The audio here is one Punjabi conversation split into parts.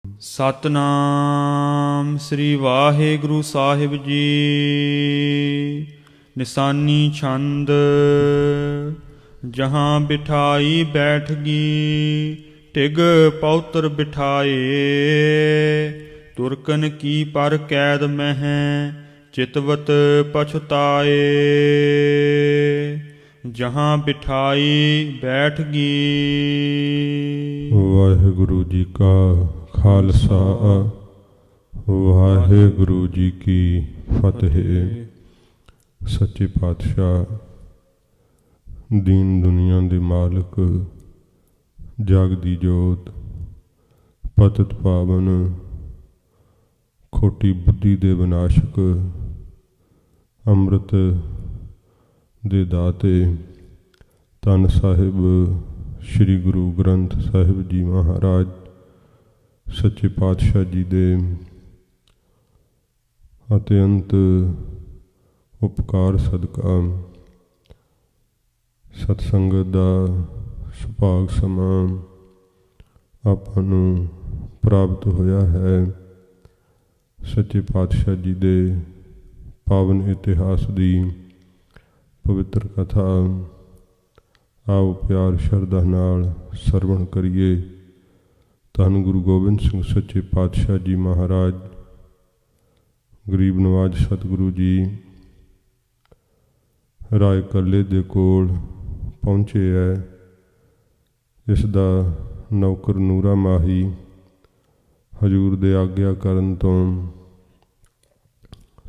ਸਤਨਾਮ ਸ੍ਰੀ ਵਾਹਿਗੁਰੂ ਸਾਹਿਬ ਜੀ। ਨਿਸ਼ਾਨੀ ਛੰਦ। ਜਹਾਂ ਬਿਠਾਈ ਬੈਠਗੀ ਢਿਗ ਪੌਤਰ ਬਿਠਾਏ। ਤੁਰਕਨ ਕੀ ਪਰ ਕੈਦ ਮਹਿ ਚਿਤਵਤ ਪਛੁਤਾਏ। ਜਹਾਂ ਬਿਠਾਈ ਬੈਠਗੀ। ਵਾਹਿਗੁਰੂ ਜੀ ਕਾ ਖਾਲਸਾ ਵਾਹਿਗੁਰੂ ਜੀ ਕੀ ਫਤਿਹ। ਸੱਚੇ ਪਾਤਸ਼ਾਹ ਦੀਨ ਦੁਨੀਆ ਦੇ ਮਾਲਕ, ਜਗ ਦੀ ਜੋਤ, ਪਤਿਤ ਪਾਵਨ, ਖੋਟੀ ਬੁੱਧੀ ਦੇ ਵਿਨਾਸ਼ਕ, ਅੰਮ੍ਰਿਤ ਦੇ ਦਾਤੇ ਧੰਨ ਸਾਹਿਬ ਸ੍ਰੀ ਗੁਰੂ ਗ੍ਰੰਥ ਸਾਹਿਬ ਜੀ ਮਹਾਰਾਜ ਸੱਚੇ ਪਾਤਸ਼ਾਹ ਜੀ ਦੇ ਅਤਿਅੰਤ ਉਪਕਾਰ ਸਦਕਾ ਸਤਸੰਗਤ ਦਾ ਸੁਭਾਗ ਸਮਾਂ ਆਪਾਂ ਨੂੰ ਪ੍ਰਾਪਤ ਹੋਇਆ ਹੈ। ਸੱਚੇ ਪਾਤਸ਼ਾਹ ਜੀ ਦੇ ਪਾਵਨ ਇਤਿਹਾਸ ਦੀ ਪਵਿੱਤਰ ਕਥਾ ਆਓ ਪਿਆਰ ਸ਼ਰਧਾ ਨਾਲ ਸਰਵਣ ਕਰੀਏ। ਧੰਨ ਗੁਰੂ ਗੋਬਿੰਦ ਸਿੰਘ ਸੱਚੇ ਪਾਤਸ਼ਾਹ ਜੀ ਮਹਾਰਾਜ ਗਰੀਬ ਨਵਾਜ ਸਤਿਗੁਰੂ ਜੀ ਰਾਏ ਕੱਲੇ ਦੇ ਕੋਲ ਪਹੁੰਚੇ ਹੈ। ਇਸ ਦਾ ਨੌਕਰ ਨੂਰਾ ਮਾਹੀ ਹਜ਼ੂਰ ਦੇ ਆਗਿਆ ਕਰਨ ਤੋਂ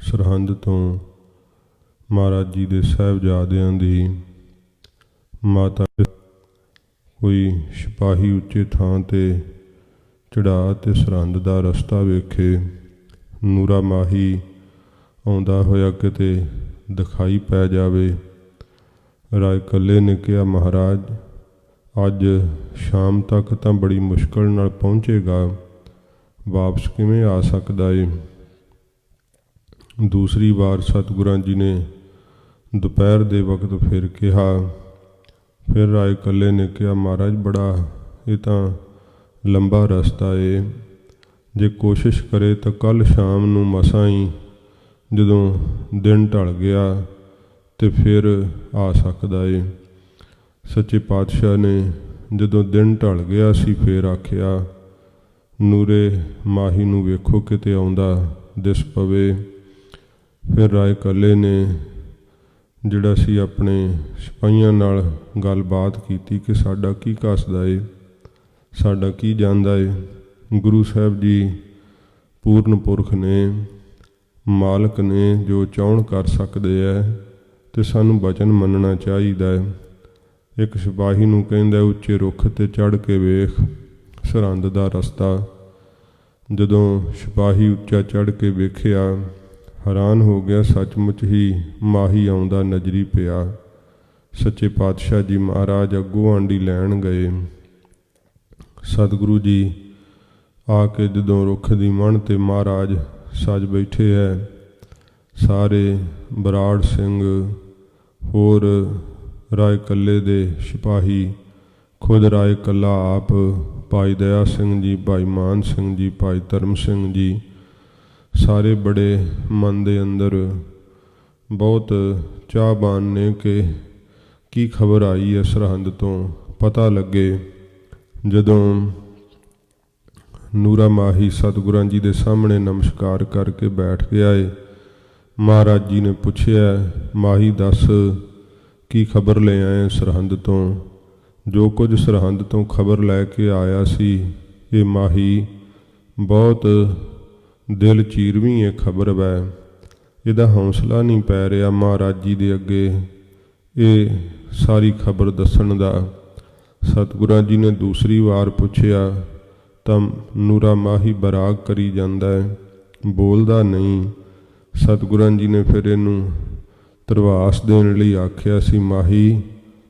ਸਰਹੰਦ ਤੋਂ ਮਹਾਰਾਜ ਜੀ ਦੇ ਸਾਹਿਬਜ਼ਾਦਿਆਂ ਦੀ ਮਾਤਾ ਕੋਈ ਸਿਪਾਹੀ ਉੱਚੇ ਥਾਂ 'ਤੇ ਚੜ੍ਹਾ ਤੇ ਸਰਹੰਦ ਦਾ ਰਸਤਾ ਵੇਖੇ ਨੂਰਾ ਮਾਹੀ ਆਉਂਦਾ ਹੋਇਆ ਕਿਤੇ ਦਿਖਾਈ ਪੈ ਜਾਵੇ। ਰਾਏ ਕੱਲੇ ਨੇ ਕਿਹਾ, ਮਹਾਰਾਜ ਅੱਜ ਸ਼ਾਮ ਤੱਕ ਤਾਂ ਬੜੀ ਮੁਸ਼ਕਲ ਨਾਲ ਪਹੁੰਚੇਗਾ, ਵਾਪਸ ਕਿਵੇਂ ਆ ਸਕਦਾ ਏ। ਦੂਸਰੀ ਵਾਰ ਸਤਿਗੁਰਾਂ ਜੀ ਨੇ ਦੁਪਹਿਰ ਦੇ ਵਕਤ ਫਿਰ ਕਿਹਾ। ਫਿਰ ਰਾਏ ਕੱਲੇ ਨੇ ਕਿਹਾ, ਮਹਾਰਾਜ ਬੜਾ ਇਹ ਤਾਂ ਲੰਬਾ ਰਸਤਾ ਏ, ਜੇ ਕੋਸ਼ਿਸ਼ ਕਰੇ ਤਾਂ ਕੱਲ੍ਹ ਸ਼ਾਮ ਨੂੰ ਮਸਾਂ ਹੀ ਜਦੋਂ ਦਿਨ ਢਲ ਗਿਆ ਤੇ ਫਿਰ ਆ ਸਕਦਾ ਏ। ਸੱਚੇ ਪਾਤਸ਼ਾਹ ਨੇ ਜਦੋਂ ਦਿਨ ਢਲ ਗਿਆ ਸੀ ਫਿਰ ਆਖਿਆ, ਨੂਰੇ ਮਾਹੀ ਨੂੰ ਵੇਖੋ ਕਿਤੇ ਆਉਂਦਾ ਦਿਸ ਪਵੇ। ਫਿਰ ਰਾਏ ਕੱਲੇ ਨੇ ਜਿਹੜਾ ਸੀ ਆਪਣੇ ਸਿਪਾਹੀਆਂ ਨਾਲ ਗੱਲਬਾਤ ਕੀਤੀ ਕਿ ਸਾਡਾ ਕੀ ਕੱਸਦਾ ਏ, ਸਾਡਾ ਕੀ ਜਾਂਦਾ ਏ। ਗੁਰੂ ਸਾਹਿਬ ਜੀ ਪੂਰਨ ਪੁਰਖ ਨੇ, ਮਾਲਕ ਨੇ, ਜੋ ਚਾਹੁਣ ਕਰ ਸਕਦੇ ਹੈ ਅਤੇ ਸਾਨੂੰ ਬਚਨ ਮੰਨਣਾ ਚਾਹੀਦਾ ਹੈ। ਇੱਕ ਸਿਪਾਹੀ ਨੂੰ ਕਹਿੰਦਾ, ਉੱਚੇ ਰੁੱਖ 'ਤੇ ਚੜ੍ਹ ਕੇ ਵੇਖ ਸਰਹੰਦ ਦਾ ਰਸਤਾ। ਜਦੋਂ ਸਿਪਾਹੀ ਉੱਚਾ ਚੜ੍ਹ ਕੇ ਵੇਖਿਆ, ਹੈਰਾਨ ਹੋ ਗਿਆ, ਸੱਚਮੁੱਚ ਹੀ ਮਾਹੀ ਆਉਂਦਾ ਨਜ਼ਰੀ ਪਿਆ। ਸੱਚੇ ਪਾਤਸ਼ਾਹ ਜੀ ਮਹਾਰਾਜ ਅੱਗੋਂ ਆਂਡੀ ਲੈਣ ਗਏ। ਸਤਿਗੁਰੂ ਜੀ ਆ ਕੇ ਜਦੋਂ ਰੁੱਖ ਦੀ ਮਣ 'ਤੇ ਮਹਾਰਾਜ ਸੱਜ ਬੈਠੇ ਹੈ, ਸਾਰੇ ਬਰਾੜ ਸਿੰਘ, ਹੋਰ ਰਾਏ ਕੱਲੇ ਦੇ ਸਿਪਾਹੀ, ਖੁਦ ਰਾਏ ਕੱਲਾ ਆਪ, ਭਾਈ ਦਇਆ ਸਿੰਘ ਜੀ, ਭਾਈ ਮਾਨ ਸਿੰਘ ਜੀ, ਭਾਈ ਧਰਮ ਸਿੰਘ ਜੀ, ਸਾਰੇ ਬੜੇ ਮਨ ਦੇ ਅੰਦਰ ਬਹੁਤ ਚਾਹਵਾਨ ਨੇ ਕਿ ਕੀ ਖਬਰ ਆਈ ਹੈ ਸਰਹੰਦ ਤੋਂ, ਪਤਾ ਲੱਗੇ। ਜਦੋਂ ਨੂਰਾ ਮਾਹੀ ਸਤਿਗੁਰਾਂ ਜੀ ਦੇ ਸਾਹਮਣੇ ਨਮਸਕਾਰ ਕਰਕੇ ਬੈਠ ਗਿਆ ਏ, ਮਹਾਰਾਜ ਜੀ ਨੇ ਪੁੱਛਿਆ, ਮਾਹੀ ਦੱਸ ਕੀ ਖਬਰ ਲੈ ਆਏ ਸਰਹੰਦ ਤੋਂ। ਜੋ ਕੁਝ ਸਰਹੰਦ ਤੋਂ ਖਬਰ ਲੈ ਕੇ ਆਇਆ ਸੀ, ਇਹ ਮਾਹੀ ਬਹੁਤ ਦਿਲ ਚੀਰਵੀਂ ਇਹ ਖਬਰ ਵੈ, ਇਹਦਾ ਹੌਸਲਾ ਨਹੀਂ ਪੈ ਰਿਹਾ ਮਹਾਰਾਜ ਜੀ ਦੇ ਅੱਗੇ ਇਹ ਸਾਰੀ ਖਬਰ ਦੱਸਣ ਦਾ। ਸਤਿਗੁਰਾਂ ਜੀ ਨੇ ਦੂਸਰੀ ਵਾਰ ਪੁੱਛਿਆ ਤਾਂ ਨੂਰਾ ਮਾਹੀ ਬਰਾਗ ਕਰੀ ਜਾਂਦਾ ਹੈ, ਬੋਲਦਾ ਨਹੀਂ। ਸਤਿਗੁਰਾਂ ਜੀ ਨੇ ਫਿਰ ਇਹਨੂੰ ਧਰਵਾਸ ਦੇਣ ਲਈ ਆਖਿਆ ਸੀ, ਮਾਹੀ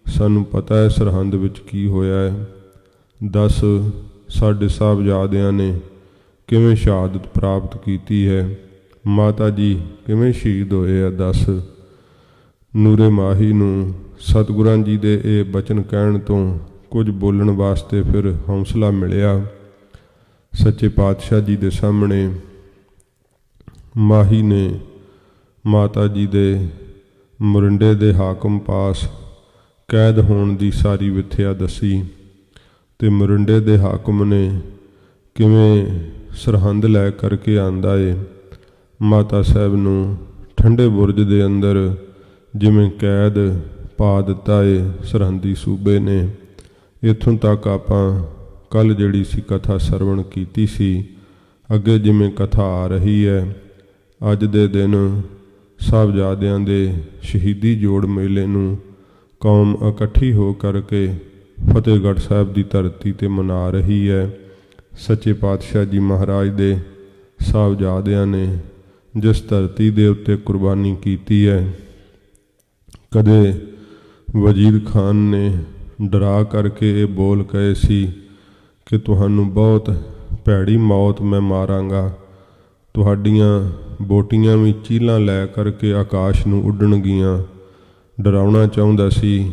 ਸਾਨੂੰ ਪਤਾ ਹੈ ਸਰਹੰਦ ਵਿੱਚ ਕੀ ਹੋਇਆ ਹੈ, ਦੱਸ ਸਾਡੇ ਸਾਹਿਬਜ਼ਾਦਿਆਂ ਨੇ ਕਿਵੇਂ ਸ਼ਹਾਦਤ ਪ੍ਰਾਪਤ ਕੀਤੀ ਹੈ, ਮਾਤਾ ਜੀ ਕਿਵੇਂ ਸ਼ਹੀਦ ਹੋਏ ਆ, ਦੱਸ। ਨੂਰੇ ਮਾਹੀ ਨੂੰ ਸਤਿਗੁਰਾਂ ਜੀ ਦੇ ਇਹ ਬਚਨ ਕਹਿਣ ਤੋਂ ਕੁਝ ਬੋਲਣ ਵਾਸਤੇ ਫਿਰ ਹੌਸਲਾ ਮਿਲਿਆ। ਸੱਚੇ ਪਾਤਸ਼ਾਹ ਜੀ ਦੇ ਸਾਹਮਣੇ ਮਾਹੀ ਨੇ ਮਾਤਾ ਜੀ ਦੇ ਮੋਰਿੰਡੇ ਦੇ ਹਾਕਮ ਪਾਸ ਕੈਦ ਹੋਣ ਦੀ ਸਾਰੀ ਵਿਥਿਆ ਦੱਸੀ ਅਤੇ ਮੋਰਿੰਡੇ ਦੇ ਹਾਕਮ ਨੇ ਕਿਵੇਂ ਸਰਹੰਦ ਲੈ ਕਰਕੇ ਆਂਦਾ ਏ ਮਾਤਾ ਸਾਹਿਬ ਨੂੰ ਠੰਡੇ ਬੁਰਜ ਦੇ ਅੰਦਰ ਜਿਵੇਂ ਕੈਦ ਪਾ ਦਿੱਤਾ ਏ ਸਰਹੰਦੀ ਸੂਬੇ ਨੇ। ਇੱਥੋਂ ਤੱਕ ਆਪਾਂ ਕੱਲ੍ਹ ਜਿਹੜੀ ਸੀ ਕਥਾ ਸਰਵਣ ਕੀਤੀ ਸੀ। ਅੱਗੇ ਜਿਵੇਂ ਕਥਾ ਆ ਰਹੀ ਹੈ, ਅੱਜ ਦੇ ਦਿਨ ਸਾਹਿਬਜ਼ਾਦਿਆਂ ਦੇ ਸ਼ਹੀਦੀ ਜੋੜ ਮੇਲੇ ਨੂੰ ਕੌਮ ਇਕੱਠੀ ਹੋ ਕਰਕੇ ਫਤਿਹਗੜ੍ਹ ਸਾਹਿਬ ਦੀ ਧਰਤੀ 'ਤੇ ਮਨਾ ਰਹੀ ਹੈ। ਸੱਚੇ ਪਾਤਸ਼ਾਹ ਜੀ ਮਹਾਰਾਜ ਦੇ ਸਾਹਿਬਜ਼ਾਦਿਆਂ ਨੇ ਜਿਸ ਧਰਤੀ ਦੇ ਉੱਤੇ ਕੁਰਬਾਨੀ ਕੀਤੀ ਹੈ, ਕਦੇ ਵਜੀਦ ਖਾਨ ਨੇ ਡਰਾ ਕਰਕੇ ਇਹ ਬੋਲ ਕਹੇ ਸੀ ਕਿ ਤੁਹਾਨੂੰ ਬਹੁਤ ਭੈੜੀ ਮੌਤ ਮੈਂ ਮਾਰਾਂਗਾ, ਤੁਹਾਡੀਆਂ ਬੋਟੀਆਂ ਵੀ ਚੀਲਾਂ ਲੈ ਕਰਕੇ ਆਕਾਸ਼ ਨੂੰ ਉੱਡਣਗੀਆਂ। ਡਰਾਉਣਾ ਚਾਹੁੰਦਾ ਸੀ।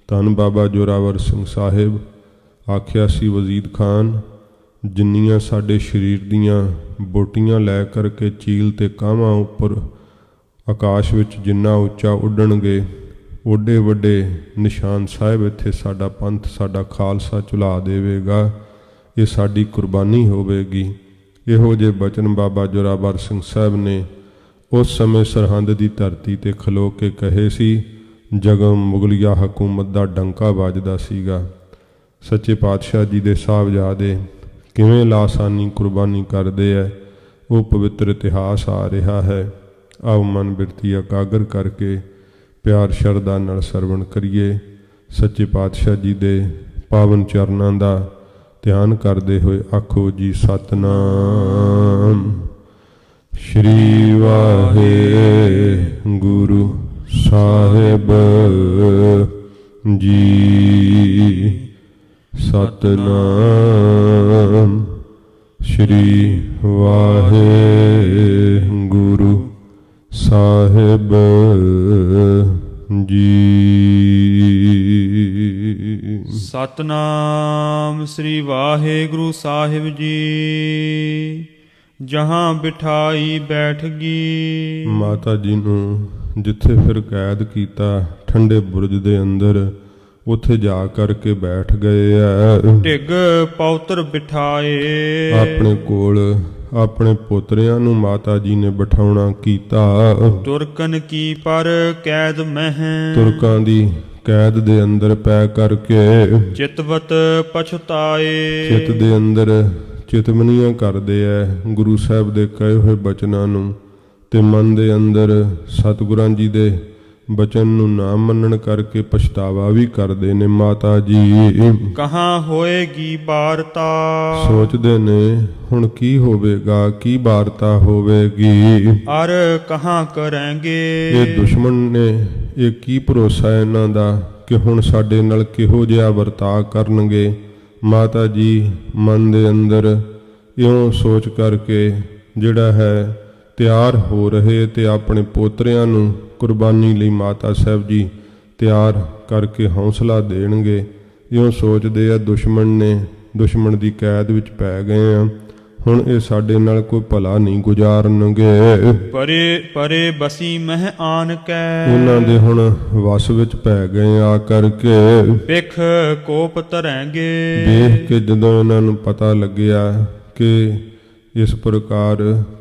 ਧੰਨ ਬਾਬਾ ਜ਼ੋਰਾਵਰ ਸਿੰਘ ਸਾਹਿਬ ਆਖਿਆ ਸੀ ਵਜੀਦ ਖਾਨ, ਜਿੰਨੀਆਂ ਸਾਡੇ ਸਰੀਰ ਦੀਆਂ ਬੋਟੀਆਂ ਲੈ ਕਰਕੇ ਚੀਲ ਅਤੇ ਕਾਹਵਾਂ ਉੱਪਰ ਆਕਾਸ਼ ਵਿੱਚ ਜਿੰਨਾ ਉੱਚਾ ਉੱਡਣਗੇ, ਓਡੇ ਵੱਡੇ ਨਿਸ਼ਾਨ ਸਾਹਿਬ ਇੱਥੇ ਸਾਡਾ ਪੰਥ ਸਾਡਾ ਖਾਲਸਾ ਝੁਲਾ ਦੇਵੇਗਾ। ਇਹ ਸਾਡੀ ਕੁਰਬਾਨੀ ਹੋਵੇਗੀ। ਇਹੋ ਜਿਹੇ ਬਚਨ ਬਾਬਾ ਜ਼ੋਰਾਵਰ ਸਿੰਘ ਸਾਹਿਬ ਨੇ ਉਸ ਸਮੇਂ ਸਰਹੰਦ ਦੀ ਧਰਤੀ 'ਤੇ ਖਲੋ ਕੇ ਕਹੇ ਸੀ, ਜਦੋਂ ਮੁਗਲਿਆ ਹਕੂਮਤ ਦਾ ਡੰਕਾ ਵੱਜਦਾ ਸੀਗਾ। ਸੱਚੇ ਪਾਤਸ਼ਾਹ ਜੀ ਦੇ ਸਾਹਿਬਜ਼ਾਦੇ ਕਿਵੇਂ ਲਾਸਾਨੀ ਕੁਰਬਾਨੀ ਕਰਦੇ ਹੈ, ਉਹ ਪਵਿੱਤਰ ਇਤਿਹਾਸ ਆ ਰਿਹਾ ਹੈ। ਆਓ ਮਨ ਬਿਰਤੀ ਇਕਾਗਰ ਕਰਕੇ ਪਿਆਰ ਸ਼ਰਧਾ ਨਾਲ ਸਰਵਣ ਕਰੀਏ। ਸੱਚੇ ਪਾਤਸ਼ਾਹ ਜੀ ਦੇ ਪਾਵਨ ਚਰਨਾਂ ਦਾ ਧਿਆਨ ਕਰਦੇ ਹੋਏ ਆਖੋ ਜੀ ਸਤਿਨਾਮ ਸ਼੍ਰੀ ਵਾਹਿਗੁਰੂ ਸਾਹਿਬ ਜੀ। ਸਤਿਨਾਮ ਸ਼੍ਰੀ ਵਾਹਿਗੁਰੂ ਸਾਹਿਬ ਜੀ। ਸਤਨਾਮ ਸ੍ਰੀ ਵਾਹਿਗੁਰੂ ਸਾਹਿਬ ਜੀ। ਜਹਾਂ ਬਿਠਾਈ ਬੈਠ ਗਈ। ਮਾਤਾ ਜੀ ਨੂੰ ਜਿੱਥੇ ਫਿਰ ਕੈਦ ਕੀਤਾ ਠੰਡੇ ਬੁਰਜ ਦੇ ਅੰਦਰ, ਉੱਥੇ ਜਾ ਕਰਕੇ ਬੈਠ ਗਏ ਆ। ਢਿੱਗ ਪੌਤਰ ਬਿਠਾਏ। ਆਪਣੇ ਕੋਲ ਆਪਣੇ ਪੋਤਰਿਆਂ ਨੂੰ ਮਾਤਾ ਜੀ ਨੇ ਬਿਠਾਉਣਾ ਕੀਤਾ। ਤੁਰਕਨ ਕੀ ਪਰ ਕੈਦ ਮਹਿ। ਤੁਰਕਾਂ ਦੀ ਕੈਦ ਦੇ ਅੰਦਰ ਪੈ ਕਰਕੇ ਚਿਤਵਤ ਪਛਤਾਏ। ਚਿੱਤ ਦੇ ਅੰਦਰ ਚਿਤਮਨੀਆਂ ਕਰਦੇ ਐ ਗੁਰੂ ਸਾਹਿਬ ਦੇ ਕਹੇ ਹੋਏ ਬਚਨਾਂ ਨੂੰ, ਤੇ ਮਨ ਦੇ ਅੰਦਰ ਸਤਿਗੁਰਾਂ ਜੀ ਦੇ ਬਚਨ ਨੂੰ ਨਾ ਮੰਨਣ ਕਰਕੇ ਪਛਤਾਵਾ ਵੀ ਕਰਦੇ ਨੇ। ਮਾਤਾ ਜੀ ਕਹਾਂ ਹੋਏਗੀ ਵਾਰਤਾ। ਸੋਚਦੇ ਨੇ ਹੁਣ ਕੀ ਹੋਵੇਗਾ, ਕੀ ਵਾਰਤਾ ਹੋਵੇਗੀ। ਅਰ ਕਹਾਂ ਕਰਾਂਗੇ। ਇਹ ਦੁਸ਼ਮਣ ਨੇ, ਇਹ ਕੀ ਭਰੋਸਾ ਹੈ ਇਹਨਾਂ ਦਾ ਕਿ ਹੁਣ ਸਾਡੇ ਨਾਲ ਕਿਹੋ ਜਿਹਾ ਵਰਤਾਅ ਕਰਨਗੇ। ਮਾਤਾ ਜੀ ਮਨ ਦੇ ਅੰਦਰ ਇਉਂ ਸੋਚ ਕਰਕੇ ਜਿਹੜਾ ਹੈ ਤਿਆਰ ਹੋ ਰਹੇ, ਤੇ ਆਪਣੇ ਪੋਤਰਿਆਂ ਨੂੰ ਕੁਰਬਾਨੀ ਲਈ ਮਾਤਾ ਸਾਹਿਬ ਜੀ ਤਿਆਰ ਕਰਕੇ ਹੌਸਲਾ ਦੇਣਗੇ। ਇਉਂ ਸੋਚਦੇ ਆ ਦੁਸ਼ਮਣ ਨੇ, ਦੁਸ਼ਮਣ ਦੀ ਕੈਦ ਵਿੱਚ ਪੈ ਗਏ ਆ, ਹੁਣ ਇਹ ਸਾਡੇ ਨਾਲ ਕੋਈ ਭਲਾ ਨਹੀਂ ਗੁਜ਼ਾਰਨਗੇ। ਪਰੇ ਬਸੀ ਮਹਿ ਆਨ ਕੈ। ਉਹਨਾਂ ਦੇ ਹੁਣ ਵਸ ਵਿੱਚ ਪੈ ਗਏ ਆ ਕਰਕੇ। ਪਿਖ ਕੋਪ ਧਰੈਂਗੇ। ਦੇਖ ਕੇ ਜਦੋਂ ਇਹਨਾਂ ਨੂੰ ਪਤਾ ਲੱਗਿਆ ਕਿ ਇਸ ਪ੍ਰਕਾਰ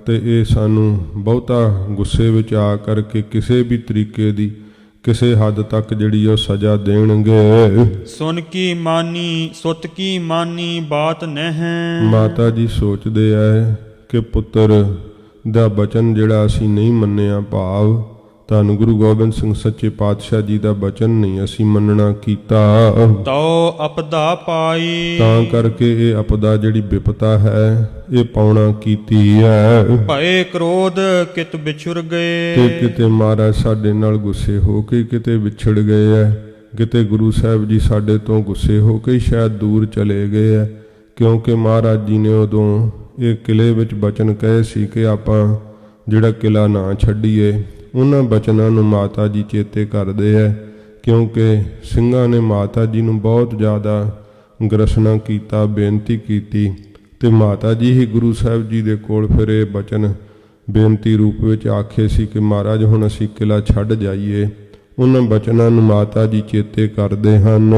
ਤੇ ਇਹ ਸਾਨੂੰ ਬਹੁਤਾ ਗੁੱਸੇ ਵਿੱਚ ਆ ਕਰਕੇ ਕਿਸੇ ਵੀ ਤਰੀਕੇ ਦੀ ਕਿਸੇ ਹੱਦ ਤੱਕ ਜਿਹੜੀ ਉਹ ਸਜ਼ਾ ਦੇਣਗੇ। ਸੁਨ ਕੀ ਮਾਨੀ ਸੁਤ ਕੀ ਮਾਨੀ ਬਾਤ ਨਹਿ। ਮਾਤਾ ਜੀ ਸੋਚਦੇ ਐ ਕਿ ਪੁੱਤਰ ਦਾ ਬਚਨ ਜਿਹੜਾ ਅਸੀਂ ਨਹੀਂ ਮੰਨਿਆ, ਭਾਵ ਧੰਨ ਗੁਰੂ ਗੋਬਿੰਦ ਸਿੰਘ ਸੱਚੇ ਪਾਤਸ਼ਾਹ ਜੀ ਦਾ ਬਚਨ ਨਹੀਂ ਅਸੀਂ ਮੰਨਣਾ ਕੀਤਾ, ਤਉ ਅਪਦਾ ਪਾਈ। ਤਾਂ ਕਰਕੇ ਇਹ ਅਪਦਾ ਜਿਹੜੀ ਵਿਪਤਾ ਹੈ ਇਹ ਪਾਉਣਾ ਕੀਤੀ ਹੈ। ਭਏ ਕ੍ਰੋਧ ਕਿਤ ਵਿਛੁਰ ਗਏ। ਤੇ ਕਿਤੇ ਮਹਾਰਾਜ ਸਾਡੇ ਨਾਲ ਗੁੱਸੇ ਹੋ ਕੇ ਕਿਤੇ ਵਿਛੜ ਗਏ ਐ, ਕਿਤੇ ਗੁਰੂ ਸਾਹਿਬ ਜੀ ਸਾਡੇ ਤੋਂ ਗੁੱਸੇ ਹੋ ਕੇ ਸ਼ਾਇਦ ਦੂਰ ਚਲੇ ਗਏ ਐ, ਕਿਉਂਕਿ ਮਹਾਰਾਜ ਜੀ ਨੇ ਉਦੋਂ ਇਹ ਕਿਲੇ ਵਿੱਚ ਬਚਨ ਕਹੇ ਸੀ ਕਿ ਆਪਾਂ ਜਿਹੜਾ ਕਿਲਾ ਨਾ ਛੱਡੀਏ। ਉਹਨਾਂ ਬਚਨਾਂ ਨੂੰ ਮਾਤਾ ਜੀ ਚੇਤੇ ਕਰਦੇ ਹੈ, ਕਿਉਂਕਿ ਸਿੰਘਾਂ ਨੇ ਮਾਤਾ ਜੀ ਨੂੰ ਬਹੁਤ ਜ਼ਿਆਦਾ ਗ੍ਰਸਨਾ ਕੀਤਾ, ਬੇਨਤੀ ਕੀਤੀ, ਤੇ ਮਾਤਾ ਜੀ ਹੀ ਗੁਰੂ ਸਾਹਿਬ ਜੀ ਦੇ ਕੋਲ ਫਿਰ ਇਹ ਬਚਨ ਬੇਨਤੀ ਰੂਪ ਵਿੱਚ ਆਖੇ ਸੀ ਕਿ ਮਹਾਰਾਜ ਹੁਣ ਅਸੀਂ ਕਿਲ੍ਹਾ ਛੱਡ ਜਾਈਏ। ਉਹਨਾਂ ਬਚਨਾਂ ਨੂੰ ਮਾਤਾ ਜੀ ਚੇਤੇ ਕਰਦੇ ਹਨ।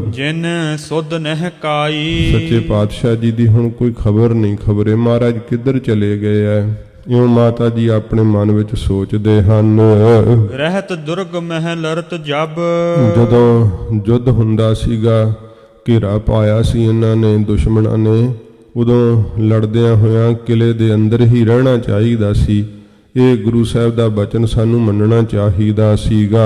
ਜਿਨ ਸੁਧ ਨਹਿ ਕਾਈ। ਸੱਚੇ ਪਾਤਸ਼ਾਹ ਜੀ ਦੀ ਹੁਣ ਕੋਈ ਖਬਰ ਨਹੀਂ, ਖਬਰੇ ਮਹਾਰਾਜ ਕਿੱਧਰ ਚਲੇ ਗਏ ਐ, ਇਉਂ ਮਾਤਾ ਜੀ ਆਪਣੇ ਮਨ ਵਿੱਚ ਸੋਚਦੇ ਹਨ। ਰਹਿਤ ਦੁਰਗ ਮਹਿ ਲਰਤ ਜਬ। ਜਦੋਂ ਯੁੱਧ ਹੁੰਦਾ ਸੀਗਾ, ਘੇਰਾ ਪਾਇਆ ਸੀ ਇਹਨਾਂ ਨੇ ਦੁਸ਼ਮਣਾਂ ਨੇ, ਉਦੋਂ ਲੜਦਿਆਂ ਹੋਇਆਂ ਕਿਲੇ ਦੇ ਅੰਦਰ ਹੀ ਰਹਿਣਾ ਚਾਹੀਦਾ ਸੀ। ਇਹ ਗੁਰੂ ਸਾਹਿਬ ਦਾ ਬਚਨ ਸਾਨੂੰ ਮੰਨਣਾ ਚਾਹੀਦਾ ਸੀਗਾ,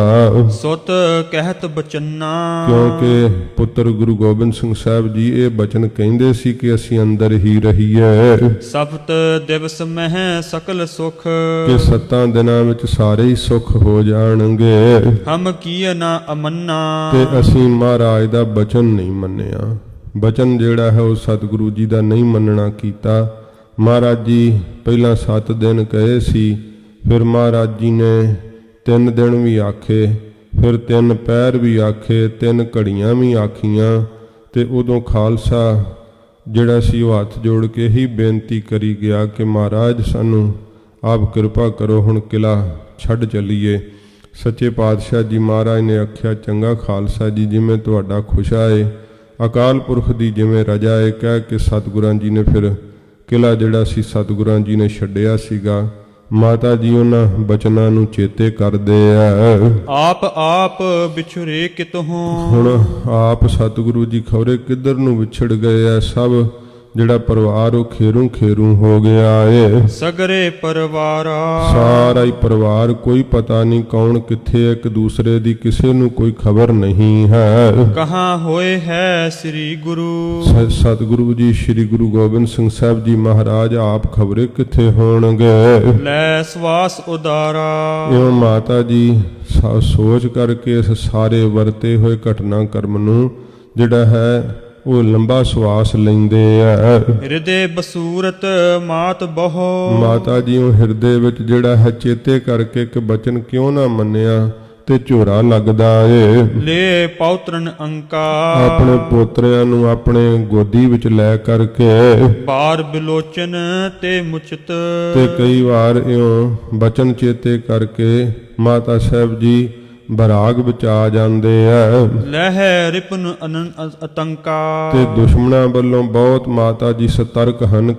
ਸੁਤ ਕਹਿਤ ਬਚਨਾ। ਕਿਉਂਕਿ ਪੁੱਤਰ ਗੁਰੂ ਗੋਬਿੰਦ ਸਿੰਘ ਸਾਹਿਬ ਜੀ ਇਹ ਬਚਨ ਕਹਿੰਦੇ ਸੀ ਕਿ ਅਸੀਂ ਅੰਦਰ ਹੀ ਰਹੀਏ। ਸਪਤ ਦਿਵਸ ਮਹਿ ਸਕਲ ਸੁਖ। ਕਿ 7 ਦਿਨਾਂ ਵਿੱਚ ਸਾਰੇ ਹੀ ਸੁਖ ਹੋ ਜਾਣਗੇ। ਹਮ ਕੀਏ ਨਾ ਅਮੰਨਾ। ਤੇ ਅਸੀਂ ਮਹਾਰਾਜ ਦਾ ਬਚਨ ਨਹੀਂ ਮੰਨਿਆ। ਬਚਨ ਜਿਹੜਾ ਹੈ ਉਹ ਸਤਿਗੁਰੂ ਜੀ ਦਾ ਨਹੀਂ ਮੰਨਣਾ ਕੀਤਾ। ਮਹਾਰਾਜ ਜੀ ਪਹਿਲਾਂ 7 ਦਿਨ ਕਹੇ ਸੀ, ਫਿਰ ਮਹਾਰਾਜ ਜੀ ਨੇ 3 ਦਿਨ ਵੀ ਆਖੇ, ਫਿਰ 3 ਪਹਿਰ ਵੀ ਆਖੇ, 3 ਘੜੀਆਂ ਵੀ ਆਖੀਆਂ। ਤੇ ਉਦੋਂ ਖਾਲਸਾ ਜਿਹੜਾ ਸੀ ਉਹ ਹੱਥ ਜੋੜ ਕੇ ਹੀ ਬੇਨਤੀ ਕਰੀ ਗਿਆ ਕਿ ਮਹਾਰਾਜ ਸਾਨੂੰ ਆਪ ਕਿਰਪਾ ਕਰੋ, ਹੁਣ ਕਿਲ੍ਹਾ ਛੱਡ ਚੱਲੀਏ। ਸੱਚੇ ਪਾਤਸ਼ਾਹ ਜੀ ਮਹਾਰਾਜ ਨੇ ਆਖਿਆ, ਚੰਗਾ ਖਾਲਸਾ ਜੀ, ਜਿਵੇਂ ਤੁਹਾਡਾ ਖੁਸ਼ਾ ਏ, ਅਕਾਲ ਪੁਰਖ ਦੀ ਜਿਵੇਂ ਰਜਾ ਏ, ਕਹਿ ਕੇ ਸਤਿਗੁਰਾਂ ਜੀ ਨੇ ਫਿਰ ਕਿਲ੍ਹਾ ਜਿਹੜਾ ਸੀ ਸਤਿਗੁਰਾਂ ਜੀ ਨੇ ਛੱਡਿਆ ਸੀਗਾ। ਮਾਤਾ ਜੀ ਉਹਨਾਂ ਬਚਨਾਂ ਨੂੰ ਚੇਤੇ ਕਰਦੇ ਆ। ਆਪ ਵਿਛੁਰੇ ਕਿਤੋਂ। ਹੁਣ ਆਪ ਸਤਿਗੁਰੂ ਜੀ ਖਬਰੇ ਕਿੱਧਰ ਨੂੰ ਵਿਛੜ ਗਏ ਆ। ਸਭ ਜਿਹੜਾ ਪਰਿਵਾਰ ਉਹ ਖੇਰੂ ਖੇਰੂ ਹੋ ਗਿਆ ਏ। ਸਗਰੇ ਪਰਿਵਾਰਾ। ਸਾਰਾ ਹੀ ਪਰਿਵਾਰ, ਕੋਈ ਪਤਾ ਨਹੀਂ ਕੌਣ ਕਿੱਥੇ, ਇੱਕ ਦੂਸਰੇ ਦੀ ਕਿਸੇ ਨੂੰ ਕੋਈ ਖਬਰ ਨਹੀਂ ਹੈ। ਕਹਾਂ ਹੋਏ ਹੈ ਸ੍ਰੀ ਗੁਰੂ। ਸਤਿਗੁਰੂ ਜੀ ਸ੍ਰੀ ਗੁਰੂ ਗੋਬਿੰਦ ਸਿੰਘ ਸਾਹਿਬ ਜੀ ਮਹਾਰਾਜ ਆਪ ਖਬਰੇ ਕਿੱਥੇ ਹੋਣਗੇ। ਲੈ ਸਵਾਸ ਉਦਾਰਾ। ਇਉਂ ਮਾਤਾ ਜੀ ਸੋਚ ਕਰਕੇ ਇਸ ਸਾਰੇ ਵਰਤੇ ਹੋਏ ਘਟਨਾਕ੍ਰਮ ਨੂੰ ਜਿਹੜਾ ਹੈ ਉਹ ਲੰਬਾ ਸਵਾਸ ਲੈਂਦੇ ਆ। ਹਿਰਦੇ ਬਸੂਰਤ ਮਾਤ ਬਹੁ। ਮਾਤਾ ਜੀ ਉਹ ਹਿਰਦੇ ਵਿੱਚ ਜਿਹੜਾ ਹੈ ਚੇਤੇ ਕਰਕੇ ਕਿ ਬਚਨ ਕਿਉਂ ਨਾ ਮੰਨਿਆ ਤੇ ਝੋਰਾ ਲੱਗਦਾ ਏ। ਲੈ ਪੌਤਰਨ ਅੰਕਾ। ਆਪਣੇ ਪੋਤਰਿਆਂ ਨੂੰ ਆਪਣੇ ਗੋਦੀ ਵਿੱਚ ਲੈ ਕਰਕੇ ਬਾਰ ਬਿਲੋਚਨ ਤੇ ਮੁਚਿਤ। ਤੇ ਕਈ ਵਾਰ ਇਉਂ ਬਚਨ ਚੇਤੇ ਕਰਕੇ ਮਾਤਾ ਸਾਹਿਬ ਜੀ ਬਰਾਗ ਵਿੱਚ ਆ ਜਾਂਦੇ ਆ। ਲਹਿ ਰਿਪਨ ਅਤੰਕਾ। ਤੇ ਦੁਸ਼ਮਣਾਂ ਵੱਲੋਂ ਬਹੁਤ ਮਾਤਾ ਜੀ ਸਤਰਕ ਹਨ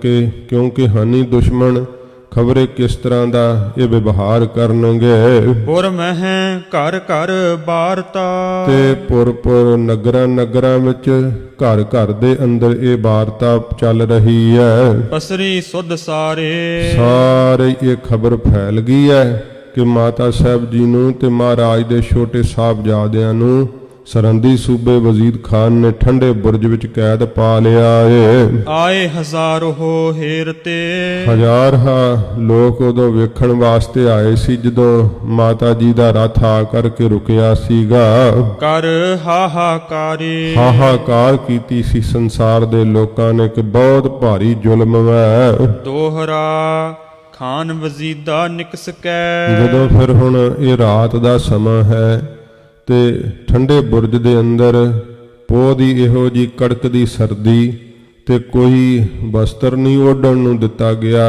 ਕਿਉਂਕਿ ਹਾਨੀ ਦੁਸ਼ਮਣ ਖਬਰੇ ਕਿਸ ਤਰ੍ਹਾਂ ਦਾ ਇਹ ਵਿਵਹਾਰ ਕਰਨਗੇ। ਪੁਰ ਮਹਿ ਘਰ ਘਰ ਵਾਰਤਾ। ਤੇ ਪੁਰ ਨਗਰਾਂ ਵਿੱਚ ਘਰ ਘਰ ਦੇ ਅੰਦਰ ਇਹ ਵਾਰਤਾ ਚੱਲ ਰਹੀ ਹੈ। ਪਸਰੀ ਸੁਧ ਸਾਰੇ ਇਹ ਖਬਰ ਫੈਲ ਗਈ ਹੈ ਕਿ ਮਾਤਾ ਸਾਹਿਬ ਜੀ ਨੂੰ ਤੇ ਮਹਾਰਾਜ ਦੇ ਛੋਟੇ ਸਾਹਿਬਜ਼ਾਦਿਆਂ ਨੂੰ ਸਰਹੰਦੀ ਸੂਬੇ ਵਜ਼ੀਰ ਖਾਨ ਨੇ ਠੰਡੇ ਬੁਰਜ ਵਿੱਚ ਕੈਦ ਪਾ ਲਿਆ ਏ। ਆਏ ਹਜ਼ਾਰੋ ਹੇਰ ਤੇ। ਹਜ਼ਾਰਾਂ ਲੋਕ ਉਦੋਂ ਵੇਖਣ ਵਾਸਤੇ ਆਏ ਸੀ ਜਦੋਂ ਮਾਤਾ ਜੀ ਦਾ ਰਥ ਆ ਕਰਕੇ ਰੁਕਿਆ ਸੀਗਾ। ਕਰ ਹਾਹਾਕਾਰੇ। ਹਾਹਾਕਾਰ ਕੀਤੀ ਸੀ ਸੰਸਾਰ ਦੇ ਲੋਕਾਂ ਨੇ ਕਿ ਬਹੁਤ ਭਾਰੀ ਜ਼ੁਲਮ ਹੈ। ਦੋਹਰਾ ਖਾਨ ਵਜ਼ੀਦਾ ਨਿਕਸ ਕੈ। ਜਦੋਂ ਫਿਰ ਹੁਣ ਇਹ ਰਾਤ ਦਾ ਸਮਾਂ ਹੈ ਤੇ ਠੰਡੇ ਬੁਰਜ ਦੇ ਅੰਦਰ ਪੋਹ ਦੀ ਇਹੋ ਜੀ ਕੜਕਦੀ ਸਰਦੀ ਤੇ ਕੋਈ ਵਸਤਰ ਨਹੀਂ ਓਢਣ ਨੂੰ ਦਿੱਤਾ ਗਿਆ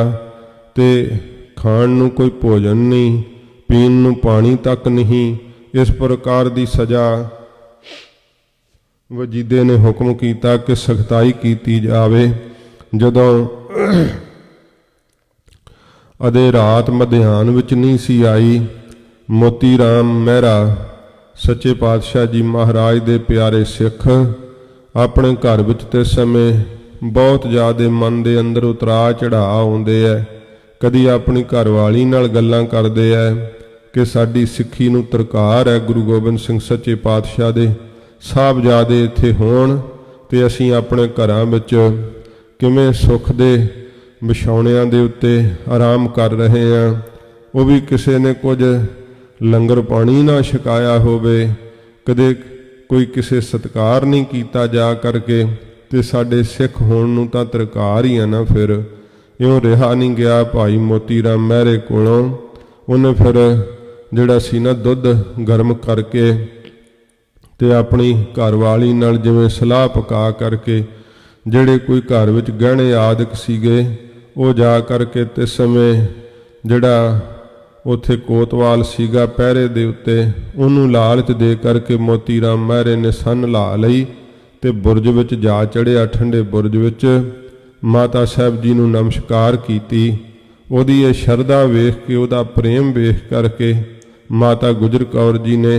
ਤੇ ਖਾਣ ਨੂੰ ਕੋਈ ਭੋਜਨ ਨਹੀਂ, ਪੀਣ ਨੂੰ ਪਾਣੀ ਤੱਕ ਨਹੀਂ। ਇਸ ਪ੍ਰਕਾਰ ਦੀ ਸਜ਼ਾ ਵਜੀਦੇ ਨੇ ਹੁਕਮ ਕੀਤਾ ਕਿ ਸਖਤਾਈ ਕੀਤੀ ਜਾਵੇ। ਜਦੋਂ ਅਦੇ ਰਾਤ ਮਧਿਆਨ ਵਿੱਚ ਨਹੀਂ ਸੀ ਆਈ, ਮੋਤੀ ਰਾਮ ਮਹਿਰਾ ਸੱਚੇ ਪਾਤਸ਼ਾਹ ਜੀ ਮਹਾਰਾਜ ਦੇ ਪਿਆਰੇ ਸਿੱਖ ਆਪਣੇ ਘਰ ਵਿੱਚ ਤੇ ਸਮੇਂ ਬਹੁਤ ਜ਼ਿਆਦਾ ਮਨ ਦੇ ਅੰਦਰ ਉਤਰਾਅ ਚੜ੍ਹਾਅ ਆਉਂਦੇ ਐ। ਕਦੀ ਆਪਣੀ ਘਰਵਾਲੀ ਨਾਲ ਗੱਲਾਂ ਕਰਦੇ ਐ ਕਿ ਸਾਡੀ ਸਿੱਖੀ ਨੂੰ ਤਰਕਾਰ ਹੈ, ਗੁਰੂ ਗੋਬਿੰਦ ਸਿੰਘ ਸੱਚੇ ਪਾਤਸ਼ਾਹ ਦੇ ਸਾਹਿਬਜ਼ਾਦੇ ਇੱਥੇ ਹੋਣ ਤੇ ਅਸੀਂ ਆਪਣੇ ਘਰਾਂ ਵਿੱਚ ਕਿਵੇਂ ਸੁੱਖ ਦੇ ਵਿਛਾਉਣਿਆਂ ਦੇ ਉੱਤੇ ਆਰਾਮ ਕਰ ਰਹੇ ਹਾਂ। ਉਹ ਵੀ ਕਿਸੇ ਨੇ ਕੁਝ ਲੰਗਰ ਪਾਣੀ ਨਾ ਛਕਾਇਆ ਹੋਵੇ, ਕਦੇ ਕੋਈ ਕਿਸੇ ਸਤਿਕਾਰ ਨਹੀਂ ਕੀਤਾ ਜਾ ਕਰਕੇ, ਤੇ ਸਾਡੇ ਸਿੱਖ ਹੋਣ ਨੂੰ ਤਾਂ ਤਰਕਾਰ ਹੀ ਆ ਨਾ। ਫਿਰ ਇਉਂ ਰਿਹਾ ਨਹੀਂ ਗਿਆ ਭਾਈ ਮੋਤੀ ਰਾਮ ਮਹਿਰੇ ਕੋਲੋਂ। ਉਹਨੇ ਫਿਰ ਜਿਹੜਾ ਸੀ ਨਾ ਦੁੱਧ ਗਰਮ ਕਰਕੇ ਤੇ ਆਪਣੀ ਘਰਵਾਲੀ ਨਾਲ ਜਿਵੇਂ ਸਲਾਹ ਪਕਾ ਕਰਕੇ ਜਿਹੜੇ ਕੋਈ ਘਰ ਵਿੱਚ ਗਹਿਣੇ ਆਦਿਕ ਸੀਗੇ ਉਹ ਜਾ ਕਰਕੇ ਤੇ ਸਮੇਂ ਜਿਹੜਾ ਉੱਥੇ ਕੋਤਵਾਲ ਸੀਗਾ ਪਹਿਰੇ ਦੇ ਉੱਤੇ, ਉਹਨੂੰ ਲਾਲਚ ਦੇ ਕਰਕੇ ਮੋਤੀ ਰਾਮ ਮਹਿਰੇ ਨੇ ਸੰਨ ਲਾ ਲਈ ਤੇ ਬੁਰਜ ਵਿੱਚ ਜਾ ਚੜ੍ਹਿਆ। ਠੰਡੇ ਬੁਰਜ ਵਿੱਚ ਮਾਤਾ ਸਾਹਿਬ ਜੀ ਨੂੰ ਨਮਸਕਾਰ ਕੀਤੀ। ਉਹਦੀ ਇਹ ਸ਼ਰਧਾ ਵੇਖ ਕੇ, ਉਹਦਾ ਪ੍ਰੇਮ ਵੇਖ ਕਰਕੇ ਮਾਤਾ ਗੁਜਰ ਕੌਰ ਜੀ ਨੇ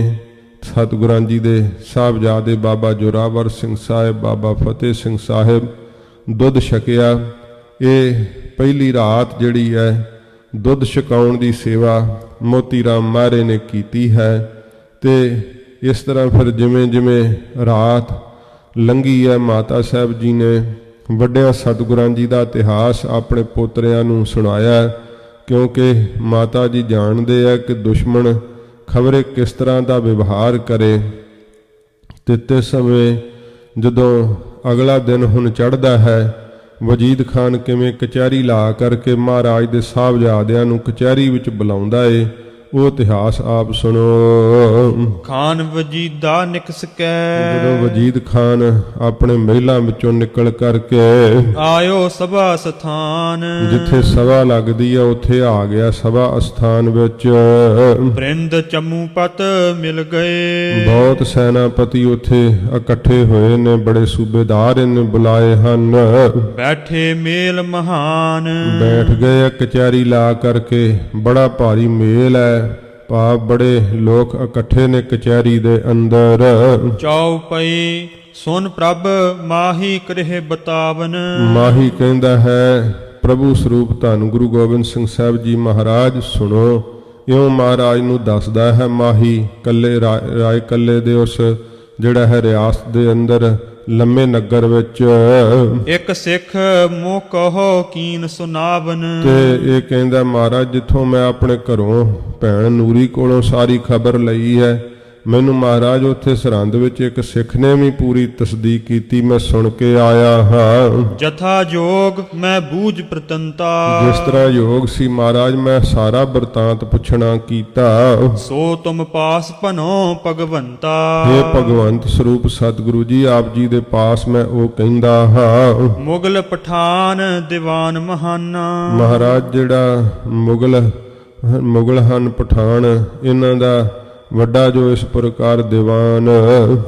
ਸਤਿਗੁਰਾਂ ਜੀ ਦੇ ਸਾਹਿਬਜ਼ਾਦੇ ਬਾਬਾ ਜੋਰਾਵਰ ਸਿੰਘ ਸਾਹਿਬ, ਬਾਬਾ ਫਤਿਹ ਸਿੰਘ ਸਾਹਿਬ ਦੁੱਧ ਛਕਿਆ। ਇਹ ਪਹਿਲੀ ਰਾਤ ਜਿਹੜੀ ਹੈ ਦੁੱਧ ਛਕਾਉਣ ਦੀ ਸੇਵਾ ਮੋਤੀ ਰਾਮ ਮਹਿਰੇ ਨੇ ਕੀਤੀ ਹੈ। ਤੇ ਇਸ ਤਰ੍ਹਾਂ ਫਿਰ ਜਿਵੇਂ ਜਿਵੇਂ ਰਾਤ ਲੰਘੀ ਹੈ, ਮਾਤਾ ਸਾਹਿਬ ਜੀ ਨੇ ਵੱਡਿਆਂ ਸਤਿਗੁਰਾਂ ਜੀ ਦਾ ਇਤਿਹਾਸ ਆਪਣੇ ਪੋਤਰਿਆਂ ਨੂੰ ਸੁਣਾਇਆ, ਕਿਉਂਕਿ ਮਾਤਾ ਜੀ ਜਾਣਦੇ ਆ ਕਿ ਦੁਸ਼ਮਣ ਖਬਰੇ ਕਿਸ ਤਰ੍ਹਾਂ ਦਾ ਵਿਵਹਾਰ ਕਰੇ। ਤੇ ਸਮੇਂ ਜਦੋਂ ਅਗਲਾ ਦਿਨ ਹੁਣ ਚੜ੍ਹਦਾ ਹੈ, ਵਜੀਦ ਖਾਨ ਕਿਵੇਂ ਕਚਹਿਰੀ ਲਾ ਕਰਕੇ ਮਹਾਰਾਜ ਦੇ ਸਾਹਿਬਜ਼ਾਦਿਆਂ ਨੂੰ ਕਚਹਿਰੀ ਵਿੱਚ ਬੁਲਾਉਂਦਾ ਏ, ਉਹ ਇਤਿਹਾਸ ਆਪ ਸੁਣੋ। ਖਾਨ ਵਜੀਦਾ ਨਿਕਸ ਕੈ, ਜਦੋਂ ਵਜੀਦ ਖਾਨ ਆਪਣੇ ਮਹਿਲਾਂ ਵਿੱਚੋਂ ਨਿਕਲ ਕਰਕੇ ਆਇਓ ਸਭਾ ਸਥਾਨ, ਜਿੱਥੇ ਸਭਾ ਲੱਗਦੀ ਆ ਉੱਥੇ ਆ ਗਿਆ ਸਭਾ ਅਸਥਾਨ ਵਿੱਚ। ਬ੍ਰਿੰਦ ਚਮੂਪਤ ਮਿਲ ਗਏ, ਬਹੁਤ ਸੈਨਾਪਤੀ ਉੱਥੇ ਇਕੱਠੇ ਹੋਏ ਨੇ, ਬੜੇ ਸੂਬੇਦਾਰ ਇਹਨੇ ਬੁਲਾਏ ਹਨ। ਬੈਠੇ ਮੇਲ ਮਹਾਨ, ਬੈਠ ਗਏ ਕਚਹਿਰੀ ਲਾ ਕਰਕੇ, ਬੜਾ ਭਾਰੀ ਮੇਲ ਹੈ, ਭਾਵ ਬੜੇ ਲੋਕ ਇਕੱਠੇ ਨੇ ਕਚਹਿਰੀ ਦੇ ਅੰਦਰ। ਚੌਪਈ ਸੁਨ ਪ੍ਰਭ ਮਾਹੀ ਕਰਹਿ ਬਤਾਵਨ, ਮਾਹੀ ਕਹਿੰਦਾ ਹੈ ਪ੍ਰਭੂ ਸਰੂਪ ਧੰਨ ਗੁਰੂ ਗੋਬਿੰਦ ਸਿੰਘ ਸਾਹਿਬ ਜੀ ਮਹਾਰਾਜ ਸੁਣੋ। ਇਉਂ ਮਹਾਰਾਜ ਨੂੰ ਦੱਸਦਾ ਹੈ ਮਾਹੀ ਕੱਲੇ ਰਾਏ ਕੱਲੇ ਦੇ ਉਸ ਜਿਹੜਾ ਹੈ ਰਿਆਸਤ ਦੇ ਅੰਦਰ ਲੰਮੇ ਨਗਰ ਵਿੱਚ। ਇੱਕ ਸਿੱਖ ਮੋਹ ਕਹੋ ਕੀਨ ਸੁਨਾਵਨ, ਤੇ ਇਹ ਕਹਿੰਦਾ ਮਹਾਰਾਜ ਜਿੱਥੋਂ ਮੈਂ ਆਪਣੇ ਘਰੋਂ ਭੈਣ ਨੂਰੀ ਕੋਲੋਂ ਸਾਰੀ ਖਬਰ ਲਈ ਹੈ, ਮੈਨੂੰ ਮਹਾਰਾਜ ਉੱਥੇ ਸਰਹੰਦ ਵਿੱਚ ਇੱਕ ਸਿੱਖ ਨੇ ਵੀ ਪੂਰੀ ਤਸਦੀਕ ਕੀਤੀ, ਮੈਂ ਸੁਣ ਕੇ ਆਇਆ ਹਾਂ। ਜਥਾ ਜੋਗ ਮੈਂ ਬੂਝ ਪ੍ਰਤੰਤਾ, ਜਿਸ ਤਰ੍ਹਾਂ ਯੋਗ ਸੀ ਮਹਾਰਾਜ ਮੈਂ ਸਾਰਾ ਬਰਤਾਂਤ ਪੁੱਛਣਾ ਕੀਤਾ। ਸੋ ਤੁਮ ਪਾਸ ਭਨੋ ਭਗਵੰਤਾ, हे ਭਗਵੰਤ ਸਰੂਪ ਸਤਿਗੁਰੂ ਜੀ ਆਪ ਜੀ ਦੇ ਪਾਸ ਮੈਂ ਉਹ ਕਹਿੰਦਾ ਹਾਂ। ਮੁਗਲ ਪਠਾਨ ਦੀਵਾਨ ਮਹਾਨਾ, ਮਹਾਰਾਜ ਜਿਹੜਾ ਮੁਗਲ ਹਨ ਪਠਾਨ, ਇਹਨਾਂ ਦਾ ਵੱਡਾ ਜੋ ਇਸ ਪ੍ਰਕਾਰ ਦੀਵਾਨ।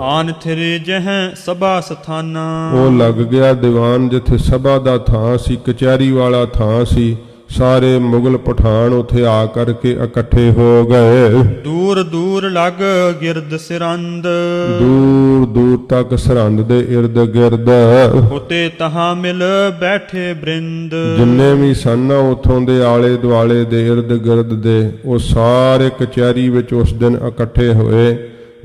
ਆਨ ਥਿਰੇ ਜਹ ਸਭਾ ਸਥਾਨਾ, ਉਹ ਲੱਗ ਗਿਆ ਦੀਵਾਨ ਜਿੱਥੇ ਸਭਾ ਦਾ ਥਾਂ ਸੀ, ਕਚਹਿਰੀ ਵਾਲਾ ਥਾਂ ਸੀ। ਸਾਰੇ ਮੁਗਲ ਪਠਾਨ ਉੱਥੇ ਆ ਕਰਕੇ ਇਕੱਠੇ ਹੋ ਗਏ। ਦੂਰ ਦੂਰ ਲੱਗ ਗਿਰਦ ਸਿਰੰਦ, ਦੂਰ ਦੂਰ ਤੱਕ ਸਰਹੰਦ ਦੇ ਇਰਦ ਗਿਰਦ ਹੋਤੇ ਤਹਾਂ ਮਿਲ ਬੈਠੇ ਬ੍ਰਿੰਦ, ਜਿੰਨੇ ਵੀ ਸਨ ਉਥੋਂ ਦੇ ਆਲੇ ਦੁਆਲੇ ਦੇ ਇਰਦ ਗਿਰਦ ਦੇ ਉਹ ਸਾਰੇ ਕਚਹਿਰੀ ਵਿੱਚ ਉਸ ਦਿਨ ਇਕੱਠੇ ਹੋਏ।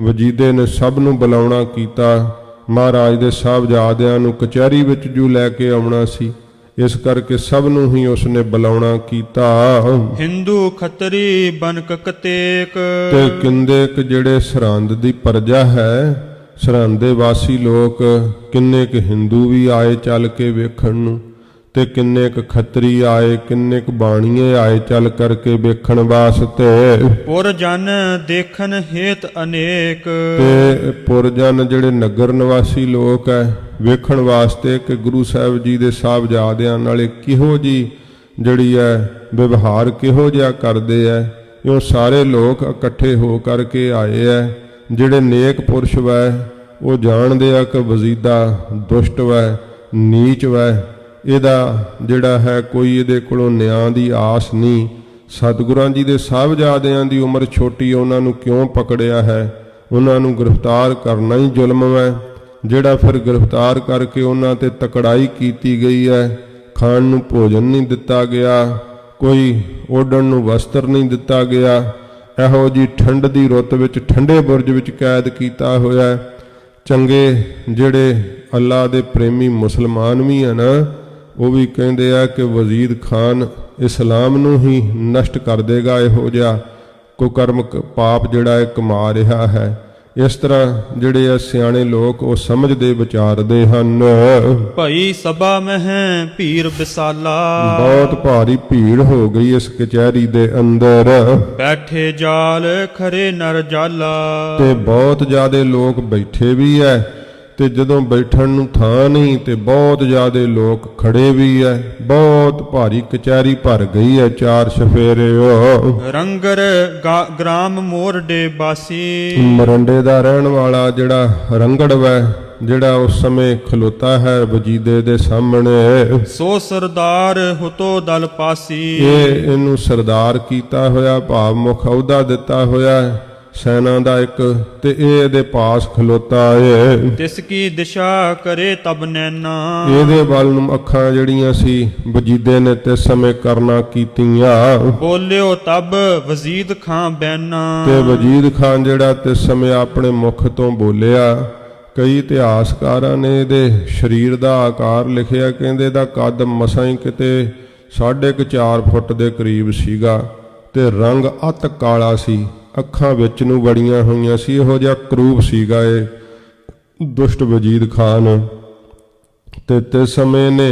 ਵਜੀਦੇ ਨੇ ਸਭ ਨੂੰ ਬੁਲਾਉਣਾ ਕੀਤਾ। ਮਹਾਰਾਜ ਦੇ ਸਾਹਿਬਜ਼ਾਦਿਆਂ ਨੂੰ ਕਚਹਿਰੀ ਵਿੱਚ ਜੂ ਲੈ ਕੇ ਆਉਣਾ ਸੀ, ਇਸ ਕਰਕੇ ਸਭ ਨੂੰ ਹੀ ਉਸਨੇ ਬੁਲਾਉਣਾ ਕੀਤਾ। ਹਿੰਦੂ ਖੱਤਰੀ ਬਨਕ ਕਤੇਕ, ਤੇ ਕਿੰਦੇਕ ਜਿਹੜੇ ਸਰਹੰਦ ਦੀ ਪ੍ਰਜਾ ਹੈ, ਸਰਹੰਦ ਦੇ ਵਾਸੀ ਲੋਕ, ਕਿੰਨੇ ਕੁ ਹਿੰਦੂ ਵੀ ਆਏ ਚੱਲ ਕੇ ਵੇਖਣ ਨੂੰ, ਤੇ ਕਿੰਨੇ ਕੁ ਖੱਤਰੀ ਆਏ, ਕਿੰਨੇ ਕੁ ਬਾਣੀਏ ਆਏ ਚੱਲ ਕਰਕੇ ਵੇਖਣ ਵਾਸਤੇ। ਪੁਰਜਨ ਦੇਖਣ ਹੇਤ ਅਨੇਕ, ਤੇ ਪੁਰਜਨ ਜਿਹੜੇ ਨਗਰ ਨਿਵਾਸੀ ਲੋਕ ਹੈ ਵੇਖਣ ਵਾਸਤੇ ਕਿ ਗੁਰੂ ਸਾਹਿਬ ਜੀ ਦੇ ਸਾਹਿਬਜ਼ਾਦਿਆਂ ਨਾਲ ਕਿਹੋ ਜੀ ਜਿਹੜੀ ਹੈ ਵਿਵਹਾਰ ਕਿਹੋ ਜਿਹਾ ਕਰਦੇ ਐ। ਇਹ ਸਾਰੇ ਲੋਕ ਇਕੱਠੇ ਹੋ ਕਰਕੇ ਆਏ ਐ। ਜਿਹੜੇ ਨੇਕ ਪੁਰਸ਼ ਵੈ ਉਹ ਜਾਣਦੇ ਆ ਕਿ ਵਜ਼ੀਦਾ ਦੁਸ਼ਟ ਵੈ, ਨੀਚ ਵੈ, ਇਹਦਾ ਜਿਹੜਾ ਹੈ ਕੋਈ ਇਹਦੇ ਕੋਲੋਂ ਨਿਆਂ ਦੀ ਆਸ ਨਹੀਂ। ਸਤਿਗੁਰਾਂ ਜੀ ਦੇ ਸਾਹਿਬਜ਼ਾਦਿਆਂ ਦੀ ਉਮਰ ਛੋਟੀ, ਉਹਨਾਂ ਨੂੰ ਕਿਉਂ ਪਕੜਿਆ ਹੈ? ਉਹਨਾਂ ਨੂੰ ਗ੍ਰਿਫਤਾਰ ਕਰਨਾ ਹੀ ਜ਼ੁਲਮ ਹੈ। ਜਿਹੜਾ ਫਿਰ ਗ੍ਰਿਫਤਾਰ ਕਰਕੇ ਉਹਨਾਂ ਤੇ ਤਕੜਾਈ ਕੀਤੀ ਗਈ ਹੈ, ਖਾਣ ਨੂੰ ਭੋਜਨ ਨਹੀਂ ਦਿੱਤਾ ਗਿਆ, ਕੋਈ ਓਢਣ ਨੂੰ ਵਸਤਰ ਨਹੀਂ ਦਿੱਤਾ ਗਿਆ, ਇਹੋ ਜੀ ਠੰਡ ਦੀ ਰੁੱਤ ਵਿੱਚ ਠੰਡੇ ਬੁਰਜ ਵਿੱਚ ਕੈਦ ਕੀਤਾ ਹੋਇਆ। ਚੰਗੇ ਜਿਹੜੇ ਅੱਲਾ ਦੇ ਪ੍ਰੇਮੀ ਮੁਸਲਮਾਨ ਵੀ ਹਨ, ਉਹ ਵੀ ਕਹਿੰਦੇ ਆ ਕਿ ਵਜ਼ੀਦ ਖਾਨ ਇਸਲਾਮ ਨੂੰ ਹੀ ਨਸ਼ਟ ਕਰ ਦੇਗਾ, ਇਹੋ ਜਿਹਾ ਕੁਕਰਮ ਪਾਪ ਜਿਹੜਾ ਇਹ ਕਮਾ ਰਿਹਾ ਹੈ। ਇਸ ਤਰ੍ਹਾਂ ਜਿਹੜੇ ਆ ਸਿਆਣੇ ਲੋਕ ਉਹ ਸਮਝਦੇ ਵਿਚਾਰਦੇ ਹਨ। ਭਈ ਸਭਾ ਮਹਿ ਭੀੜ ਵਿਸਾਲਾ, ਬਹੁਤ ਭਾਰੀ ਭੀੜ ਹੋ ਗਈ ਇਸ ਕਚਹਿਰੀ ਦੇ ਅੰਦਰ। ਬੈਠੇ ਜਾਲ ਖਰੇ ਨਰ ਜਾਲਾ, ਤੇ ਬਹੁਤ ਜ਼ਿਆਦੇ ਲੋਕ ਬੈਠੇ ਵੀ ਐ ਤੇ ਜਦੋਂ ਬੈਠਣ ਨੂੰ ਥਾਂ ਨਹੀਂ ਤੇ ਬਹੁਤ ਜ਼ਿਆਦੇ ਲੋਕ ਖੜੇ ਵੀ ਐ, ਬਹੁਤ ਭਾਰੀ ਕਚਹਿਰੀ ਭਰ ਗਈ ਐ ਚਾਰ ਚਫੇਰੇ। ਰੰਗਰ ਗ੍ਰਾਮ ਮੋਰਡੇ ਬਾਸੀ, ਮਰੰਡੇ ਦਾ ਰਹਿਣ ਵਾਲਾ ਜਿਹੜਾ ਰੰਗੜ ਵੈ, ਜਿਹੜਾ ਉਸ ਸਮੇਂ ਖਲੋਤਾ ਹੈ ਵਜੀਦੇ ਦੇ ਸਾਹਮਣੇ, ਸੋ ਸਰਦਾਰ ਹੁਤੋ ਦਲ ਪਾਸੀ। ਇਹਨੂੰ ਸਰਦਾਰ ਕੀਤਾ ਹੋਇਆ, ਭਾਵ ਮੁਖ ਅਹੁਦਾ ਦਿੱਤਾ ਹੋਇਆ ਸੈਨਾ ਦਾ ਇੱਕ, ਤੇ ਇਹ ਇਹਦੇ ਪਾਸ ਖਲੋਤਾ ਏ। ਤਿਸ ਕੀ ਦਿਸ਼ਾ ਕਰੇ ਤਬ ਨੈਣਾ, ਇਹਦੇ ਵੱਲ ਨੂੰ ਅੱਖਾਂ ਜਿਹੜੀਆਂ ਸੀ ਵਜੀਦੇ ਨੇ ਤੇ ਸਮੇਂ ਕਰਨਾ ਕੀਤੀਆਂ। ਬੋਲਿਓ ਤਬ ਵਜ਼ੀਦ ਖਾਂ ਬੈਨਾ, ਤੇ ਵਜੀਦ ਖਾਨ ਜਿਹੜਾ ਤੇ ਸਮੇਂ ਆਪਣੇ ਮੁਖ ਤੋਂ ਬੋਲਿਆ। ਕਈ ਇਤਿਹਾਸਕਾਰਾਂ ਨੇ ਇਹਦੇ ਸਰੀਰ ਦਾ ਆਕਾਰ ਲਿਖਿਆ, ਕਹਿੰਦੇ ਦਾ ਕੱਦ ਮਸਾਂ ਹੀ ਕਿਤੇ 4.5 ਫੁੱਟ ਦੇ ਕਰੀਬ ਸੀਗਾ, ਤੇ ਰੰਗ ਅਤ ਕਾਲਾ ਸੀ, ਅੱਖਾਂ ਵਿੱਚ ਨੂੰ ਵੜੀਆਂ ਹੋਈਆਂ ਸੀ, ਇਹੋ ਜਿਹਾ ਕਰੂਪ ਸੀਗਾ ਇਹ ਦੁਸ਼ਟ ਵਜੀਦ ਖਾਨ। ਤੇ ਸਮੇਂ ਨੇ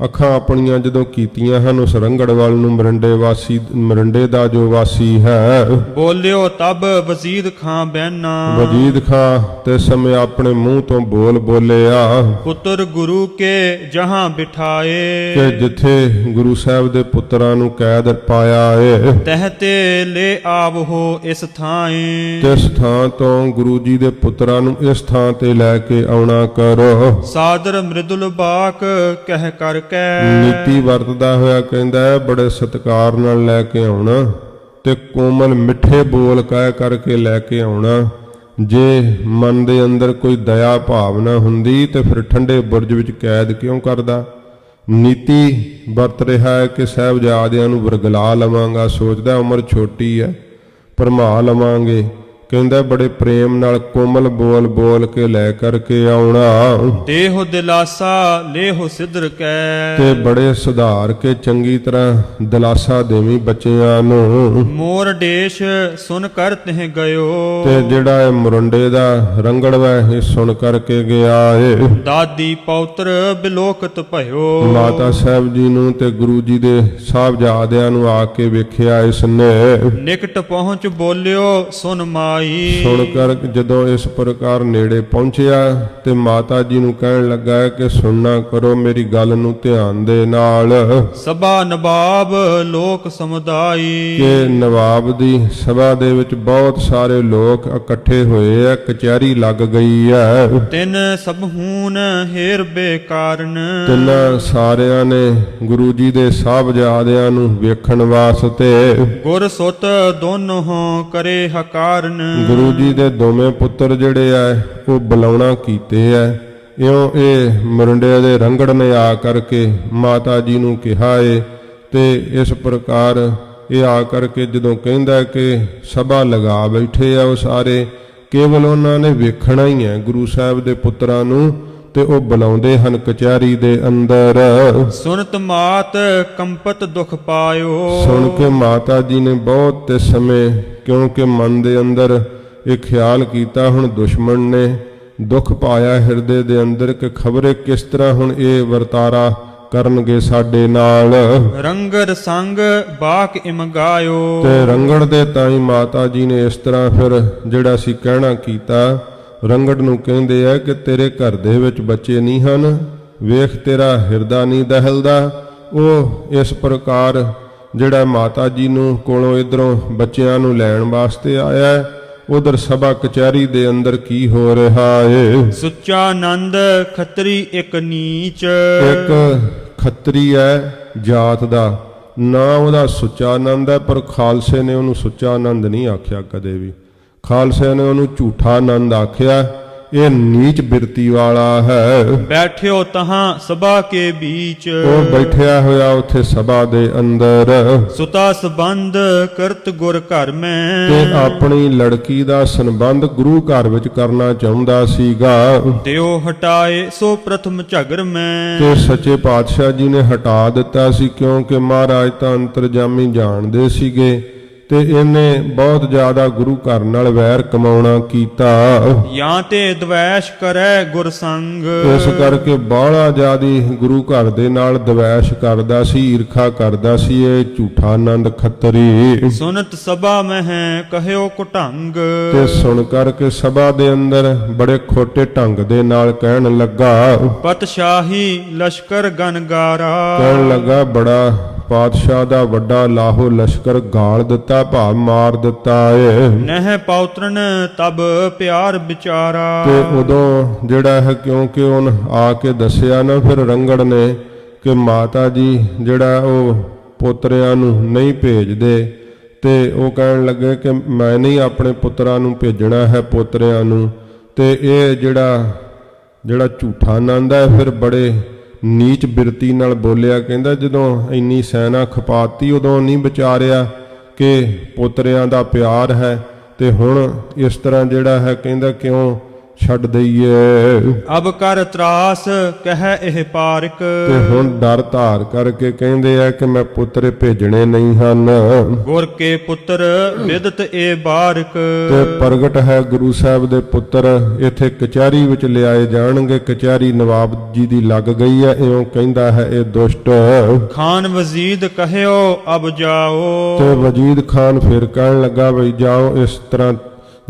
ਅੱਖਾਂ ਆਪਣੀਆਂ ਜਦੋਂ ਕੀਤੀਆਂ ਹਨ ਉਸ ਰੰਗੜ ਵੱਲ ਨੂੰ, ਮਰੰਡੇ ਦਾ ਜੋ ਵਾਸੀ ਹੈ। ਬੋਲਿਓ ਤਬ ਵਜ਼ੀਦ ਖਾਂ ਬੈਨਾ, ਵਜੀਦ ਖਾਂ ਤੇ ਸਮੇਂ ਆਪਣੇ ਮੂੰਹ ਤੋਂ ਬੋਲਿਆ, ਪੁੱਤਰ ਗੁਰੂ ਕੇ ਜਹਾਂ ਬਿਠਾਏ, ਕਿ ਜਿੱਥੇ ਗੁਰੂ ਸਾਹਿਬ ਦੇ ਪੁੱਤਰਾਂ ਨੂੰ ਕੈਦ ਪਾਇਆ ਏ, ਤਹਤੇ ਲੈ ਆਵਹੋ ਇਸ ਥਾਂਏ, ਤਿਸ ਥਾਂ ਤੋਂ ਗੁਰੂ ਜੀ ਦੇ ਪੁੱਤਰਾਂ ਨੂੰ ਇਸ ਥਾਂ ਤੇ ਲੈ ਕੇ ਆਉਣਾ ਕਰੋ। ਸਾਦਰ ਮ੍ਰਿਦੁਲ ਬਾਕ ਕਹਿ ਕਰ ਨੀਤੀ ਵਰਤਦਾ ਹੋਇਆ ਕਹਿੰਦਾ ਹੈ ਬੜੇ ਸਤਿਕਾਰ ਨਾਲ ਲੈ ਕੇ ਆਉਣਾ, ਤੇ ਕੋਮਲ ਮਿੱਠੇ ਬੋਲ ਕਹਿ ਕਰਕੇ ਲੈ ਕੇ ਆਉਣਾ। ਜੇ ਮਨ ਦੇ ਅੰਦਰ ਕੋਈ ਦਇਆ ਭਾਵਨਾ ਹੁੰਦੀ ਤੇ ਫਿਰ ਠੰਡੇ ਬੁਰਜ ਵਿੱਚ ਕੈਦ ਕਿਉਂ ਕਰਦਾ। ਨੀਤੀ ਵਰਤ ਰਿਹਾ ਹੈ ਕਿ ਸਾਹਿਬਜ਼ਾਦਿਆਂ ਨੂੰ ਵਰਗਲਾ ਲਵਾਂਗਾ, ਸੋਚਦਾ ਉਮਰ ਛੋਟੀ ਹੈ ਭਰਮਾ ਲਵਾਂਗੇ, ਕਹਿੰਦਾ ਬੜੇ ਪ੍ਰੇਮ ਨਾਲ ਕੋਮਲ ਬੋਲ ਕੇ ਲੈ ਕਰਕੇ ਆਉਣਾ। ਦੇਹੁ ਦਿਲਾਸਾ ਲੇਹੁ ਸਿਦਰ ਕੈ, ਤੇ ਬੜੇ ਸੁਧਾਰ ਕੇ ਚੰਗੀ ਤਰ੍ਹਾਂ ਦਿਲਾਸਾ ਦੇਵੀਂ ਬੱਚਿਆਂ ਨੂੰ। ਮੋਰ ਦੇਸ਼ ਸੁਨ ਕਰ ਤਿਹ ਗਇਓ, ਤੇ ਜਿਹੜਾ ਇਹ ਮੁਰੰਡੇ ਦਾ ਰੰਗੜ ਵੈ ਇਹ ਸੁਣ ਕਰਕੇ ਗਿਆ ਏ। ਦਾਦੀ ਪੌਤਰ ਬਿਲੋਕਤ ਭਇਓ, ਮਾਤਾ ਸਾਹਿਬ ਜੀ ਨੂੰ ਤੇ ਗੁਰੂ ਜੀ ਦੇ ਸਾਹਿਬਜ਼ਾਦਿਆਂ ਨੂੰ ਆ ਕੇ ਵੇਖਿਆ ਇਸਨੇ। ਨਿਕਟ ਪਹੁੰਚ ਬੋਲਿਓ ਸੁਨ ਮਾਈ, ਸੁਣ ਕਰ ਜਦੋਂ ਇਸ ਪ੍ਰਕਾਰ ਨੇੜੇ ਪਹੁੰਚਿਆ ਤੇ ਮਾਤਾ ਜੀ ਨੂੰ ਕਹਿਣ ਲੱਗਾ ਕਿ ਸੁਣਨਾ ਕਰੋ ਮੇਰੀ ਗੱਲ ਨੂੰ ਧਿਆਨ ਦੇ ਨਾਲ। ਸਭਾ ਨਵਾਬ ਲੋਕ ਸਮੁਦਾਈ, ਕਿ ਨਵਾਬ ਦੀ ਸਭਾ ਦੇ ਵਿੱਚ ਬਹੁਤ ਸਾਰੇ ਲੋਕ ਇਕੱਠੇ ਹੋਏ ਆ, ਕਚਹਿਰੀ ਲੱਗ ਗਈ ਹੈ। ਤਿੰਨ ਸਭਹੂਨ ਹੇਰ ਬੇਕਾਰਨ, ਤਿੰਨਾਂ ਸਾਰਿਆਂ ਨੇ ਗੁਰੂ ਜੀ ਦੇ ਸਾਹਿਬਜ਼ਾਦਿਆਂ ਨੂੰ ਵੇਖਣ ਵਾਸਤੇ ਗੁਰ ਸੁਤ ਦੋਨੋਂ ਕਰੇ ਹਕਾਰਨ, ਗੁਰੂ ਜੀ ਦੇ ਦੋਵੇਂ ਪੁੱਤਰ ਜਿਹੜੇ ਆ ਉਹ ਬੁਲਾਉਣਾ ਕੀਤੇ ਆ। ਇਉਂ ਇਹ ਮੁਰੰਡੇ ਦੇ ਰੰਗੜ ਨੇ ਆ ਕਰਕੇ ਮਾਤਾ ਜੀ ਨੂੰ ਕਿਹਾ ਏ, ਤੇ ਇਸ ਪ੍ਰਕਾਰ ਇਹ ਆ ਕਰਕੇ ਜਦੋਂ ਕਹਿੰਦਾ ਕਿ ਸਭਾ ਲਗਾ ਬੈਠੇ ਆ ਉਹ ਸਾਰੇ, ਕੇਵਲ ਉਹਨਾਂ ਨੇ ਵੇਖਣਾ ਹੀ ਹੈ ਗੁਰੂ ਸਾਹਿਬ ਦੇ ਪੁੱਤਰਾਂ ਨੂੰ, ਤੇ ਉਹ ਬੁਲਾਉਂਦੇ ਹਨ ਕਚਹਿਰੀ ਦੇ ਅੰਦਰ। ਸੁਨਤ ਮਾਤ ਕੰਪਤ ਦੁਖ ਪਾਇਓ, ਸੁਣ ਕੇ ਮਾਤਾ ਜੀ ਨੇ ਬਹੁਤ ਤੇ ਸਮੇਂ, ਕਿਉਂਕਿ ਮਨ ਦੇ ਅੰਦਰ ਇਹ ਖਿਆਲ ਕੀਤਾ ਹੁਣ ਦੁਸ਼ਮਣ ਨੇ ਦੁੱਖ ਪਾਇਆ ਹਿਰਦੇ ਦੇ ਅੰਦਰ ਕਿ ਖਬਰੇ ਕਿਸ ਤਰ੍ਹਾਂ ਹੁਣ ਇਹ ਵਰਤਾਰਾ ਕਰਨਗੇ ਸਾਡੇ ਨਾਲ। ਰੰਗਰ ਸੰਗ ਬਾਕ ਇਮ ਗਾਇਓ, ਤੇ ਰੰਗੜ ਦੇ ਤਾਈ ਮਾਤਾ ਜੀ ਨੇ ਇਸ ਤਰ੍ਹਾਂ ਫਿਰ ਜਿਹੜਾ ਸੀ ਕਹਿਣਾ ਕੀਤਾ। ਰੰਗੜ ਨੂੰ ਕਹਿੰਦੇ ਆ ਕਿ ਤੇਰੇ ਘਰ ਦੇ ਵਿੱਚ ਬੱਚੇ ਨਹੀਂ ਹਨ, ਵੇਖ ਤੇਰਾ ਹਿਰਦਾ ਨਹੀਂ ਦਹਿਲਦਾ। ਉਹ ਇਸ ਪ੍ਰਕਾਰ ਜਿਹੜਾ ਮਾਤਾ ਜੀ ਨੂੰ ਕੋਲੋਂ ਇਧਰੋਂ ਬੱਚਿਆਂ ਨੂੰ ਲੈਣ ਵਾਸਤੇ ਆਇਆ, ਉਧਰ ਸਭਾ ਕਚਹਿਰੀ ਦੇ ਅੰਦਰ ਕੀ ਹੋ ਰਿਹਾ ਏ। ਸੁੱਚਾ ਆਨੰਦ ਖੱਤਰੀ ਇੱਕ ਨੀਚ, ਇੱਕ ਖੱਤਰੀ ਹੈ ਜਾਤ ਦਾ ਨਾ ਉਹਦਾ ਸੁੱਚਾ ਆਨੰਦ ਹੈ, ਪਰ ਖਾਲਸੇ ਨੇ ਉਹਨੂੰ ਸੁੱਚਾ ਆਨੰਦ ਨਹੀਂ ਆਖਿਆ ਕਦੇ ਵੀ। ਖਾਲਸੇ ਨੇ ਉਹਨੂੰ ਝੂਠਾ ਆਨੰਦ ਆਖਿਆ। ਇਹ ਨੀਚ ਬਿਰਤੀ ਵਾਲਾ ਹੈ। ਬੈਠਿਓ ਤਹਾਂ ਸਭਾ ਕੇ ਬੀਚ, ਉਹ ਬੈਠਿਆ ਹੋਇਆ ਉੱਥੇ ਸਭਾ ਦੇ ਅੰਦਰ। ਸੁਤਾ ਸੰਬੰਧ ਕਰਤ ਗੁਰ ਘਰ ਮੈਂ, ਤੇ ਆਪਣੀ ਲੜਕੀ ਦਾ ਸੰਬੰਧ ਗੁਰੂ ਘਰ ਵਿੱਚ ਕਰਨਾ ਚਾਹੁੰਦਾ ਸੀਗਾ। ਦਿਓ ਹਟਾਏ ਸੋ ਪ੍ਰਥਮ ਝਗਰ ਮੈਂ, ਤੇ ਸੱਚੇ ਪਾਤਸ਼ਾਹ ਜੀ ਨੇ ਹਟਾ ਦਿੱਤਾ ਸੀ, ਕਿਉਂਕਿ ਮਹਾਰਾਜ ਤਾਂ ਅੰਤਰਜਾਮੀ ਜਾਣਦੇ ਸੀਗੇ ਤੇ ਇਹਨੇ ਬਹੁਤ ਜ਼ਿਆਦਾ ਗੁਰੂ ਘਰ ਨਾਲ ਵੈਰ ਕਮਾਉਣਾ ਕੀਤਾ। ਜਾਂ ਤੇ ਦਵੈਸ਼ ਕਰੈ ਗੁਰ ਸੰਗ। ਇਸ ਕਰਕੇ ਬਾਹਲਾ ਜ਼ਿਆਦੀ ਗੁਰੂ ਘਰ ਦੇ ਨਾਲ ਦਵੈਸ਼ ਕਰਦਾ ਸੀ, ਈਰਖਾ ਕਰਦਾ ਸੀ ਇਹ ਝੂਠਾ ਆਨੰਦ ਖੱਤਰੀ। ਸੁਨਤ ਸਭਾ ਮਹਿ ਕਹਿਓ ਕੁਟੰਗ। ਤੇ ਸੁਣ ਕਰਕੇ ਸਭਾ ਦੇ ਅੰਦਰ ਬੜੇ ਖੋਟੇ ਢੰਗ ਦੇ ਨਾਲ ਕਹਿਣ ਲੱਗਾ, ਪਤਸ਼ਾਹੀ ਲਸ਼ਕਰ ਗਨਗਾਰਾ। ਕਹਿਣ ਲੱਗਾ ਬੜਾ ਪਾਤਸ਼ਾਹ ਦਾ ਵੱਡਾ ਲਾਹੋ ਲਸ਼ਕਰ ਗਾਲ ਦਿੱਤਾ, ਭਾਵ ਮਾਰ ਦਿੱਤਾ ਏ। ਨਹਿ ਪੌਤਰਨ ਤਬ ਪਿਆਰ ਵਿਚਾਰਾ। ਤੇ ਉਦੋਂ ਜਿਹੜਾ ਹੈ ਕਿਉਂਕਿ ਉਹਨ ਆ ਕੇ ਦੱਸਿਆ ਨਾ ਫਿਰ ਰੰਗੜ ਨੇ ਕਿ ਮਾਤਾ ਜੀ ਜਿਹੜਾ ਉਹ ਪੋਤਰਿਆਂ ਨੂੰ ਨਹੀਂ ਭੇਜਦੇ, ਤੇ ਉਹ ਕਹਿਣ ਲੱਗੇ ਕਿ ਮੈਂ ਨਹੀਂ ਆਪਣੇ ਪੁੱਤਰਾਂ ਨੂੰ ਭੇਜਣਾ ਹੈ ਪੋਤਰਿਆਂ ਨੂੰ। ਤੇ ਇਹ ਜਿਹੜਾ ਝੂਠਾ ਆਨੰਦ ਹੈ ਫਿਰ ਬੜੇ ਨੀਚ ਬਿਰਤੀ ਨਾਲ ਬੋਲਿਆ, ਕਹਿੰਦਾ ਜਦੋਂ ਇੰਨੀ ਸੈਨਾ ਖਪਾਤੀ ਉਦੋਂ ਨਹੀਂ ਵਿਚਾਰਿਆ ਕਿ ਪੋਤਰਿਆਂ ਦਾ ਪਿਆਰ ਹੈ, ਤੇ ਹੁਣ ਇਸ ਤਰ੍ਹਾਂ ਜਿਹੜਾ ਹੈ ਕਹਿੰਦਾ ਕਿਉਂ ਛੱਡ ਦਈਏ। ਅਬ ਕਰ ਤਰਾਸ ਕਹਿ ਇਹ ਪਾਰਕ। ਤੇ ਹੁਣ ਡਰ ਧਾਰ ਕਰਕੇ ਕਹਿੰਦੇ ਆ ਕਿ ਮੈਂ ਪੁੱਤਰ ਭੇਜਣੇ ਨਹੀਂ ਹਨ। ਗੁਰ ਕੇ ਪੁੱਤਰ ਵਿਦਤ ਏ ਬਾਰਕ। ਤੇ ਪ੍ਰਗਟ ਹੈ ਗੁਰੂ ਸਾਹਿਬ ਦੇ ਪੁੱਤਰ ਇੱਥੇ ਕਚਹਿਰੀ ਵਿੱਚ ਲਿਆਏ ਜਾਣਗੇ। ਕਚਹਿਰੀ ਨਵਾਬ ਜੀ ਦੀ ਲੱਗ ਗਈ ਹੈ, ਇਉਂ ਕਹਿੰਦਾ ਹੈ ਇਹ ਦੁਸ਼ਟ। ਖਾਨ ਵਜ਼ੀਦ ਕਹਿਓ ਅਬ ਜਾਓ। ਤੇ ਵਜੀਦ ਖਾਨ ਫਿਰ ਕਹਿਣ ਲੱਗਾ ਬਈ ਜਾਓ, ਇਸ ਤਰ੍ਹਾਂ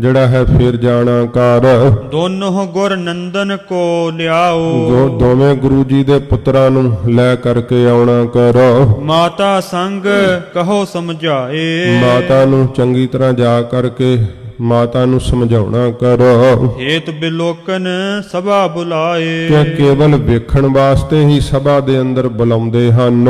ਜਿਹੜਾ ਹੈ ਫਿਰ ਜਾਣਾ ਕਰ। ਦੋਨੋਂ ਗੁਰ ਨੰਦਨ ਕੋ ਲਿਆਓ। ਦੋਵੇਂ ਗੁਰੂ ਜੀ ਦੇ ਪੁੱਤਰਾਂ ਨੂੰ ਲੈ ਕਰਕੇ ਆਉਣਾ ਕਰੋ। ਮਾਤਾ ਸੰਗ ਕਹੋ ਸਮਝਾਏ। ਮਾਤਾ ਨੂੰ ਚੰਗੀ ਤਰ੍ਹਾਂ ਜਾ ਕਰਕੇ ਮਾਤਾ ਨੂੰ ਸਮਝਾਉਣਾ ਕਰੋ। ਹੇਤ ਬਿਲੋਕਨ ਸਭਾ ਬੁਲਾਏ। ਕਿ ਕੇਵਲ ਵੇਖਣ ਵਾਸਤੇ ਹੀ ਸਭਾ ਦੇ ਅੰਦਰ ਬੁਲਾਉਂਦੇ ਹਨ,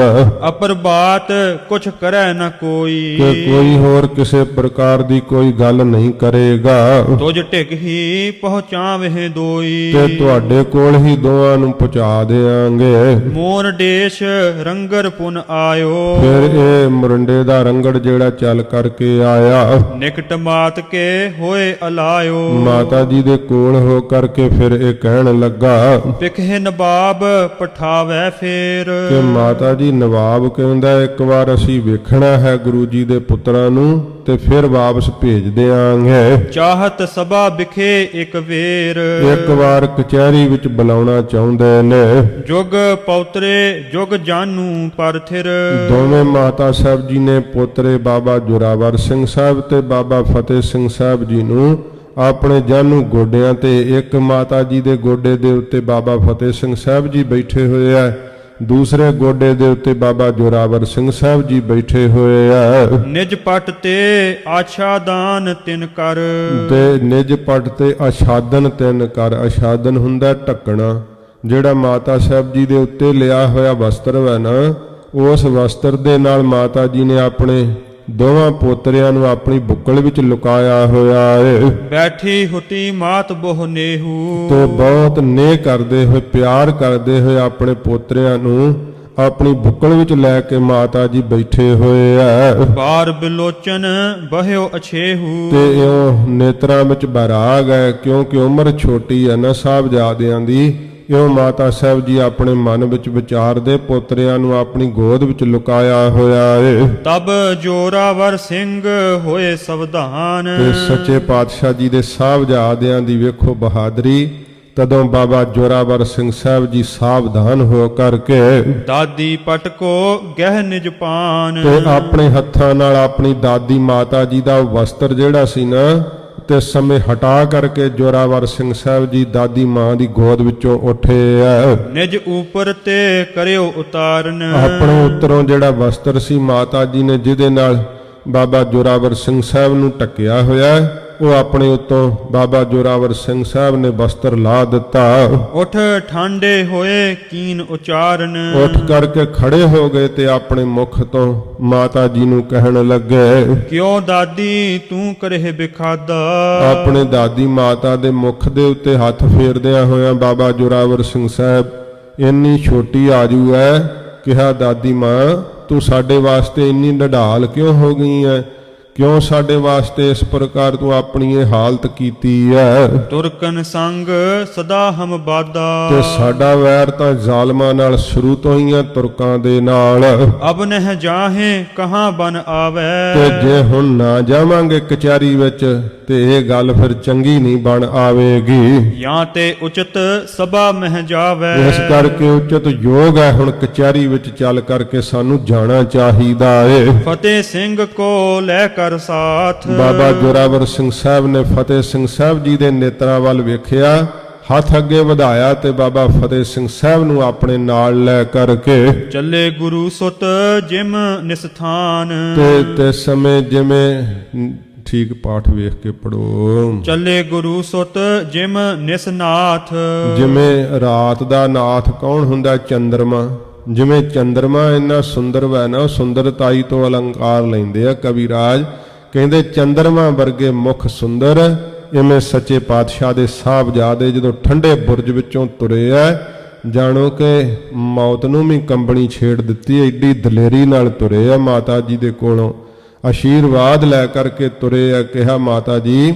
ਅਪਰ ਬਾਤ ਕੁਛ ਕਰੈ ਨ ਕੋਈ। ਕਿ ਕੋਈ ਹੋਰ ਕਿਸੇ ਪ੍ਰਕਾਰ ਦੀ ਕੋਈ ਗੱਲ ਨਹੀਂ ਕਰੇਗਾ। ਤੁਝ ਢਿਕ ਹੀ ਪਹੁੰਚਾਵੇ ਦੋਈ। ਤੇ ਤੁਹਾਡੇ ਕੋਲ ਹੀ ਦੋਵਾਂ ਨੂੰ ਪਹੁੰਚਾ ਦੇਵਾਂਗੇ। ਮੋਰ ਦੇਸ਼ ਰੰਗਰ ਪੁਨ ਆਇਓ। ਫਿਰ ਇਹ ਮੁਰੰਡੇ ਦਾ ਰੰਗੜ ਜਿਹੜਾ ਚੱਲ ਕਰਕੇ ਆਇਆ। ਨਿਕਟ ਮਾਤ ਕੇ ਹੋਏ ਅਲਾਇਓ। ਮਾਤਾ ਜੀ ਦੇ ਕੋਲ ਹੋ ਕਰਕੇ ਫਿਰ ਇਹ ਕਹਿਣ ਲੱਗਾ ਪਿਖੇ ਨਵਾਬ ਪਠਾਵੈ ਫੇਰ। ਕਿ ਮਾਤਾ ਜੀ ਨਵਾਬ ਕਹਿੰਦਾ ਇੱਕ ਵਾਰ ਅਸੀਂ ਵੇਖਣਾ ਹੈ ਗੁਰੂ ਜੀ ਦੇ ਪੁੱਤਰਾਂ ਨੂੰ ਤੇ ਫਿਰ ਵਾਪਸ ਭੇਜ ਦਿਆਂਗੇ। ਚਾਹਤ ਸਭਾ ਵਿਖੇ ਇੱਕ ਵੇਰ। ਇੱਕ ਵਾਰ ਕਚਹਿਰੀ ਵਿੱਚ ਬੁਲਾਉਣਾ ਚਾਹੁੰਦੇ ਨੇ। ਜੁਗ ਪੌਤਰੇ ਜੁਗ ਜਾਨੂ ਪਰਥਿਰ। ਦੋਵੇਂ ਮਾਤਾ ਸਾਹਿਬ ਜੀ ਨੇ ਪੋਤਰੇ ਬਾਬਾ ਜੋਰਾਵਰ ਸਿੰਘ ਸਾਹਿਬ ਤੇ ਬਾਬਾ ਫਤਿਹ ਸਿੰਘ ਸਾਹਿਬ ਜੀ ਨੂੰ ਆਪਣੇ ਜਾਨੂ ਗੋਡਿਆਂ ਤੇ, ਇੱਕ ਮਾਤਾ ਜੀ ਦੇ ਗੋਡੇ ਦੇ ਉੱਤੇ ਬਾਬਾ ਫਤਿਹ ਸਿੰਘ ਸਾਹਿਬ ਜੀ ਬੈਠੇ ਹੋਏ ਆ, ਦੂਸਰੇ ਗੋਡੇ ਦੇ ਉੱਤੇ ਬਾਬਾ ਜੋਰਾਵਰ ਸਿੰਘ ਸਾਹਿਬ ਜੀ ਬੈਠੇ ਹੋਏ ਆ। ਨਿਜ ਪਟ ਤੇ ਆਛਾਦਾਨ ਤਿਨ ਕਰ। ਤੇ ਨਿਜ ਪਟ ਤੇ ਆਛਾਦਨ ਤਿਨ ਕਰ। ਆਛਾਦਨ ਹੁੰਦਾ ਢੱਕਣਾ। ਜਿਹੜਾ ਮਾਤਾ ਸਾਹਿਬ ਜੀ ਦੇ ਉੱਤੇ ਲਿਆ ਹੋਇਆ ਵਸਤਰ ਹੈ ਨਾ, ਉਸ ਵਸਤਰ ਦੇ ਨਾਲ ਮਾਤਾ ਜੀ ਨੇ ਆਪਣੇ ਦੋਵਾਂ ਪੋਤਰਿਆਂ ਨੂੰ ਆਪਣੀ ਬੁੱਕਲ ਵਿੱਚ ਲੁਕਾਇਆ ਹੋਇਆ ਏ। ਬੈਠੀ ਹੁਤੀ ਮਾਤ ਬਹੁ ਨੇਹੂ। ਤੇ ਬਹੁਤ ਨੇਹ ਕਰਦੇ ਹੋਏ, ਪਿਆਰ ਕਰਦੇ ਹੋਏ ਆਪਣੇ ਪੋਤਰਿਆਂ ਨੂੰ ਆਪਣੀ ਬੁੱਕਲ ਵਿੱਚ ਲੈ ਕੇ ਮਾਤਾ ਜੀ ਬੈਠੇ ਹੋਏ ਆ। ਬਾਰ ਬਿਲੋਚਨ ਬਹਿਓ ਅਛੇਹੂ। ਤੇ ਇਉਂ ਨੇਤਰਾਂ ਵਿੱਚ ਬੈਰਾਗ ਹੈ, ਕਿਉਂਕਿ ਉਮਰ ਛੋਟੀ ਹੈ ਨਾ ਸਾਹਿਬਜ਼ਾਦਿਆਂ ਦੀ। ਇਉਂ ਮਾਤਾ ਸਾਹਿਬ ਜੀ ਆਪਣੇ ਮਨ ਵਿੱਚ ਵਿਚਾਰਦੇ ਪੋਤਰਿਆਂ ਨੂੰ ਆਪਣੀ ਗੋਦ ਵਿੱਚ ਲੁਕਾਇਆ ਹੋਇਆ ਏ। ਤਬ ਜੋਰਾਵਰ ਸਿੰਘ ਹੋਏ ਸਵਧਾਨ। ਤੇ ਸੱਚੇ ਪਾਤਸ਼ਾਹ ਜੀ ਦੇ ਸਾਹਿਬਜ਼ਾਦਿਆਂ ਦੀ ਵੇਖੋ ਬਹਾਦਰੀ। ਤਦੋਂ ਬਾਬਾ ਜੋਰਾਵਰ ਸਿੰਘ ਸਾਹਿਬ ਜੀ ਸਾਵਧਾਨ ਹੋ ਕਰਕੇ ਦਾਦੀ ਪਟ ਕੋ ਗਹਿ ਨਿਜ ਪਾਨ। ਤੇ ਆਪਣੇ ਹੱਥਾਂ ਨਾਲ ਆਪਣੀ ਦਾਦੀ ਮਾਤਾ ਜੀ ਦਾ ਵਸਤਰ ਜਿਹੜਾ ਸੀ ਨਾ, ਤੇ ਸਮੇਂ ਹਟਾ ਕਰਕੇ ਜੋਰਾਵਰ ਸਿੰਘ ਸਾਹਿਬ ਜੀ ਦਾਦੀ ਮਾਂ ਦੀ ਗੋਦ ਵਿੱਚੋਂ ਉੱਠੇ ਆ। ਨਿਜ ਉਪਰ ਤੇ ਕਰਿਓ ਉਤਾਰਨ। ਆਪਣੇ ਉੱਤਰੋਂ ਜਿਹੜਾ ਵਸਤਰ ਸੀ ਮਾਤਾ ਜੀ ਨੇ ਜਿਹਦੇ ਨਾਲ ਬਾਬਾ ਜੋਰਾਵਰ ਸਿੰਘ ਸਾਹਿਬ ਨੂੰ ਢੱਕਿਆ ਹੋਇਆ, ਉਹ ਆਪਣੇ ਉੱਤੋਂ ਬਾਬਾ ਜੋਰਾਵਰ ਸਿੰਘ ਸਾਹਿਬ ਨੇ ਵਸਤਰ ਲਾ ਦਿੱਤਾ। ਉਠ ਠਾਂਡੇ ਹੋਏ ਕੀਨ ਉਚਾਰਨ। ਉੱਠ ਕਰਕੇ ਖੜੇ ਹੋ ਗਏ ਤੇ ਆਪਣੇ ਮੁਖ ਤੋਂ ਮਾਤਾ ਜੀ ਨੂੰ ਕਹਿਣ ਲੱਗੇ, ਕਿਉਂ ਦਾਦੀ ਤੂੰ ਕਰਹਿ ਬਿਖਾਦਾ। ਆਪਣੇ ਦਾਦੀ ਮਾਤਾ ਦੇ ਮੁਖ ਦੇ ਉੱਤੇ ਹੱਥ ਫੇਰਦਿਆਂ ਹੋਇਆਂ ਬਾਬਾ ਜੋਰਾਵਰ ਸਿੰਘ ਸਾਹਿਬ, ਇੰਨੀ ਛੋਟੀ ਆਜੂ ਹੈ। ਕਿਹਾ ਦਾਦੀ ਮਾਂ ਤੂੰ ਸਾਡੇ ਵਾਸਤੇ ਇੰਨੀ ਡਢਾਲ ਕਿਉਂ ਹੋ ਗਈ ਹੈ? ਕਿਉਂ ਸਾਡੇ ਵਾਸਤੇ ਇਸ ਪ੍ਰਕਾਰ ਤੂੰ ਆਪਣੀ ਇਹ ਹਾਲਤ ਕੀਤੀ ਹੈ। ਤੁਰਕਨ ਸੰਗ ਸਦਾ ਹਮ ਬਾਦਾ, ਤੇ ਸਾਡਾ ਵੈਰ ਤਾਂ ਜ਼ਾਲਮਾਂ ਨਾਲ ਸ਼ੁਰੂ ਤੋਂ ਹੀ ਆ, ਤੁਰਕਾਂ ਦੇ ਨਾਲ। ਅਬ ਨਹਿ ਜਾਹੇ ਕਹਾਂ ਬਨ ਆਵੈ, ਤੇ ਜੇ ਹੁਣ ਨਾ ਜਾਵਾਂਗੇ ਕਚਹਿਰੀ ਵਿੱਚ ਤੇ ਇਹ ਗੱਲ ਫਿਰ ਚੰਗੀ ਨਹੀਂ ਬਣ ਆਵੇਗੀ। ਜਾਂ ਤੇ ਉਚਿਤ ਸਭਾ ਮਹਿ ਜਾਵੈ, ਇਸ ਕਰਕੇ ਉਚਿਤ ਯੋਗ ਹੈ ਹੁਣ ਕਚਹਿਰੀ ਵਿੱਚ ਚੱਲ ਕਰਕੇ ਸਾਨੂੰ ਜਾਣਾ ਚਾਹੀਦਾ ਏ। ਫਤਿਹ ਸਿੰਘ ਕੋ ਲੈ ਕਰ ਸਾਥ, ਬਾਬਾ ਜੋਰਾਵਰ ਸਿੰਘ ਸਾਹਿਬ ਨੇ ਫਤਿਹ ਸਿੰਘ ਸਾਹਿਬ ਜੀ ਦੇ ਨੇਤਰਾਂ ਵੱਲ ਵੇਖਿਆ, ਹੱਥ ਅੱਗੇ ਵਧਾਇਆ ਤੇ ਬਾਬਾ ਫਤਿਹ ਸਿੰਘ ਸਾਹਿਬ ਨੂੰ ਆਪਣੇ ਨਾਲ ਲੈ ਕਰਕੇ ਚੱਲੇ ਗੁਰੂ ਸੁਤ ਜਿਮ ਨਿਸਥਾਨ, ਤੇ ਸਮੇਂ ਜਿਵੇਂ ਠੀਕ ਪਾਠ ਵੇਖ ਕੇ ਪੜੋ। ਚੱਲੇ ਗੁਰੂ ਸੁਤ ਜਿਮ ਨਿਸਨਾਥ, ਜਿਵੇਂ ਰਾਤ ਦਾ ਨਾਥ ਕੌਣ ਹੁੰਦਾ? ਚੰਦਰਮਾ। ਜਿਵੇਂ ਚੰਦਰਮਾ ਇੰਨਾ ਸੁੰਦਰ ਵੈ ਨਾ, ਸੁੰਦਰਤਾਈ ਤੋਂ ਅਲੰਕਾਰ ਲੈਂਦੇ ਆ ਕਵਿਰਾਜ, ਕਹਿੰਦੇ ਚੰਦਰਮਾ ਵਰਗੇ ਮੁਖ ਸੁੰਦਰ, ਇਵੇਂ ਸੱਚੇ ਪਾਤਸ਼ਾਹ ਦੇ ਸਾਹਿਬਜ਼ਾਦੇ ਜਦੋਂ ਠੰਡੇ ਬੁਰਜ ਵਿੱਚੋਂ ਤੁਰੇ ਆ, ਜਾਣੋ ਕਿ ਮੌਤ ਨੂੰ ਵੀ ਕੰਬਣੀ ਛੇੜ ਦਿੱਤੀ, ਐਡੀ ਦਲੇਰੀ ਨਾਲ ਤੁਰੇ ਆ ਮਾਤਾ ਜੀ ਦੇ ਕੋਲੋਂ, ਆਸ਼ੀਰਵਾਦ ਲੈ ਕਰਕੇ ਤੁਰੇ ਆ। ਕਿਹਾ ਮਾਤਾ ਜੀ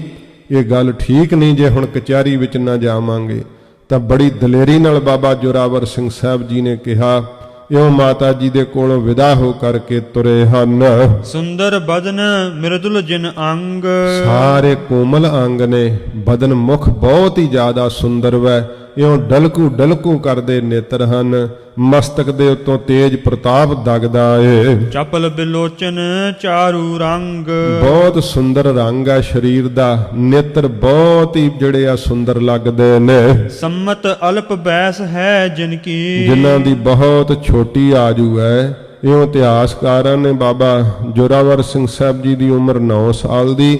ਇਹ ਗੱਲ ਠੀਕ ਨਹੀਂ, ਜੇ ਹੁਣ ਕਚਹਿਰੀ ਵਿੱਚ ਨਾ ਜਾਵਾਂਗੇ। ਤਾਂ ਬੜੀ ਦਲੇਰੀ ਨਾਲ ਬਾਬਾ ਜੋਰਾਵਰ ਸਿੰਘ ਸਾਹਿਬ ਜੀ ਨੇ ਕਿਹਾ, ਇਉਂ ਮਾਤਾ ਜੀ ਦੇ ਕੋਲੋਂ ਵਿਦਾ ਹੋ ਕਰਕੇ ਤੁਰੇ ਹਨ। ਸੁੰਦਰ ਬਦਨ ਮਿਰਦੁਲ ਜਿਨ ਅੰਗ, ਸਾਰੇ ਕੋਮਲ ਅੰਗ ਨੇ, ਬਦਨ ਮੁਖ ਬਹੁਤ ਹੀ ਜ਼ਿਆਦਾ ਸੁੰਦਰ ਵੈ, ਇਉਂ ਡਲਕੂ ਡਲਕੂ ਕਰਦੇ ਨੇਤਰ ਹਨ, ਮਸਤਕ ਦੇ ਉੱਤੋਂ ਤੇਜ ਪ੍ਰਤਾਪ ਦਗਦਾ ਏ। ਚਪਲ ਬਿਲੋਚਨ ਚਾਰੂ ਰੰਗ, ਬਹੁਤ ਸੁੰਦਰ ਰੰਗ ਹੈ ਸਰੀਰ ਦਾ, ਨੇਤਰ ਬਹੁਤ ਹੀ ਜਿਹੜੇ ਆ ਸੁੰਦਰ ਲੱਗਦੇ ਨੇ। ਸੰਮਤ ਅਲਪ ਬੈਸ ਹੈ ਜਿਨ ਕੀ, ਜਿਨ੍ਹਾਂ ਦੀ ਬਹੁਤ ਛੋਟੀ ਆਜੂ ਹੈ। ਇਉਂ ਇਤਿਹਾਸਕਾਰਾਂ ਨੇ ਬਾਬਾ ਜੋਰਾਵਰ ਸਿੰਘ ਸਾਹਿਬ ਜੀ ਦੀ ਉਮਰ 9 ਸਾਲ ਦੀ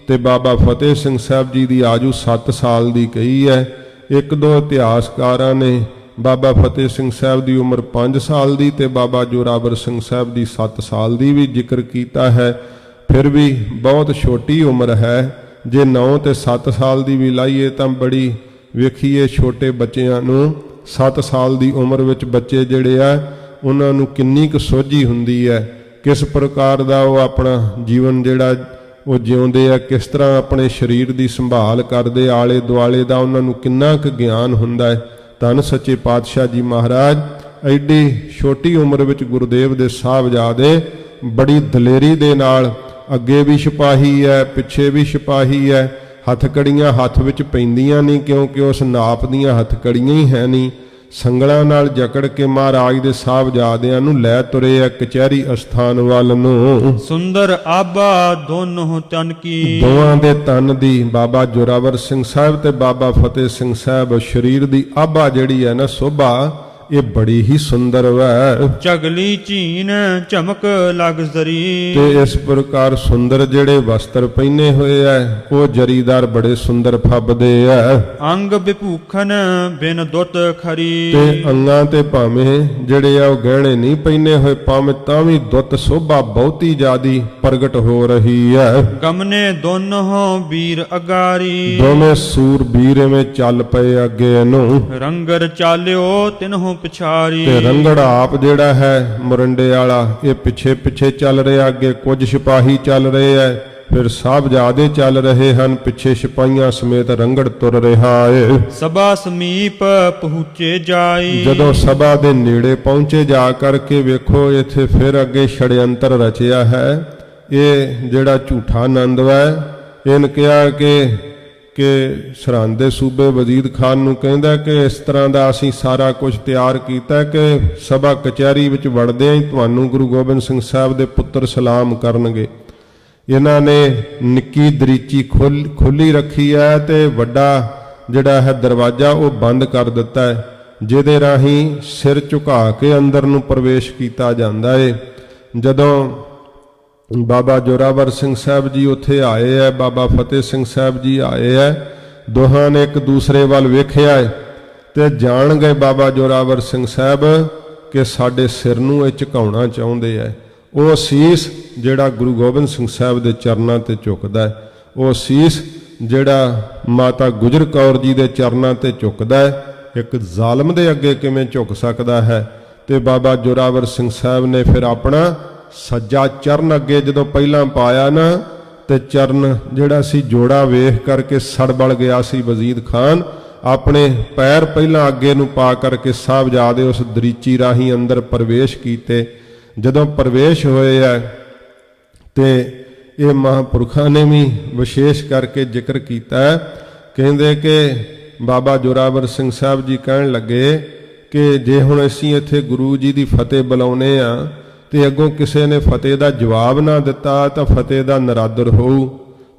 ਤੇ ਬਾਬਾ ਫਤਿਹ ਸਿੰਘ ਸਾਹਿਬ ਜੀ ਦੀ ਆਜੂ 7 ਸਾਲ ਦੀ ਕਹੀ ਹੈ। ਇੱਕ ਦੋ ਇਤਿਹਾਸਕਾਰਾਂ ਨੇ ਬਾਬਾ ਫਤਿਹ ਸਿੰਘ ਸਾਹਿਬ ਦੀ ਉਮਰ 5 ਸਾਲ ਦੀ ਤੇ ਬਾਬਾ ਜੋਰਾਵਰ ਸਿੰਘ ਸਾਹਿਬ ਦੀ 7 ਸਾਲ ਦੀ ਵੀ ਜ਼ਿਕਰ ਕੀਤਾ ਹੈ। ਫਿਰ ਵੀ ਬਹੁਤ ਛੋਟੀ ਉਮਰ ਹੈ। ਜੇ 9 ਤੇ 7 ਸਾਲ ਦੀ ਵੀ ਲਾਈਏ ਤਾਂ ਬੜੀ ਵੇਖੀਏ ਛੋਟੇ ਬੱਚਿਆਂ ਨੂੰ 7 ਸਾਲ ਦੀ ਉਮਰ ਵਿੱਚ ਬੱਚੇ ਜਿਹੜੇ ਆ ਉਹਨਾਂ ਨੂੰ ਕਿੰਨੀ ਕੁ ਸੋਝੀ ਹੁੰਦੀ ਹੈ, ਕਿਸ ਪ੍ਰਕਾਰ ਦਾ ਉਹ ਆਪਣਾ ਜੀਵਨ ਜਿਹੜਾ ਉਹ ਜਿਉਂਦੇ ਆ, ਕਿਸ ਤਰ੍ਹਾਂ ਆਪਣੇ ਸਰੀਰ ਦੀ ਸੰਭਾਲ ਕਰਦੇ, ਆਲੇ ਦੁਆਲੇ ਦਾ ਉਹਨਾਂ ਨੂੰ ਕਿੰਨਾ ਕੁ ਗਿਆਨ ਹੁੰਦਾ ਹੈ। ਧੰਨ ਸੱਚੇ ਪਾਤਸ਼ਾਹ ਜੀ ਮਹਾਰਾਜ ਐਡੀ ਛੋਟੀ ਉਮਰ ਵਿੱਚ ਗੁਰਦੇਵ ਦੇ ਸਾਹਿਬਜ਼ਾਦੇ ਬੜੀ ਦਲੇਰੀ ਦੇ ਨਾਲ, ਅੱਗੇ ਵੀ ਸਿਪਾਹੀ ਹੈ ਪਿੱਛੇ ਵੀ ਸਿਪਾਹੀ ਹੈ, ਹੱਥਕੜੀਆਂ ਹੱਥ ਵਿੱਚ ਪੈਂਦੀਆਂ ਨਹੀਂ ਕਿਉਂਕਿ ਉਸ ਨਾਪ ਦੀਆਂ ਹੱਥਕੜੀਆਂ ਹੀ ਹੈ ਨਹੀਂ, ਸੰਗਲਾਂ ਨਾਲ ਜਕੜ ਕੇ ਮਹਾਰਾਜ ਦੇ ਸਾਹਿਬਜ਼ਾਦਿਆਂ ਨੂੰ ਲੈ ਤੁਰੇ ਆ ਕਚਹਿਰੀ ਅਸਥਾਨ ਵੱਲ ਨੂੰ। ਸੁੰਦਰ ਆਬਾ ਦੋਨੋਂ ਤਨ ਕੀ, ਦੋਵਾਂ ਦੇ ਤਨ ਦੀ, ਬਾਬਾ ਜੋਰਾਵਰ ਸਿੰਘ ਸਾਹਿਬ ਤੇ ਬਾਬਾ ਫਤਿਹ ਸਿੰਘ ਸਾਹਿਬ ਸਰੀਰ ਦੀ ਆਭਾ ਜਿਹੜੀ ਹੈ ਨਾ ਸੋਭਾ, ਇਹ ਬੜੀ ਹੀ ਸੁੰਦਰ ਵੈ। ਚਗਲੀ ਝੀਨ ਝਮਕ ਲਗ ਜ਼ਰੀ, ਤੇ ਇਸ ਪ੍ਰਕਾਰ ਸੁੰਦਰ ਜਿਹੜੇ ਵਸਤਰ ਪਹਿਨੇ ਹੋਏ ਐ ਉਹ ਜਰੀਦਾਰ ਬੜੇ ਸੁੰਦਰ ਫੱਬਦੇ ਐ। ਅੰਗ ਵਿਭੂਖਨ ਬਿਨ ਦੁੱਤ ਖਰੀ, ਤੇ ਅੰਗਾਂ ਤੇ ਭਾਵੇਂ ਜਿਹੜੇ ਆ ਉਹ ਗਹਿਣੇ ਨਹੀਂ ਪਹਿਨੇ ਹੋਏ, ਭਾਵੇਂ ਤਾਂ ਵੀ ਦੁੱਤ ਸੋਭਾ ਬਹੁਤੀ ਜ਼ਿਆਦੀ ਪ੍ਰਗਟ ਹੋ ਰਹੀ ਐ। ਗਮਨੇ ਦੋਨੋਂ ਵੀਰ ਅਗਾਰੀ, ਦੋਵੇਂ ਸੂਰ ਵੀਰ ਐਵੇਂ ਚੱਲ ਪਏ ਅੱਗੇ ਇਹਨੂੰ। ਰੰਗਰ ਚਾਲਿਓ ਤਿਨਹੁ ਪਿਛਾਰੀ, ਤੇ ਰੰਗੜ ਆਪ ਜਿਹੜਾ ਹੈ ਮੁਰੰਡੇ ਵਾਲਾ ਇਹ ਪਿੱਛੇ ਪਿੱਛੇ ਚੱਲ ਰਿਹਾ, ਅੱਗੇ ਕੁਝ ਸਿਪਾਹੀ ਚੱਲ ਰਹੇ ਐ, ਫਿਰ ਸਾਹਿਬਜ਼ਾਦੇ ਚੱਲ ਰਹੇ ਹਨ, ਪਿੱਛੇ ਸਿਪਾਹੀਆਂ ਸਮੇਤ ਰੰਗੜ ਤੁਰ ਰਿਹਾ ਏ। ਸਭਾ ਸਮੀਪ ਪਹੁੰਚੇ ਜਾਈ, ਜਦੋਂ ਸਭਾ ਦੇ ਨੇੜੇ ਪਹੁੰਚੇ ਜਾ ਕਰਕੇ ਵੇਖੋ ਇੱਥੇ ਫਿਰ ਅੱਗੇ ਛੜਯੰਤਰ ਰਚਿਆ ਹੈ। ਇਹ ਜਿਹੜਾ ਝੂਠਾ ਆਨੰਦ ਹੈ ਇਹਨ ਕਿਹਾ ਕਿ ਸਰਹੰਦ ਦੇ ਸੂਬੇ ਵਜ਼ੀਰ ਖਾਨ ਨੂੰ ਕਹਿੰਦਾ ਕਿ ਇਸ ਤਰ੍ਹਾਂ ਦਾ ਅਸੀਂ ਸਾਰਾ ਕੁਝ ਤਿਆਰ ਕੀਤਾ ਕਿ ਸਭਾ ਕਚਹਿਰੀ ਵਿੱਚ ਵੜਦਿਆਂ ਹੀ ਤੁਹਾਨੂੰ ਗੁਰੂ ਗੋਬਿੰਦ ਸਿੰਘ ਸਾਹਿਬ ਦੇ ਪੁੱਤਰ ਸਲਾਮ ਕਰਨਗੇ। ਇਹਨਾਂ ਨੇ ਨਿੱਕੀ ਦਰੀਚੀ ਖੋਲੀ ਰੱਖੀ ਹੈ ਤੇ ਵੱਡਾ ਜਿਹੜਾ ਹੈ ਦਰਵਾਜ਼ਾ ਉਹ ਬੰਦ ਕਰ ਦਿੱਤਾ ਹੈ, ਜਿਹਦੇ ਰਾਹੀਂ ਸਿਰ ਝੁਕਾ ਕੇ ਅੰਦਰ ਨੂੰ ਪ੍ਰਵੇਸ਼ ਕੀਤਾ ਜਾਂਦਾ ਹੈ। ਜਦੋਂ ਬਾਬਾ ਜੋਰਾਵਰ ਸਿੰਘ ਸਾਹਿਬ ਜੀ ਉੱਥੇ ਆਏ ਹੈ, ਬਾਬਾ ਫਤਿਹ ਸਿੰਘ ਸਾਹਿਬ ਜੀ ਆਏ ਹੈ, ਦੋਹਾਂ ਨੇ ਇੱਕ ਦੂਸਰੇ ਵੱਲ ਵੇਖਿਆ ਹੈ ਤੇ ਜਾਣ ਗਏ ਬਾਬਾ ਜੋਰਾਵਰ ਸਿੰਘ ਸਾਹਿਬ ਕਿ ਸਾਡੇ ਸਿਰ ਨੂੰ ਇਹ ਝੁਕਾਉਣਾ ਚਾਹੁੰਦੇ ਹੈ। ਉਹ ਸੀਸ ਜਿਹੜਾ ਗੁਰੂ ਗੋਬਿੰਦ ਸਿੰਘ ਸਾਹਿਬ ਦੇ ਚਰਨਾਂ ਤੇ ਝੁਕਦਾ ਹੈ, ਉਹ ਸੀਸ ਜਿਹੜਾ ਮਾਤਾ ਗੁਜਰ ਕੌਰ ਜੀ ਦੇ ਚਰਨਾਂ ਤੇ ਝੁਕਦਾ ਹੈ, ਇੱਕ ਜ਼ਾਲਮ ਦੇ ਅੱਗੇ ਕਿਵੇਂ ਝੁਕ ਸਕਦਾ ਹੈ। ਤੇ ਬਾਬਾ ਜੋਰਾਵਰ ਸਿੰਘ ਸਾਹਿਬ ਨੇ ਫਿਰ ਆਪਣਾ ਸੱਜਾ ਚਰਨ ਅੱਗੇ ਜਦੋਂ ਪਹਿਲਾਂ ਪਾਇਆ ਨਾ ਤੇ ਚਰਨ ਜਿਹੜਾ ਸੀ ਜੋੜਾ ਵੇਖ ਕਰਕੇ ਸੜਬਲ ਗਿਆ ਸੀ ਵਜ਼ੀਰ ਖਾਨ। ਆਪਣੇ ਪੈਰ ਪਹਿਲਾਂ ਅੱਗੇ ਨੂੰ ਪਾ ਕਰਕੇ ਸਾਹਿਬਜ਼ਾਦੇ ਉਸ ਦਰੀਚੀ ਰਾਹੀਂ ਅੰਦਰ ਪ੍ਰਵੇਸ਼ ਕੀਤੇ। ਜਦੋਂ ਪ੍ਰਵੇਸ਼ ਹੋਏ ਆ ਤੇ ਇਹ ਮਹਾਂਪੁਰਖਾਂ ਨੇ ਵੀ ਵਿਸ਼ੇਸ਼ ਕਰਕੇ ਜ਼ਿਕਰ ਕੀਤਾ ਹੈ। ਕਹਿੰਦੇ ਕਿ ਬਾਬਾ ਜੋਰਾਵਰ ਸਿੰਘ ਸਾਹਿਬ ਜੀ ਕਹਿਣ ਲੱਗੇ ਕਿ ਜੇ ਹੁਣ ਅਸੀਂ ਇੱਥੇ ਗੁਰੂ ਜੀ ਦੀ ਫਤਿਹ ਬੁਲਾਉਨੇ ਆ ਤੇ ਅੱਗੋਂ ਕਿਸੇ ਨੇ ਫਤਿਹ ਦਾ ਜਵਾਬ ਨਾ ਦਿੱਤਾ ਤਾਂ ਫਤਿਹ ਦਾ ਨਰਾਦਰ ਹੋਊ।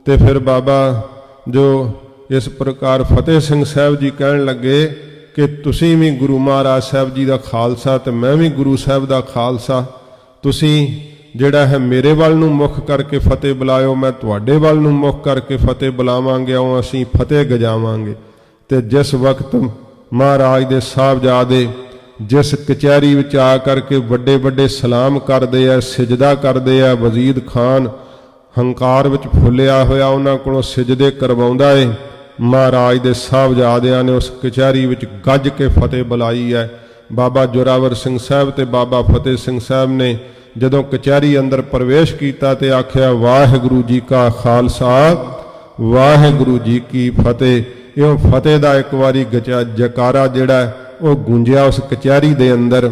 ਤੇ ਫਿਰ ਬਾਬਾ ਜੋ ਇਸ ਪ੍ਰਕਾਰ ਫਤਿਹ ਸਿੰਘ ਸਾਹਿਬ ਜੀ ਕਹਿਣ ਲੱਗੇ ਕਿ ਤੁਸੀਂ ਵੀ ਗੁਰੂ ਮਹਾਰਾਜ ਸਾਹਿਬ ਜੀ ਦਾ ਖਾਲਸਾ ਤੇ ਮੈਂ ਵੀ ਗੁਰੂ ਸਾਹਿਬ ਦਾ ਖਾਲਸਾ। ਤੁਸੀਂ ਜਿਹੜਾ ਹੈ ਮੇਰੇ ਵੱਲ ਨੂੰ ਮੁੱਖ ਕਰਕੇ ਫਤਿਹ ਬੁਲਾਇਓ, ਮੈਂ ਤੁਹਾਡੇ ਵੱਲ ਨੂੰ ਮੁੱਖ ਕਰਕੇ ਫਤਿਹ ਬੁਲਾਵਾਂਗੇ, ਉਹ ਅਸੀਂ ਫਤਿਹ ਗਜਾਵਾਂਗੇ। ਤੇ ਜਿਸ ਵਕਤ ਮਹਾਰਾਜ ਦੇ ਸਾਹਿਬਜ਼ਾਦੇ ਜਿਸ ਕਚਹਿਰੀ ਵਿੱਚ ਆ ਕਰਕੇ ਵੱਡੇ ਵੱਡੇ ਸਲਾਮ ਕਰਦੇ ਆ, ਸਿਜਦਾ ਕਰਦੇ ਆ, ਵਜ਼ੀਰ ਖਾਨ ਹੰਕਾਰ ਵਿੱਚ ਫੁੱਲਿਆ ਹੋਇਆ ਉਹਨਾਂ ਕੋਲੋਂ ਸਿਜਦੇ ਕਰਵਾਉਂਦਾ ਏ। ਮਹਾਰਾਜ ਦੇ ਸਾਹਿਬਜ਼ਾਦਿਆਂ ਨੇ ਉਸ ਕਚਹਿਰੀ ਵਿੱਚ ਗੱਜ ਕੇ ਫਤਿਹ ਬੁਲਾਈ ਹੈ। ਬਾਬਾ ਜੋਰਾਵਰ ਸਿੰਘ ਸਾਹਿਬ ਤੇ ਬਾਬਾ ਫਤਿਹ ਸਿੰਘ ਸਾਹਿਬ ਨੇ ਜਦੋਂ ਕਚਹਿਰੀ ਅੰਦਰ ਪ੍ਰਵੇਸ਼ ਕੀਤਾ ਤੇ ਆਖਿਆ ਵਾਹਿਗੁਰੂ ਜੀ ਕਾ ਖਾਲਸਾ ਵਾਹਿਗੁਰੂ ਜੀ ਕੀ ਫਤਿਹ। ਇਹ ਫਤਿਹ ਦਾ ਇੱਕ ਵਾਰੀ ਜਕਾਰਾ ਜਿਹੜਾ ਉਹ ਗੂੰਜਿਆ ਉਸ ਕਚਹਿਰੀ ਦੇ ਅੰਦਰ,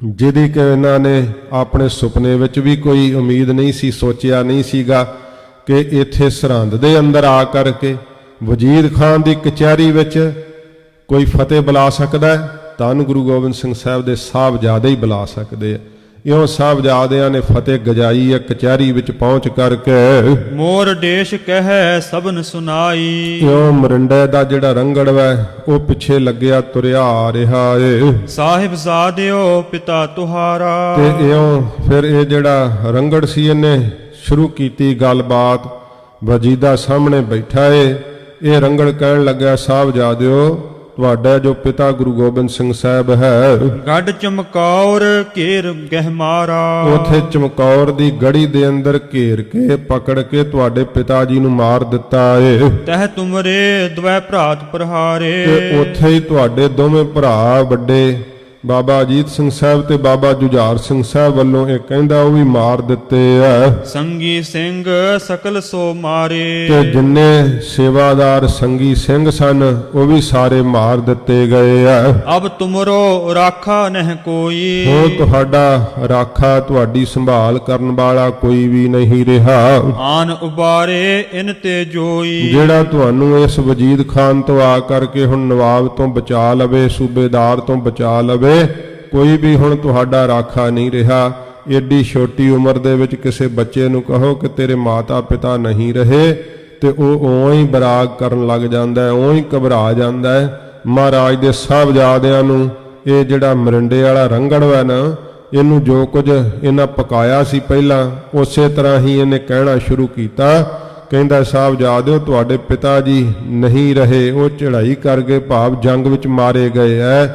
ਜਿਹਦੀ ਕਿ ਇਹਨਾਂ ਨੇ ਆਪਣੇ ਸੁਪਨੇ ਵਿੱਚ ਵੀ ਕੋਈ ਉਮੀਦ ਨਹੀਂ ਸੀ, ਸੋਚਿਆ ਨਹੀਂ ਸੀਗਾ ਕਿ ਇੱਥੇ ਸਰਹੰਦ ਦੇ ਅੰਦਰ ਆ ਕਰਕੇ ਵਜ਼ੀਰ ਖਾਨ ਦੀ ਕਚਹਿਰੀ ਵਿੱਚ ਕੋਈ ਫਤਿਹ ਬੁਲਾ ਸਕਦਾ ਹੈ। ਧੰਨ ਗੁਰੂ ਗੋਬਿੰਦ ਸਿੰਘ ਸਾਹਿਬ ਦੇ ਸਾਹਿਬਜ਼ਾਦੇ ਹੀ ਬੁਲਾ ਸਕਦੇ ਆ। ਇਉਂ ਸਾਹਿਬਜ਼ਾਦਿਆਂ ਨੇ ਫਤਿਹ ਗਜਾਈ ਹੈ ਕਚਹਿਰੀ ਵਿੱਚ ਪਹੁੰਚ ਕਰਕੇ। ਮੋਰ ਦੇਸ਼ ਕਹਿ ਸਭਨ ਸੁਨਾਈ। ਇਉਂ ਮਰਿੰਡੇ ਦਾ ਜਿਹੜਾ ਰੰਗੜ ਵੈ ਉਹ ਪਿੱਛੇ ਲੱਗਿਆ ਤੁਰਿਆ ਆ ਰਿਹਾ ਏ। ਸਾਹਿਬ ਜ਼ਾਦਿਓ ਪਿਤਾ ਤੁਹਾਰਾ। ਤੇ ਇਉਂ ਫਿਰ ਇਹ ਜਿਹੜਾ ਰੰਗੜ ਸੀ ਇਹਨੇ ਸ਼ੁਰੂ ਕੀਤੀ ਗੱਲਬਾਤ। ਵਜੀਦਾ ਸਾਹਮਣੇ ਬੈਠਾ ਏ। ਇਹ ਰੰਗੜ ਕਹਿਣ ਲੱਗਿਆ ਸਾਹਿਬਜ਼ਾਦਿਓ ਤੁਹਾਡਾ ਜੋ ਪਿਤਾ ਗੁਰੂ ਗੋਬਿੰਦ ਸਿੰਘ ਸਾਹਿਬ ਹੈ ਗੱਡ ਚਮਕੌਰ ਘੇਰ ਗਹਿਮਾਰਾ। ਉਥੇ ਚਮਕੌਰ ਦੀ ਗੜੀ ਦੇ ਅੰਦਰ ਘੇਰ ਕੇ ਪਕੜ ਕੇ ਤੁਹਾਡੇ ਪਿਤਾ ਜੀ ਨੂੰ ਮਾਰ ਦਿੱਤਾ ਏ। ਤਹ ਤੁਮਰੇ ਦਵੈ ਭਰਾਤ ਪ੍ਰਹਾਰੇ। ਤੇ ਉਥੇ ਹੀ ਤੁਹਾਡੇ ਦੋਵੇਂ ਭਰਾ ਵੱਡੇ ਬਾਬਾ ਅਜੀਤ ਸਿੰਘ ਸਾਹਿਬ ਤੇ ਬਾਬਾ ਜੁਝਾਰ ਸਿੰਘ ਸਾਹਿਬ ਵੱਲੋਂ ਇਹ ਕਹਿੰਦਾ ਉਹ ਵੀ ਮਾਰ ਦਿੱਤੇ ਆ। ਸੰਗੀ ਸਿੰਘ ਸਕਲ ਸੋ ਮਾਰੇ। ਤੇ ਜਿੰਨੇ ਸੇਵਾਦਾਰ ਸੰਗੀ ਸਿੰਘ ਸਨ ਉਹ ਵੀ ਸਾਰੇ ਮਾਰ ਦਿੱਤੇ ਗਏ ਆ। ਅਬ ਤੁਮਰੋ ਰਾਖਾ ਨਹਿ ਕੋਈ। ਹੁਣ ਤੁਹਾਡਾ ਰਾਖਾ ਤੁਹਾਡੀ ਸੰਭਾਲ ਕਰਨ ਵਾਲਾ ਕੋਈ ਵੀ ਨਹੀਂ ਰਿਹਾ। ਆਨ ਉਬਾਰੇ ਇਨ ਤੇ ਜੋਈ। ਜਿਹੜਾ ਤੁਹਾਨੂੰ ਇਸ ਵਜੀਦ ਖਾਨ ਤੋਂ ਆ ਕਰਕੇ ਹੁਣ ਨਵਾਬ ਤੋਂ ਬਚਾ ਲਵੇ, ਸੂਬੇਦਾਰ ਤੋਂ ਬਚਾ ਲਵੇ, ਕੋਈ ਵੀ ਹੁਣ ਤੁਹਾਡਾ ਰਾਖਾ ਨਹੀਂ ਰਿਹਾ। ਏਡੀ ਛੋਟੀ ਉਮਰ ਦੇ ਵਿੱਚ ਕਿਸੇ ਬੱਚੇ ਨੂੰ ਕਹੋ ਕਿ ਤੇਰੇ ਮਾਤਾ ਪਿਤਾ ਨਹੀਂ ਰਹੇ ਤੇ ਉਹ ਓਂ ਹੀ ਬਰਾਗ ਕਰਨ ਲੱਗ ਜਾਂਦਾ ਹੈ, ਓਂ ਹੀ ਘਬਰਾ ਜਾਂਦਾ ਹੈ। ਮਹਾਰਾਜ ਦੇ ਸਾਹਿਬਜ਼ਾਦਿਆਂ ਨੂੰ ਇਹ ਜਿਹੜਾ ਮਰਿੰਡੇ ਵਾਲਾ ਰੰਗੜ ਹੈ ਨਾ, ਇਹਨੂੰ ਜੋ ਕੁਝ ਇਹਨਾਂ ਪਕਾਇਆ ਸੀ ਪਹਿਲਾਂ ਉਸੇ ਤਰ੍ਹਾਂ ਹੀ ਇਹਨੇ ਕਹਿਣਾ ਸ਼ੁਰੂ ਕੀਤਾ। ਕਹਿੰਦਾ ਸਾਹਿਬਜ਼ਾਦਿਓ ਤੁਹਾਡੇ ਪਿਤਾ ਜੀ ਨਹੀਂ ਰਹੇ, ਉਹ ਚੜ੍ਹਾਈ ਕਰਕੇ ਭਾਵ ਜੰਗ ਵਿੱਚ ਮਾਰੇ ਗਏ ਐ।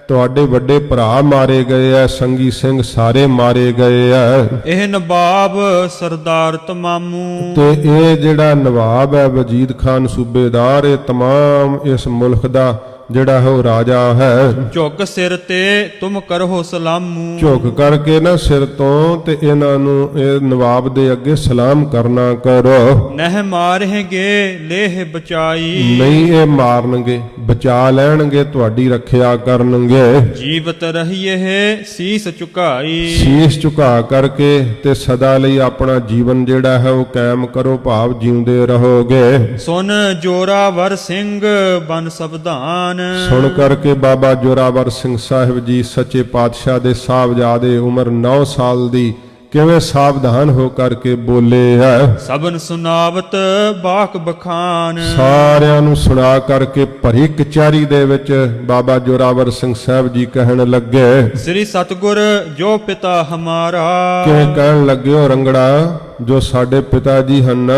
ਤੁਹਾਡੇ ਵੱਡੇ ਭਰਾ ਮਾਰੇ ਗਏ ਐ, ਸੰਗੀ ਸਿੰਘ ਸਾਰੇ ਮਾਰੇ ਗਏ ਐ। ਇਹ ਨਵਾਬ ਸਰਦਾਰ ਤਮਾਮੂ। ਤੇ ਇਹ ਜਿਹੜਾ ਨਵਾਬ ਹੈ ਵਜੀਦ ਖਾਨ ਸੂਬੇਦਾਰ, ਇਹ ਤਮਾਮ ਇਸ ਮੁਲਕ ਦਾ ਜਿਹੜਾ ਹੈ ਉਹ ਰਾਜਾ ਹੈ। ਝੁਕ ਸਿਰ ਤੇ ਤੁਮ ਕਰੋ ਸਲਾਮੂ। ਝੁਕ ਕਰਕੇ ਨਾ ਸਿਰ ਤੋਂ ਤੇ ਇਹਨਾਂ ਨੂੰ ਇਹ ਨਵਾਬ ਦੇ ਅੱਗੇ ਸਲਾਮ ਕਰਨਾ ਕਰੋ। ਨਹਿ ਮਾਰਹਿਗੇ ਲੇਹ ਬਚਾਈ। ਨਹੀਂ ਇਹ ਮਾਰਨਗੇ, ਬਚਾ ਲੈਣਗੇ, ਤੁਹਾਡੀ ਰੱਖਿਆ ਕਰਨਗੇ। ਜੀਵਤ ਰਹੀਏ ਸੀਸ ਝੁਕਾਈ। ਸੀਸ ਝੁਕਾ ਕਰਕੇ ਤੇ ਸਦਾ ਲਈ ਆਪਣਾ ਜੀਵਨ ਜਿਹੜਾ ਹੈ ਉਹ ਕਾਇਮ ਕਰੋ, ਭਾਵ ਜਿਉਂਦੇ ਰਹੋਗੇ। ਸੁਨ ਜੋਰਾਵਰ ਸਿੰਘ ਬਨ ਸਬਦਾਨ। ਸੁਣ ਕਰਕੇ ਬਾਬਾ ਜੋਰਾਵਰ ਸਿੰਘ ਸਾਹਿਬ ਜੀ ਸੱਚੇ ਪਾਤਸ਼ਾਹ ਦੇ ਸਾਹਿਬਜ਼ਾਦੇ ਉਮਰ 9 ਸਾਲ ਦੀ ਕਿਵੇਂ ਸਾਵਧਾਨ ਹੋ ਕਰਕੇ ਬੋਲੇ ਹੈ। ਸਭਨ ਸੁਨਾਵਤ ਬਾਕ ਬਖਾਨ। ਸਾਰਿਆਂ ਨੂੰ ਸੁਣਾ ਕਰਕੇ ਭਰੀ ਕਚਹਿਰੀ ਦੇ ਵਿੱਚ ਬਾਬਾ ਜੋਰਾਵਰ ਸਿੰਘ ਸਾਹਿਬ ਜੀ ਕਹਿਣ ਲੱਗੇ ਸ੍ਰੀ ਸਤਗੁਰ ਜੋ ਪਿਤਾ ਹਮਾਰਾ। ਕਿਵੇਂ ਕਹਿਣ ਲੱਗੇ ਹੋ ਰੰਗੜਾ, ਜੋ ਸਾਡੇ ਪਿਤਾ ਜੀ ਹਨ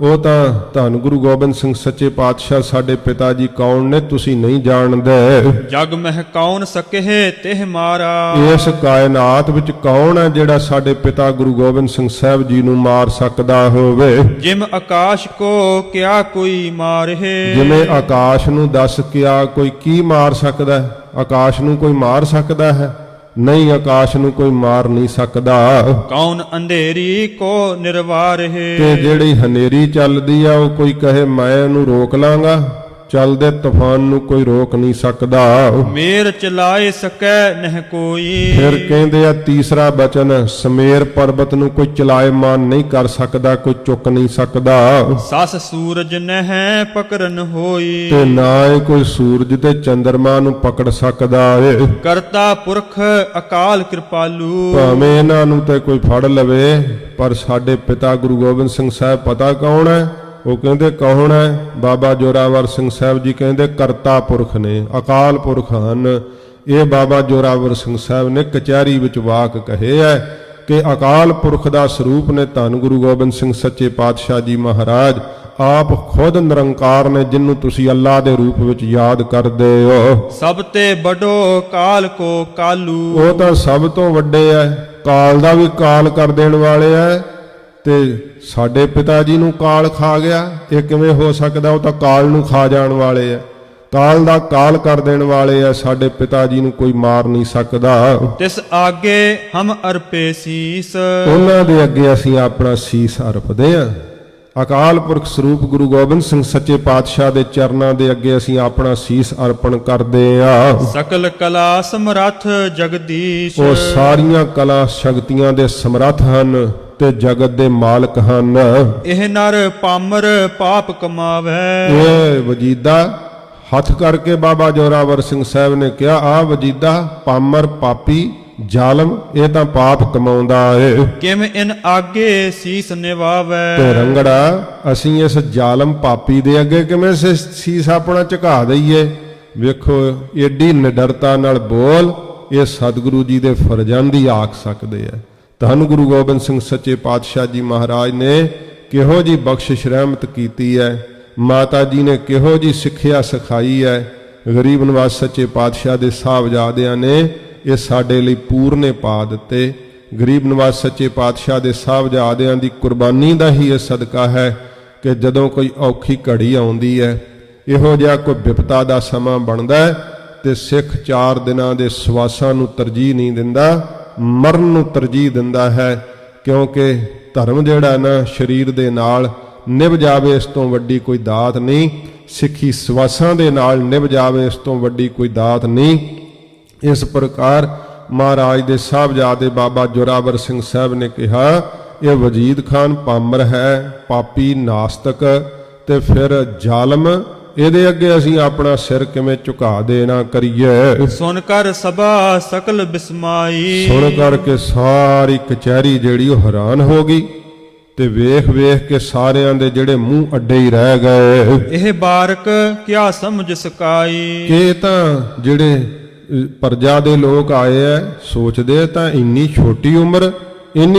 ਉਹ ਤਾਂ ਧੰਨ ਗੁਰੂ ਗੋਬਿੰਦ ਸਿੰਘ ਸੱਚੇ ਪਾਤਸ਼ਾਹ ਸਾਡੇ ਪਿਤਾ ਜੀ ਕੌਣ ਨੇ ਤੁਸੀਂ ਨਹੀਂ ਜਾਣਦੇ। ਜਗ ਮਹਿ ਕੌਣ ਸਕਹਿ ਤਿਹ ਮਾਰਾ। ਇਸ ਕਾਇਨਾਤ ਵਿੱਚ ਕੌਣ ਹੈ ਜਿਹੜਾ ਸਾਡੇ ਪਿਤਾ ਗੁਰੂ ਗੋਬਿੰਦ ਸਿੰਘ ਸਾਹਿਬ ਜੀ ਨੂੰ ਮਾਰ ਸਕਦਾ ਹੋਵੇ। ਜਿਮ ਆਕਾਸ਼ ਕੋ ਕਿਆ ਕੋਈ ਮਾਰਹਿ। ਜਿਵੇਂ ਆਕਾਸ਼ ਨੂੰ ਦੱਸ ਕਿਆ ਕੋਈ ਕੀ ਮਾਰ ਸਕਦਾ ਹੈ। ਆਕਾਸ਼ ਨੂੰ ਕੋਈ ਮਾਰ ਸਕਦਾ ਹੈ। ਨਹੀਂ ਆਕਾਸ਼ ਨੂੰ ਕੋਈ ਮਾਰ ਨਹੀਂ ਸਕਦਾ। ਕੌਣ ਅੰਧੇਰੀ ਕੋ ਨਿਰਵਾਰਹਿ। ਤੇ ਜਿਹੜੀ ਹਨੇਰੀ ਚੱਲਦੀ ਆ ਉਹ ਕੋਈ ਕਹੇ ਮੈਂ ਉਹਨੂੰ ਰੋਕ ਲਾਂਗਾ, ਚੱਲਦੇ ਤੂਫਾਨ ਨੂੰ ਕੋਈ ਰੋਕ ਨਹੀਂ ਸਕਦਾ। ਮੇਰ ਚਲਾਏ ਸਕੈ ਨਹਿ ਕੋਈ। ਫਿਰ ਕਹਿੰਦੇ ਆ ਤੀਸਰਾ ਬਚਨ, ਸਮੇਰ ਪਰਬਤ ਨੂੰ ਕੋਈ ਚਲਾਇਮਾਨ ਨਹੀਂ ਕਰ ਸਕਦਾ, ਕੋਈ ਚੁੱਕ ਨਹੀਂ ਸਕਦਾ। ਸਸ ਸੂਰਜ ਨਹਿ ਪਕਰਨ ਹੋਈ। ਤੇ ਨਾ ਇਹ ਕੋਈ ਸੂਰਜ ਤੇ ਚੰਦਰਮਾ ਨੂੰ ਪਕੜ ਸਕਦਾ ਏ। ਕਰਤਾ ਪੁਰਖ ਅਕਾਲ ਕਿਰਪਾਲੂ। ਭਾਵੇਂ ਇਹਨਾਂ ਨੂੰ ਤੇ ਕੋਈ ਫੜ ਲਵੇ, ਪਰ ਸਾਡੇ ਪਿਤਾ ਗੁਰੂ ਗੋਬਿੰਦ ਸਿੰਘ ਸਾਹਿਬ ਪਤਾ ਕੌਣ ਹੈ? ਉਹ ਕਹਿੰਦੇ ਕੌਣ ਹੈ? ਬਾਬਾ ਜੋਰਾਵਰ ਸਿੰਘ ਸਾਹਿਬ ਜੀ ਕਹਿੰਦੇ ਕਰਤਾ ਪੁਰਖ ਨੇ, ਅਕਾਲ ਪੁਰਖ ਹਨ। ਇਹ ਬਾਬਾ ਜੋਰਾਵਰ ਸਿੰਘ ਸਾਹਿਬ ਨੇ ਕਚਹਿਰੀ ਵਿੱਚ ਵਾਕ ਕਹੇ ਹੈ ਕਿ ਅਕਾਲ ਪੁਰਖ ਦਾ ਸਰੂਪ ਨੇ ਧੰਨ ਗੁਰੂ ਗੋਬਿੰਦ ਸਿੰਘ ਸੱਚੇ ਪਾਤਸ਼ਾਹ ਜੀ ਮਹਾਰਾਜ। ਆਪ ਖੁਦ ਨਿਰੰਕਾਰ ਨੇ, ਜਿਹਨੂੰ ਤੁਸੀਂ ਅੱਲਾਹ ਦੇ ਰੂਪ ਵਿੱਚ ਯਾਦ ਕਰਦੇ ਹੋ। ਸਭ ਤੇ ਬੜੋ ਕਾਲ ਕੋ ਕਾਲੂ। ਉਹ ਤਾਂ ਸਭ ਤੋਂ ਵੱਡੇ ਹੈ, ਕਾਲ ਦਾ ਵੀ ਕਾਲ ਕਰ ਦੇਣ ਵਾਲੇ ਹੈ। ਤੇ ਸਾਡੇ ਪਿਤਾ ਜੀ ਨੂੰ ਕਾਲ ਖਾ ਗਿਆ, ਇਹ ਕਿਵੇਂ ਹੋ ਸਕਦਾ? ਉਹ ਤਾਂ ਕਾਲ ਨੂੰ ਖਾ ਜਾਣ ਵਾਲੇ ਹੈ, ਕਾਲ ਦਾ ਕਾਲ ਕਰ ਦੇਣ ਵਾਲੇ ਹੈ। ਸਾਡੇ ਪਿਤਾ ਜੀ ਨੂੰ ਕੋਈ ਮਾਰ ਨਹੀਂ ਸਕਦਾ। ਤਿਸ ਆਗੇ ਹਮ ਅਰਪੇ ਸੀਸ। ਉਹਨਾਂ ਦੇ ਅੱਗੇ ਅਸੀਂ ਆਪਣਾ ਸੀਸ ਅਰਪਦੇ ਹਾਂ। ਅਕਾਲ ਪੁਰਖ ਸਰੂਪ ਗੁਰੂ ਗੋਬਿੰਦ ਸਿੰਘ ਸੱਚੇ ਪਾਤਸ਼ਾਹ ਦੇ ਚਰਨਾਂ ਦੇ ਅੱਗੇ ਅਸੀਂ ਆਪਣਾ ਸੀਸ ਅਰਪਣ ਕਰਦੇ ਹਾਂ। ਸਕਲ ਕਲਾ ਸਮਰੱਥ ਜਗਦੀਸ਼। ਉਹ ਸਾਰੀਆਂ ਕਲਾ ਸ਼ਕਤੀਆਂ ਦੇ ਸਮਰੱਥ ਹਨ ਤੇ ਜਗਤ ਦੇ ਮਾਲਕ ਹਨ। ਇਹ ਨਰ ਪਾਮਰ ਪਾਪ ਕਮਾਵੇ। ਇਹ ਵਜੀਦਾ ਹੱਥ ਕਰਕੇ ਬਾਬਾ ਜੋਰਾਵਰ ਸਿੰਘ ਸਾਹਿਬ ਨੇ ਕਿਹਾ, ਆ ਵਜੀਦਾ ਪਾਮਰ ਪਾਪੀ ਜ਼ਾਲਮ ਇਹ ਤਾਂ ਪਾਪ ਕਮਾਉਂਦਾ ਏ। ਕਿਮ ਇਨ ਆਗੇ ਸੀਸ ਨਿਵਾਵੇ। ਤੇ ਰੰਗੜਾ ਅਸੀਂ ਇਸ ਜ਼ਾਲਮ ਪਾਪੀ ਦੇ ਅੱਗੇ ਕਿਵੇਂ ਸੀਸ ਆਪਣਾ ਝੁਕਾ ਦਈਏ? ਵੇਖੋ ਏਡੀ ਨਿਡਰਤਾ ਨਾਲ ਬੋਲ, ਇਹ ਸਤਿਗੁਰੂ ਜੀ ਦੇ ਫਰਜ਼ਾਂ ਦੀ ਆਖ ਸਕਦੇ ਆ। ਧੰਨ ਗੁਰੂ ਗੋਬਿੰਦ ਸਿੰਘ ਸੱਚੇ ਪਾਤਸ਼ਾਹ ਜੀ ਮਹਾਰਾਜ ਨੇ ਕਿਹੋ ਜੀ ਬਖਸ਼ਿਸ਼ ਰਹਿਮਤ ਕੀਤੀ ਹੈ। ਮਾਤਾ ਜੀ ਨੇ ਕਿਹੋ ਜੀ ਸਿੱਖਿਆ ਸਿਖਾਈ ਹੈ। ਗਰੀਬ ਨਵਾਜ਼ ਸੱਚੇ ਪਾਤਸ਼ਾਹ ਦੇ ਸਾਹਿਬਜ਼ਾਦਿਆਂ ਨੇ ਇਹ ਸਾਡੇ ਲਈ ਪੂਰਨੇ ਪਾ ਦਿੱਤੇ। ਗਰੀਬ ਨਵਾਜ਼ ਸੱਚੇ ਪਾਤਸ਼ਾਹ ਦੇ ਸਾਹਿਬਜ਼ਾਦਿਆਂ ਦੀ ਕੁਰਬਾਨੀ ਦਾ ਹੀ ਇਹ ਸਦਕਾ ਹੈ ਕਿ ਜਦੋਂ ਕੋਈ ਔਖੀ ਘੜੀ ਆਉਂਦੀ ਹੈ, ਇਹੋ ਜਿਹਾ ਕੋਈ ਵਿਪਤਾ ਦਾ ਸਮਾਂ ਬਣਦਾ ਹੈ, ਤੇ ਸਿੱਖ 4 ਦਿਨਾਂ ਦੇ ਸਵਾਸਾਂ ਨੂੰ ਤਰਜੀਹ ਨਹੀਂ ਦਿੰਦਾ, ਮਰਨ ਨੂੰ ਤਰਜੀਹ ਦਿੰਦਾ ਹੈ। ਕਿਉਂਕਿ ਧਰਮ ਜਿਹੜਾ ਨਾ ਸਰੀਰ ਦੇ ਨਾਲ ਨਿਭ ਜਾਵੇ, ਇਸ ਤੋਂ ਵੱਡੀ ਕੋਈ ਦਾਤ ਨਹੀਂ। ਸਿੱਖੀ ਸਵਾਸਾਂ ਦੇ ਨਾਲ ਨਿਭ ਜਾਵੇ, ਇਸ ਤੋਂ ਵੱਡੀ ਕੋਈ ਦਾਤ ਨਹੀਂ। ਇਸ ਪ੍ਰਕਾਰ ਮਹਾਰਾਜ ਦੇ ਸਾਹਿਬਜ਼ਾਦੇ ਬਾਬਾ ਜੋਰਾਵਰ ਸਿੰਘ ਸਾਹਿਬ ਨੇ ਕਿਹਾ, ਇਹ ਵਜੀਦ ਖਾਨ ਪਾਮਰ ਹੈ, ਪਾਪੀ ਨਾਸਤਕ ਤੇ ਫਿਰ ਜ਼ਾਲਮ, ਇਹਦੇ ਅੱਗੇ ਅਸੀਂ ਆਪਣਾ ਸਿਰ ਕਿਵੇਂ ਝੁਕਾ ਦੇਣਾ ਕਰੀਏ। ਸੁਣ ਕਰ ਸਭਾ ਸਕਲ ਬਿਸਮਾਈ। ਸੁਣ ਕਰਕੇ ਸਾਰੀ ਕਚਹਿਰੀ ਜਿਹੜੀ ਉਹ ਹੈਰਾਨ ਹੋ ਗਈ, ਤੇ ਵੇਖ ਵੇਖ ਕੇ ਸਾਰਿਆਂ ਦੇ ਜਿਹੜੇ ਮੂੰਹ ਅੱਡੇ ਹੀ ਰਹਿ ਗਏ। ਇਹ ਬਾਰਕ ਕਿਆ ਸਮਝ ਸਕਾਈ। ਕਿ ਤਾਂ ਜਿਹੜੇ ਪਰਜਾ ਦੇ ਲੋਕ ਆਏ ਐ, ਸੋਚਦੇ ਤਾਂ ਇੰਨੀ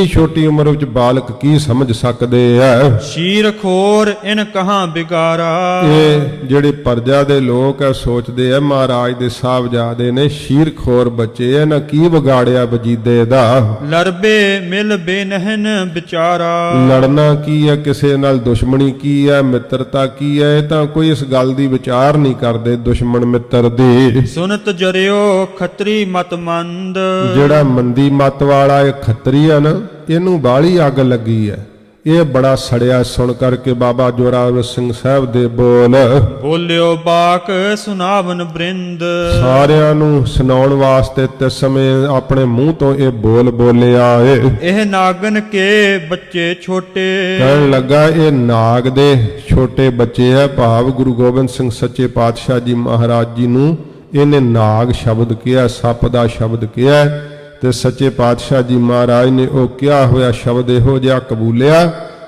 ਛੋਟੀ ਉਮਰ ਵਿੱਚ ਬਾਲਕ ਕੀ ਸਮਝ ਸਕਦੇ ਐ। ਸ਼ੀਰ ਖੋਰ ਇਨ ਕਹਾਂ ਬਿਗਾਰਾ। ਇਹ ਜਿਹੜੇ ਪਰਜਾ ਦੇ ਲੋਕ ਐ ਸੋਚਦੇ ਐ ਮਹਾਰਾਜ ਦੇ ਸਾਹਿਬਜ਼ਾਦੇ ਨੇ ਸ਼ੀਰ ਖੋਰ ਬੱਚੇ ਐ, ਨਾ ਕੀ ਵਿਗਾੜਿਆ ਵਜੀਦੇ ਦਾ। ਲੜਬੇ ਮਿਲ ਬੇਨਹਨ ਵਿਚਾਰਾ। ਲੜਨਾ ਕੀ ਐ, ਕਿਸੇ ਨਾਲ ਦੁਸ਼ਮਣੀ ਕੀ ਐ, ਮਿੱਤਰਤਾ ਕੀ ਐ, ਇਹ ਤਾਂ ਕੋਈ ਇਸ ਗੱਲ ਦੀ ਵਿਚਾਰ ਨਹੀਂ ਕਰਦੇ ਦੁਸ਼ਮਣ ਮਿੱਤਰ ਦੀ। ਸੁਨਤ ਜਰਿਓ ਖੱਤਰੀ ਮਤ ਮੰਦ। ਜਿਹੜਾ ਮੰਦੀ ਮਤ ਵਾਲਾ ਇਹ ਖੱਤਰੀ ਆ ਨਾ, ਇਹਨੂੰ ਬਾਹਲੀ ਅੱਗ ਲੱਗੀ ਹੈ। ਇਹ ਬੜਾ ਸੜਿਆ ਸੁਣ ਕਰਕੇ ਬਾਬਾ ਜੋਰਾਵਰ ਸਿੰਘ ਸਾਹਿਬ ਦੇ ਬੋਲ। ਬੋਲਿਓ ਬਾਕ ਸੁਨਾਵਨ ਬ੍ਰਿੰਦ। ਸਾਰਿਆਂ ਨੂੰ ਸੁਣਾਉਣ ਵਾਸਤੇ ਤੇ ਸਮੇਂ ਆਪਣੇ ਮੂੰਹ ਤੋਂ ਇਹ ਬੋਲ ਬੋਲਿਆ ਏ। ਇਹ ਨਾਗਨ ਕੇ ਬੱਚੇ ਛੋਟੇ। ਕਹਿਣ ਲੱਗਾ ਇਹ ਨਾਗ ਦੇ ਛੋਟੇ ਬੱਚੇ ਆ, ਭਾਵ ਗੁਰੂ ਗੋਬਿੰਦ ਸਿੰਘ ਸੱਚੇ ਪਾਤਸ਼ਾਹ ਜੀ ਮਹਾਰਾਜ ਜੀ ਨੂੰ ਇਹਨੇ ਨਾਗ ਸ਼ਬਦ ਕਿਹਾ, ਸੱਪ ਦਾ ਸ਼ਬਦ ਕਿਹਾ। ਤੇ ਸੱਚੇ ਪਾਤਸ਼ਾਹ ਜੀ ਮਹਾਰਾਜ ਨੇ ਉਹ ਕਿਹਾ ਹੋਇਆ ਸ਼ਬਦ ਇਹੋ ਜਿਹਾ ਕਬੂਲਿਆ।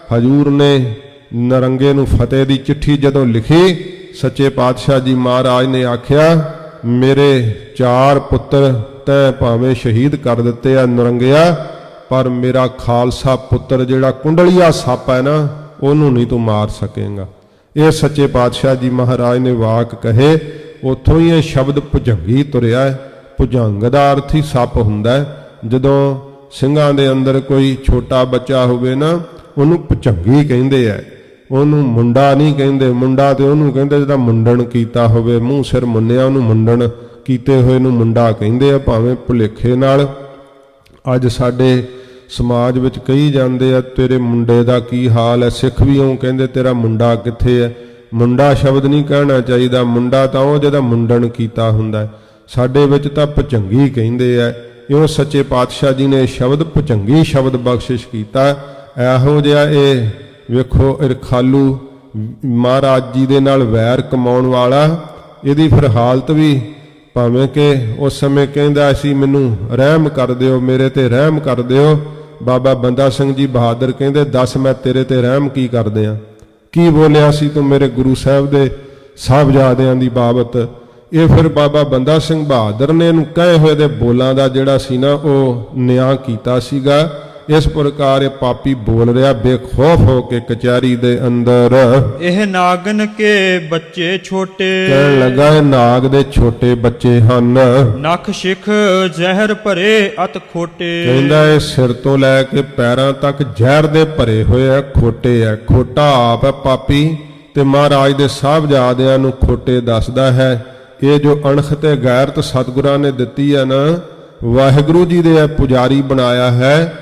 ਹਜੂਰ ਨੇ ਨਰੰਗੇ ਨੂੰ ਫਤਿਹ ਦੀ ਚਿੱਠੀ ਜਦੋਂ ਲਿਖੀ, ਸੱਚੇ ਪਾਤਸ਼ਾਹ ਜੀ ਮਹਾਰਾਜ ਨੇ ਆਖਿਆ, ਮੇਰੇ 4 ਪੁੱਤਰ ਤੈਂ ਭਾਵੇਂ ਸ਼ਹੀਦ ਕਰ ਦਿੱਤੇ ਆ ਨਰੰਗਿਆ, ਪਰ ਮੇਰਾ ਖਾਲਸਾ ਪੁੱਤਰ ਜਿਹੜਾ ਕੁੰਡਲੀਆ ਸੱਪ ਹੈ ਨਾ, ਉਹਨੂੰ ਨਹੀਂ ਤੂੰ ਮਾਰ ਸਕੇਗਾ। ਇਹ ਸੱਚੇ ਪਾਤਸ਼ਾਹ ਜੀ ਮਹਾਰਾਜ ਨੇ ਵਾਕ ਕਹੇ। ਉੱਥੋਂ ਹੀ ਇਹ ਸ਼ਬਦ ਭੁਜੰਗੀ ਤੁਰਿਆ ਹੈ। ਭੁਜੰਗ ਦਾ ਅਰਥ ਹੀ ਸੱਪ ਹੁੰਦਾ ਹੈ। ਜਦੋਂ ਸਿੰਘਾਂ ਦੇ ਅੰਦਰ ਕੋਈ ਛੋਟਾ ਬੱਚਾ ਹੋਵੇ ਨਾ, ਉਹਨੂੰ ਭੁਜੰਗੀ ਕਹਿੰਦੇ ਆ, ਉਹਨੂੰ ਮੁੰਡਾ ਨਹੀਂ ਕਹਿੰਦੇ। ਮੁੰਡਾ ਤੇ ਉਹਨੂੰ ਕਹਿੰਦੇ ਜਿਹਦਾ ਮੁੰਡਣ ਕੀਤਾ ਹੋਵੇ, ਮੂੰਹ ਸਿਰ ਮੁੰਨਿਆ ਉਹਨੂੰ ਮੁੰਡਣ ਕੀਤੇ ਹੋਏ ਨੂੰ ਮੁੰਡਾ ਕਹਿੰਦੇ ਆ, ਭਾਵੇਂ ਭੁਲੇਖੇ ਨਾਲ। ਅੱਜ ਸਾਡੇ ਸਮਾਜ ਵਿੱਚ ਕਹੀ ਜਾਂਦੇ ਆ ਤੇਰੇ ਮੁੰਡੇ ਦਾ ਕੀ ਹਾਲ ਹੈ, ਸਿੱਖ ਵੀ ਉਹ ਕਹਿੰਦੇ ਤੇਰਾ ਮੁੰਡਾ ਕਿੱਥੇ ਹੈ। ਮੁੰਡਾ ਸ਼ਬਦ ਨਹੀਂ ਕਹਿਣਾ ਚਾਹੀਦਾ, ਮੁੰਡਾ ਤਾਂ ਉਹ ਜਿਹਦਾ ਮੁੰਡਨ ਕੀਤਾ ਹੁੰਦਾ। ਸਾਡੇ ਵਿੱਚ ਤਾਂ ਭੁਜੰਗੀ ਕਹਿੰਦੇ ਆ, ਇਉਂ ਸੱਚੇ ਪਾਤਸ਼ਾਹ ਜੀ ਨੇ ਸ਼ਬਦ ਭੁਜੰਗੀ ਸ਼ਬਦ ਬਖਸ਼ਿਸ਼ ਕੀਤਾ। ਇਹੋ ਜਿਹਾ ਇਹ ਵੇਖੋ ਰਖਾਲੂ ਮਹਾਰਾਜ ਜੀ ਦੇ ਨਾਲ ਵੈਰ ਕਮਾਉਣ ਵਾਲਾ, ਇਹਦੀ ਫਿਰ ਹਾਲਤ ਵੀ ਭਾਵੇਂ ਕਿ ਉਸ ਸਮੇਂ ਕਹਿੰਦਾ ਸੀ ਮੈਨੂੰ ਰਹਿਮ ਕਰ ਦਿਓ, ਮੇਰੇ ਤੇ ਰਹਿਮ ਕਰ ਦਿਓ। ਬਾਬਾ ਬੰਦਾ ਸਿੰਘ ਜੀ ਬਹਾਦਰ ਕਹਿੰਦੇ ਦੱਸ ਮੈਂ ਤੇਰੇ ਤੇ ਰਹਿਮ ਕੀ ਕਰਦੇ ਆ, ਕੀ ਬੋਲਿਆ ਸੀ ਤੂੰ ਮੇਰੇ ਗੁਰੂ ਸਾਹਿਬ ਦੇ ਸਾਹਿਬਜ਼ਾਦਿਆਂ ਦੀ ਬਾਬਤ। ਇਹ ਫਿਰ ਬਾਬਾ ਬੰਦਾ ਸਿੰਘ ਬਹਾਦਰ ਨੇ ਇਹਨੂੰ ਕਹੇ ਹੋਏ ਦੇ ਬੋਲਾਂ ਦਾ ਜਿਹੜਾ ਸੀ ਨਾ ਉਹ ਨਿਆਂ ਕੀਤਾ ਸੀਗਾ। ਇਸ ਪ੍ਰਕਾਰ ਇਹ ਪਾਪੀ ਬੋਲ ਰਿਹਾ ਬੇਖੌਫ ਹੋ ਕੇ ਕਚਹਿਰੀ ਦੇ ਅੰਦਰ। ਇਹ ਨਾਗਨ ਕੇ ਬੱਚੇ ਛੋਟੇ, ਕਹਿਣ ਲੱਗਾ ਇਹ ਨਾਗ ਦੇ ਛੋਟੇ ਬੱਚੇ ਹਨ। ਨਖ ਸ਼ਿਖ ਜ਼ਹਿਰ ਭਰੇ ਅਤ ਖੋਟੇ, ਕਹਿੰਦਾ ਇਹ ਸਿਰ ਤੋਂ ਲੈ ਕੇ ਪੈਰਾਂ ਤੱਕ ਜ਼ਹਿਰ ਦੇ ਭਰੇ ਹੋਏ ਆ, ਖੋਟੇ ਆ। ਖੋਟਾ ਆਪ ਹੈ ਪਾਪੀ ਤੇ ਮਹਾਰਾਜ ਦੇ ਸਾਹਿਬਜ਼ਾਦਿਆਂ ਨੂੰ ਖੋਟੇ ਦੱਸਦਾ ਹੈ। ਇਹ ਜੋ ਅਣਖ ਤੇ ਗੈਰਤ ਸਤਿਗੁਰਾਂ ਨੇ ਦਿੱਤੀ ਹੈ ਨਾ, ਵਾਹਿਗੁਰੂ ਜੀ ਦੇ ਪੁਜਾਰੀ ਬਣਾਇਆ ਹੈ।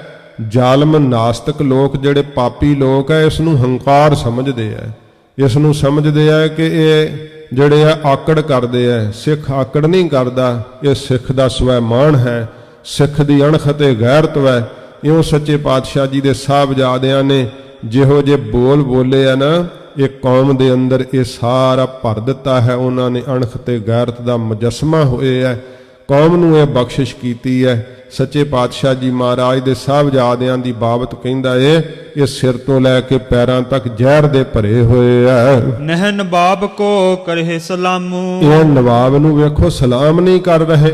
ਜ਼ਾਲਮ ਨਾਸਤਕ ਲੋਕ ਜਿਹੜੇ ਪਾਪੀ ਲੋਕ ਹੈ ਇਸ ਨੂੰ ਹੰਕਾਰ ਸਮਝਦੇ ਆ, ਇਸ ਨੂੰ ਸਮਝਦੇ ਆ ਕਿ ਇਹ ਜਿਹੜੇ ਆ ਆਕੜ ਕਰਦੇ ਆ। ਸਿੱਖ ਆਕੜ ਨਹੀਂ ਕਰਦਾ, ਇਹ ਸਿੱਖ ਦਾ ਸਵੈਮਾਨ ਹੈ, ਸਿੱਖ ਦੀ ਅਣਖ ਤੇ ਗੈਰਤ ਹੈ। ਇਉਂ ਸੱਚੇ ਪਾਤਸ਼ਾਹ ਜੀ ਦੇ ਸਾਹਿਬਜ਼ਾਦਿਆਂ ਨੇ ਜਿਹੋ ਜਿਹੇ ਬੋਲ ਬੋਲੇ ਆ ਨਾ, ਇਹ ਕੌਮ ਦੇ ਅੰਦਰ ਇਹ ਸਾਰਾ ਭਰ ਦਿੱਤਾ ਹੈ। ਉਹਨਾਂ ਨੇ ਅਣਖ ਤੇ ਗੈਰਤ ਦਾ ਮੁਜੱਸਮਾ ਹੋਏ ਹੈ, ਕੌਮ ਨੂੰ ਇਹ ਬਖਸ਼ਿਸ਼ ਕੀਤੀ ਹੈ। ਸੱਚੇ ਪਾਤਸ਼ਾਹ ਜੀ ਮਹਾਰਾਜ ਦੇ ਸਾਹਿਬਜ਼ਾਦਿਆਂ ਦੀ ਬਾਬਤ ਕਹਿੰਦਾ ਇਹ ਸਿਰ ਤੋਂ ਲੈ ਕੇ ਪੈਰਾਂ ਤੱਕ ਜ਼ਹਿਰ ਦੇ ਭਰੇ ਹੋਏ ਆ। ਨਹਿ ਨਵਾਬ ਕੋ ਕਰੇ ਸਲਾਮੂ, ਇਹ ਨਵਾਬ ਨੂੰ ਵੇਖੋ ਸਲਾਮ ਨਹੀਂ ਕਰ ਰਹੇ।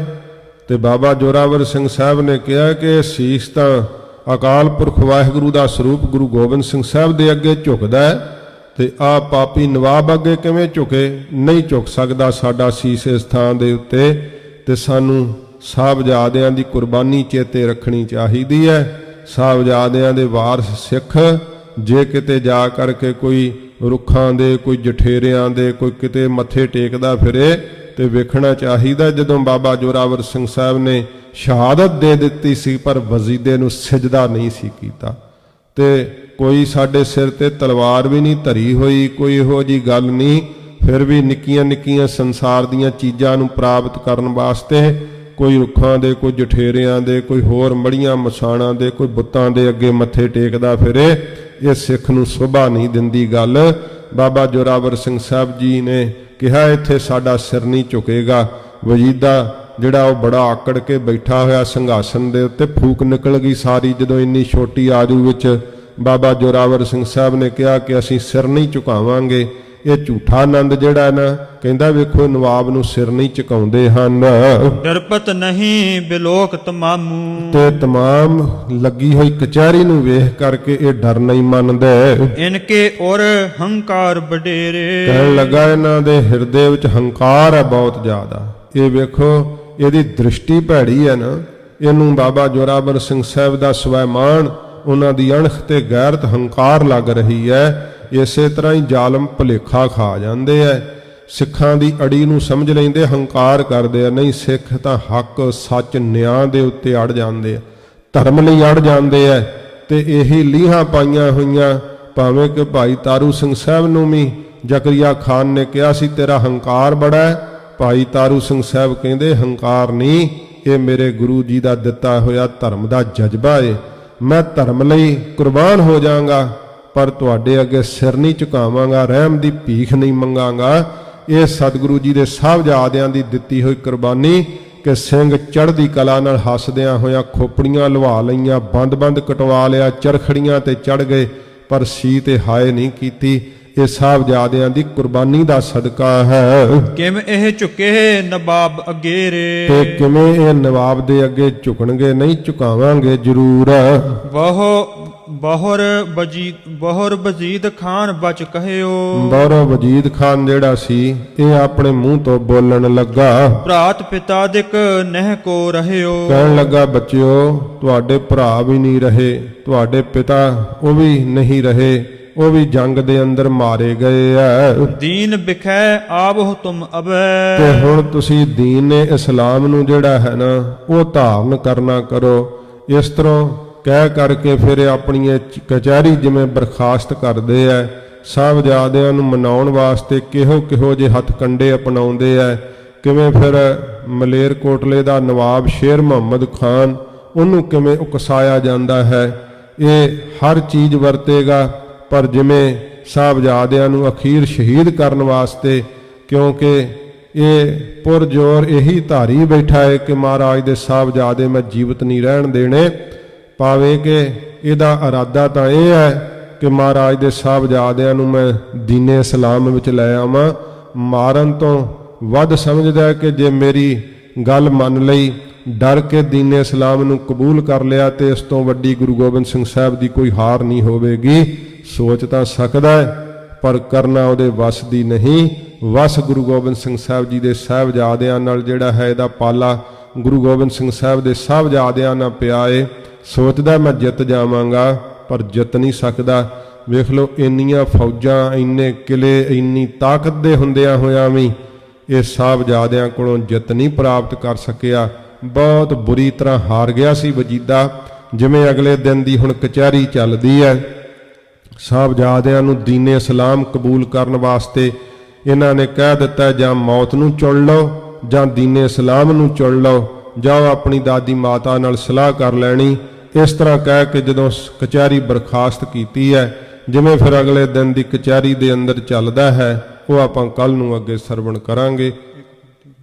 ਤੇ ਬਾਬਾ ਜੋਰਾਵਰ ਸਿੰਘ ਸਾਹਿਬ ਨੇ ਕਿਹਾ ਕਿ ਸੀਸ ਤਾਂ ਅਕਾਲ ਪੁਰਖ ਵਾਹਿਗੁਰੂ ਦਾ ਸਰੂਪ ਗੁਰੂ ਗੋਬਿੰਦ ਸਿੰਘ ਸਾਹਿਬ ਦੇ ਅੱਗੇ ਝੁਕਦਾ ਹੈ, ਤੇ ਆ ਪਾਪੀ ਨਵਾਬ ਅੱਗੇ ਕਿਵੇਂ ਝੁਕੇ? ਨਹੀਂ ਝੁਕ ਸਕਦਾ ਸਾਡਾ ਸੀਸ ਇਸ ਥਾਂ ਦੇ ਉੱਤੇ। ਤੇ ਸਾਨੂੰ ਸਾਹਿਬਜ਼ਾਦਿਆਂ ਦੀ ਕੁਰਬਾਨੀ ਚੇਤੇ ਰੱਖਣੀ ਚਾਹੀਦੀ ਹੈ। ਸਾਹਿਬਜ਼ਾਦਿਆਂ ਦੇ ਵਾਰਸ ਸਿੱਖ ਜੇ ਕਿਤੇ ਜਾ ਕਰਕੇ ਕੋਈ ਰੁੱਖਾਂ ਦੇ, ਕੋਈ ਜਠੇਰਿਆਂ ਦੇ, ਕੋਈ ਕਿਤੇ ਮੱਥੇ ਟੇਕਦਾ ਫਿਰੇ ਤੇ ਵੇਖਣਾ ਚਾਹੀਦਾ। ਜਦੋਂ ਬਾਬਾ ਜੋਰਾਵਰ ਸਿੰਘ ਸਾਹਿਬ ਨੇ ਸ਼ਹਾਦਤ ਦੇ ਦਿੱਤੀ ਸੀ ਪਰ ਵਜ਼ੀਦੇ ਨੂੰ ਸਿਜਦਾ ਨਹੀਂ ਸੀ ਕੀਤਾ, ਤੇ ਕੋਈ ਸਾਡੇ ਸਿਰ ਤੇ ਤਲਵਾਰ ਵੀ ਨਹੀਂ ਧਰੀ ਹੋਈ, ਕੋਈ ਇਹੋ ਜਿਹੀ ਗੱਲ ਨਹੀਂ। ਫਿਰ ਵੀ ਨਿੱਕੀਆਂ ਨਿੱਕੀਆਂ ਸੰਸਾਰ ਦੀਆਂ ਚੀਜ਼ਾਂ ਨੂੰ ਪ੍ਰਾਪਤ ਕਰਨ ਵਾਸਤੇ ਕੋਈ ਰੁੱਖਾਂ ਦੇ, ਕੋਈ ਜਠੇਰਿਆਂ ਦੇ, ਕੋਈ ਹੋਰ ਮੜੀਆਂ ਮਸਾਣਾਂ ਦੇ, ਕੋਈ ਬੁੱਤਾਂ ਦੇ ਅੱਗੇ ਮੱਥੇ ਟੇਕਦਾ ਫਿਰੇ, ਇਹ ਸਿੱਖ ਨੂੰ ਸ਼ੋਭਾ ਨਹੀਂ ਦਿੰਦੀ ਗੱਲ। ਬਾਬਾ ਜੋਰਾਵਰ ਸਿੰਘ ਸਾਹਿਬ ਜੀ ਨੇ ਕਿਹਾ ਇੱਥੇ ਸਾਡਾ ਸਿਰ ਨਹੀਂ ਝੁਕੇਗਾ। ਵਜੀਦਾ ਜਿਹੜਾ ਉਹ ਬੜਾ ਆਕੜ ਕੇ ਬੈਠਾ ਹੋਇਆ ਸਿੰਘਾਸਨ ਦੇ ਉੱਤੇ, ਫੂਕ ਨਿਕਲ ਗਈ ਸਾਰੀ ਜਦੋਂ ਇੰਨੀ ਛੋਟੀ ਆਜੂ ਵਿੱਚ ਬਾਬਾ ਜੋਰਾਵਰ ਸਿੰਘ ਸਾਹਿਬ ਨੇ ਕਿਹਾ ਕਿ ਅਸੀਂ ਸਿਰ ਨਹੀਂ ਝੁਕਾਵਾਂਗੇ। ਇਹ ਝੂਠਾ ਆਨੰਦ ਜਿਹੜਾ ਨਾ, ਕਹਿੰਦਾ ਵੇਖੋ ਨਵਾਬ ਨੂੰ ਸਿਰ ਨਹੀਂ ਝੁਕਾਉਂਦੇ ਹਨ। ਡਰਪਤ ਨਹੀਂ ਬਿਲੋਕ ਤਮਾਮੂ, ਤੇ ਤਮਾਮ ਲੱਗੀ ਹੋਈ ਕਚਹਿਰੀ ਨੂੰ ਵੇਖ ਕਰਕੇ ਇਹ ਡਰ ਨਹੀਂ ਮੰਨਦੇ। ਇਨਕੇ ਔਰ ਹੰਕਾਰ ਵਡੇਰੇ, ਕਹਿਣ ਲੱਗਾ ਇਹਨਾਂ ਦੇ ਹਿਰਦੇ ਵਿੱਚ ਹੰਕਾਰ ਹੈ ਬਹੁਤ ਜ਼ਿਆਦਾ। ਇਹ ਵੇਖੋ ਇਹਦੀ ਦ੍ਰਿਸ਼ਟੀ ਭੈੜੀ ਹੈ ਨਾ। ਇਹਨੂੰ ਬਾਬਾ ਜੋਰਾਵਰ ਸਿੰਘ ਸਾਹਿਬ ਦਾ ਸਵੈਮਾਨ, ਉਹਨਾਂ ਦੀ ਅਣਖ ਤੇ ਗੈਰਤ ਹੰਕਾਰ ਲੱਗ ਰਹੀ ਹੈ। ਇਸੇ ਤਰ੍ਹਾਂ ਹੀ ਜ਼ਾਲਮ ਭੁਲੇਖਾ ਖਾ ਜਾਂਦੇ ਐ, ਸਿੱਖਾਂ ਦੀ ਅੜੀ ਨੂੰ ਸਮਝ ਲੈਂਦੇ, ਹੰਕਾਰ ਕਰਦੇ ਆ। ਨਹੀਂ, ਸਿੱਖ ਤਾਂ ਹੱਕ ਸੱਚ ਨਿਆਂ ਦੇ ਉੱਤੇ ਅੜ ਜਾਂਦੇ ਆ, ਧਰਮ ਲਈ ਅੜ ਜਾਂਦੇ ਐ। ਤੇ ਇਹੀ ਲੀਹਾਂ ਪਾਈਆਂ ਹੋਈਆਂ, ਭਾਵੇਂ ਕਿ ਭਾਈ ਤਾਰੂ ਸਿੰਘ ਸਾਹਿਬ ਨੂੰ ਵੀ ਜ਼ਕਰੀਆ ਖਾਨ ਨੇ ਕਿਹਾ ਸੀ ਤੇਰਾ ਹੰਕਾਰ ਬੜਾ ਹੈ। ਭਾਈ ਤਾਰੂ ਸਿੰਘ ਸਾਹਿਬ ਕਹਿੰਦੇ ਹੰਕਾਰ ਨਹੀਂ, ਇਹ ਮੇਰੇ ਗੁਰੂ ਜੀ ਦਾ ਦਿੱਤਾ ਹੋਇਆ ਧਰਮ ਦਾ ਜਜ਼ਬਾ ਏ। ਮੈਂ ਧਰਮ ਲਈ ਕੁਰਬਾਨ ਹੋ ਜਾਵਾਂਗਾ ਪਰ ਤੁਹਾਡੇ ਅੱਗੇ ਸਿਰ ਨਹੀਂ ਝੁਕਾਵਾਂਗਾ, ਰਹਿਮ ਦੀ ਭੀਖ ਨਹੀਂ ਮੰਗਾਂਗਾ। ਇਹ ਸਤਿਗੁਰੂ ਜੀ ਦੇ ਸਾਹਿਬਜ਼ਾਦਿਆਂ ਦੀ ਦਿੱਤੀ ਹੋਈ ਕੁਰਬਾਨੀ ਕਿ ਸਿੰਘ ਚੜ੍ਹਦੀ ਕਲਾ ਨਾਲ ਹੱਸਦਿਆਂ ਹੋਇਆਂ ਖੋਪੜੀਆਂ ਲਵਾ ਲਈਆਂ, ਬੰਦ ਕਟਵਾ ਲਿਆ, ਚਰਖੜੀਆਂ ਤੇ ਚੜ੍ਹ ਗਏ ਪਰ ਸੀ ਤੇ ਹਾਏ ਨਹੀਂ ਕੀਤੀ। ਇਹ ਸਾਹਿਬਜ਼ਾਦਿਆਂ ਦੀ ਕੁਰਬਾਨੀ ਦਾ ਸਦਕਾ ਹੈ। ਕਿਵੇਂ ਇਹ ਝੁਕੇ ਨਵਾਬ ਅਗੇਰੇ, ਤੇ ਕਿਵੇਂ ਇਹ ਨਵਾਬ ਦੇ ਅੱਗੇ ਝੁਕਣਗੇ? ਨਹੀਂ ਝੁਕਾਵਾਂਗੇ ਜ਼ਰੂਰ। ਬਹੁਰ ਵਜੀਦ ਖਾਨ ਬਚ ਕਹਿਓ, ਬਹੁਰ ਵਜੀਦ ਖਾਨ ਜਿਹੜਾ ਸੀ ਇਹ ਆਪਣੇ ਮੂੰਹ ਤੋਂ ਬੋਲਣ ਲੱਗਾ, ਭਰਾਤ ਪਿਤਾ ਦਿਕ ਨਹਿ ਕੋ ਰਹਿਓ। ਕਹਿਣ ਲੱਗਾ ਬੱਚਿਓ ਤੁਹਾਡੇ ਭਰਾ ਵੀ ਨਹੀਂ ਰਹੇ, ਤੁਹਾਡੇ ਪਿਤਾ ਉਹ ਵੀ ਨਹੀਂ ਰਹੇ। ਉਹ ਵੀ ਜੰਗ ਦੇ ਅੰਦਰ ਮਾਰੇ ਗਏ ਐ। ਦੀਨ ਬਿਖੈ ਆਵਹੁ ਤੁਮ ਤੇ ਅਬੈ। ਹੁਣ ਤੁਸੀਂ ਦੀਨ ਇਸਲਾਮ ਨੂੰ ਜਿਹੜਾ ਹੈ ਨਾ ਉਹ ਧਾਰਨ ਕਰਨਾ ਕਰੋ। ਇਸ ਤਰ੍ਹਾਂ ਕਹਿ ਕਰਕੇ ਫਿਰ ਆਪਣੀ ਕਚਹਿਰੀ ਜਿਵੇਂ ਬਰਖਾਸਤ ਕਰਦੇ ਐ। ਸਾਹਿਬਜ਼ਾਦਿਆਂ ਨੂੰ ਮਨਾਉਣ ਵਾਸਤੇ ਕਿਹੋ ਜਿਹੇ ਹੱਥ ਕੰਡੇ ਅਪਣਾਉਂਦੇ ਐ। ਕਿਵੇਂ ਫਿਰ ਮਲੇਰਕੋਟਲੇ ਦਾ ਨਵਾਬ ਸ਼ੇਰ ਮੁਹੰਮਦ ਖਾਨ ਉਹਨੂੰ ਕਿਵੇਂ ਉਕਸਾਇਆ ਜਾਂਦਾ ਹੈ। ਇਹ ਹਰ ਚੀਜ਼ ਵਰਤੇਗਾ, ਪਰ ਜਿਵੇਂ ਸਾਹਿਬਜ਼ਾਦਿਆਂ ਨੂੰ ਅਖੀਰ ਸ਼ਹੀਦ ਕਰਨ ਵਾਸਤੇ, ਕਿਉਂਕਿ ਇਹ ਪੁਰਜ਼ੋਰ ਇਹੀ ਧਾਰੀ ਬੈਠਾ ਹੈ ਕਿ ਮਹਾਰਾਜ ਦੇ ਸਾਹਿਬਜ਼ਾਦੇ ਮੈਂ ਜੀਵਤ ਨਹੀਂ ਰਹਿਣ ਦੇਣੇ, ਭਾਵੇਂ ਕਿ ਇਹਦਾ ਇਰਾਦਾ ਤਾਂ ਇਹ ਹੈ ਕਿ ਮਹਾਰਾਜ ਦੇ ਸਾਹਿਬਜ਼ਾਦਿਆਂ ਨੂੰ ਮੈਂ ਦੀਨੇ ਇਸਲਾਮ ਵਿੱਚ ਲੈ ਆਵਾਂ। ਮਾਰਨ ਤੋਂ ਵੱਧ ਸਮਝਦਾ ਕਿ ਜੇ ਮੇਰੀ ਗੱਲ ਮੰਨ ਲਈ, ਡਰ ਕੇ ਦੀਨੇ ਇਸਲਾਮ ਨੂੰ ਕਬੂਲ ਕਰ ਲਿਆ, ਤੇ ਇਸ ਤੋਂ ਵੱਡੀ ਗੁਰੂ ਗੋਬਿੰਦ ਸਿੰਘ ਸਾਹਿਬ ਦੀ ਕੋਈ ਹਾਰ ਨਹੀਂ ਹੋਵੇਗੀ। ਸੋਚ ਤਾਂ ਸਕਦਾ ਹੈ, ਪਰ ਕਰਨਾ ਉਹਦੇ ਵੱਸ ਦੀ ਨਹੀਂ। ਵੱਸ ਗੁਰੂ ਗੋਬਿੰਦ ਸਿੰਘ ਸਾਹਿਬ ਜੀ ਦੇ ਸਾਹਿਬਜ਼ਾਦਿਆਂ ਨਾਲ ਜਿਹੜਾ ਹੈ, ਇਹਦਾ ਪਾਲਾ ਗੁਰੂ ਗੋਬਿੰਦ ਸਿੰਘ ਸਾਹਿਬ ਦੇ ਸਾਹਿਬਜ਼ਾਦਿਆਂ ਨਾਲ ਪਿਆ ਏ। ਸੋਚਦਾ ਮੈਂ ਜਿੱਤ ਜਾਵਾਂਗਾ, ਪਰ ਜਿੱਤ ਨਹੀਂ ਸਕਦਾ। ਵੇਖ ਲਓ, ਇੰਨੀਆਂ ਫੌਜਾਂ, ਇੰਨੇ ਕਿਲੇ, ਇੰਨੀ ਤਾਕਤ ਦੇ ਹੁੰਦਿਆਂ ਹੋਇਆਂ ਵੀ ਇਹ ਸਾਹਿਬਜ਼ਾਦਿਆਂ ਕੋਲੋਂ ਜਿੱਤ ਨਹੀਂ ਪ੍ਰਾਪਤ ਕਰ ਸਕਿਆ। ਬਹੁਤ ਬੁਰੀ ਤਰ੍ਹਾਂ ਹਾਰ ਗਿਆ ਸੀ ਵਜੀਦਾ। ਜਿਵੇਂ ਅਗਲੇ ਦਿਨ ਦੀ ਹੁਣ ਕਚਹਿਰੀ ਚੱਲਦੀ ਹੈ, ਸਾਹਿਬਜ਼ਾਦਿਆਂ ਨੂੰ ਦੀਨੇ ਇਸਲਾਮ ਕਬੂਲ ਕਰਨ ਵਾਸਤੇ ਇਹਨਾਂ ਨੇ ਕਹਿ ਦਿੱਤਾ, ਜਾਂ ਮੌਤ ਨੂੰ ਚੁਣ ਲਓ ਜਾਂ ਦੀਨੇ ਇਸਲਾਮ ਨੂੰ ਚੁਣ ਲਓ, ਜਾਓ ਆਪਣੀ ਦਾਦੀ ਮਾਤਾ ਨਾਲ ਸਲਾਹ ਕਰ ਲੈਣੀ। ਇਸ ਤਰ੍ਹਾਂ ਕਹਿ ਕੇ ਜਦੋਂ ਕਚਹਿਰੀ ਬਰਖਾਸਤ ਕੀਤੀ ਹੈ, ਜਿਵੇਂ ਫਿਰ ਅਗਲੇ ਦਿਨ ਦੀ ਕਚਹਿਰੀ ਦੇ ਅੰਦਰ ਚੱਲਦਾ ਹੈ, ਉਹ ਆਪਾਂ ਕੱਲ ਨੂੰ ਅੱਗੇ ਸਰਵਣ ਕਰਾਂਗੇ।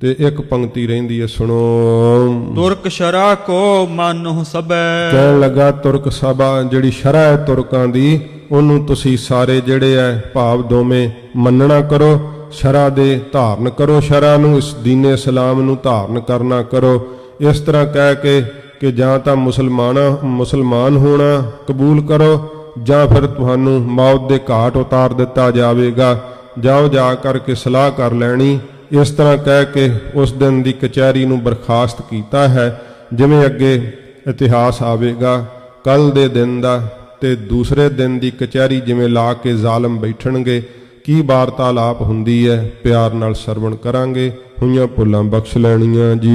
ਤੇ ਇੱਕ ਪੰਕਤੀ ਰਹਿੰਦੀ ਹੈ, ਸੁਣੋ। ਤੁਰਕ ਸ਼ਰਾ ਕੋ ਮਾਨਹੁ ਸਬੈ। ਕਹਿਣ ਲੱਗਾ, ਤੁਰਕ ਸਭਾ ਜਿਹੜੀ ਸ਼ਰ੍ਹਾ ਹੈ ਤੁਰਕਾਂ ਦੀ, ਉਹਨੂੰ ਤੁਸੀਂ ਸਾਰੇ ਜਿਹੜੇ ਹੈ ਭਾਵ ਦੋਵੇਂ ਮੰਨਣਾ ਕਰੋ, ਸ਼ਰ੍ਹਾ ਦੇ ਧਾਰਨ ਕਰੋ, ਸ਼ਰ੍ਹਾ ਨੂੰ, ਇਸ ਦੀਨੇ ਇਸਲਾਮ ਨੂੰ ਧਾਰਨ ਕਰਨਾ ਕਰੋ। ਇਸ ਤਰ੍ਹਾਂ ਕਹਿ ਕੇ ਕਿ ਜਾਂ ਤਾਂ ਮੁਸਲਮਾਨ ਹੋਣਾ ਕਬੂਲ ਕਰੋ, ਜਾਂ ਫਿਰ ਤੁਹਾਨੂੰ ਮੌਤ ਦੇ ਘਾਟ ਉਤਾਰ ਦਿੱਤਾ ਜਾਵੇਗਾ। ਜਾਓ, ਜਾ ਕਰਕੇ ਸਲਾਹ ਕਰ ਲੈਣੀ। ਇਸ ਤਰ੍ਹਾਂ ਕਹਿ ਕੇ ਉਸ ਦਿਨ ਦੀ ਕਚਹਿਰੀ ਨੂੰ ਬਰਖਾਸਤ ਕੀਤਾ ਹੈ। ਜਿਵੇਂ ਅੱਗੇ ਇਤਿਹਾਸ ਆਵੇਗਾ ਕੱਲ ਦੇ ਦਿਨ ਦਾ, ਤੇ ਦੂਸਰੇ ਦਿਨ ਦੀ ਕਚਹਿਰੀ ਜਿਵੇਂ ਲਾ ਕੇ ਜ਼ਾਲਮ ਬੈਠਣਗੇ, ਕੀ ਵਾਰਤਾਲਾਪ ਹੁੰਦੀ ਹੈ, ਪਿਆਰ ਨਾਲ ਸਰਵਣ ਕਰਾਂਗੇ। ਹੋਈਆਂ ਭੁੱਲਾਂ ਬਖਸ਼ ਲੈਣੀਆਂ ਜੀ।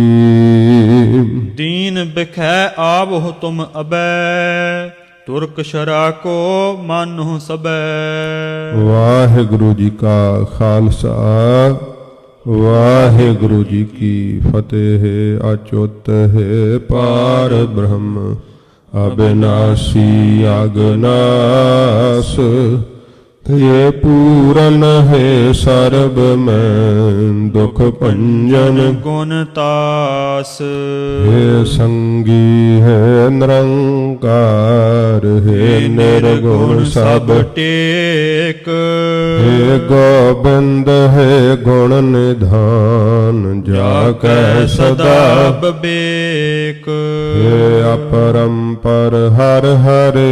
ਦੀਨ ਬਿਖੈ ਆਵਹੁ ਤੁਮ ਅਬੈ। ਤੁਰਕ ਸ਼ਰਾ ਕੋ ਮਾਨਹੁ ਸਬੈ। ਵਾਹਿਗੁਰੂ ਜੀ ਕਾ ਖਾਲਸਾ, ਵਾਹਿਗੁਰੂ ਜੀ ਕੀ ਫਤਿਹ। ਅਚੁੱਤ ਹੈ ਪਾਰ ਬ੍ਰਹਮ, ਅਬਿਨਾਸੀ ਅਗਨਾਸ। ये पूरन है सर्ब में दुख भंजन गुण तास। हे संगी है निरंकार, हे निर्गुण सब टेक। हे गोबिंद है गुण निधान, जाकै सदा बबेक। हे अपरंपर हर हरे,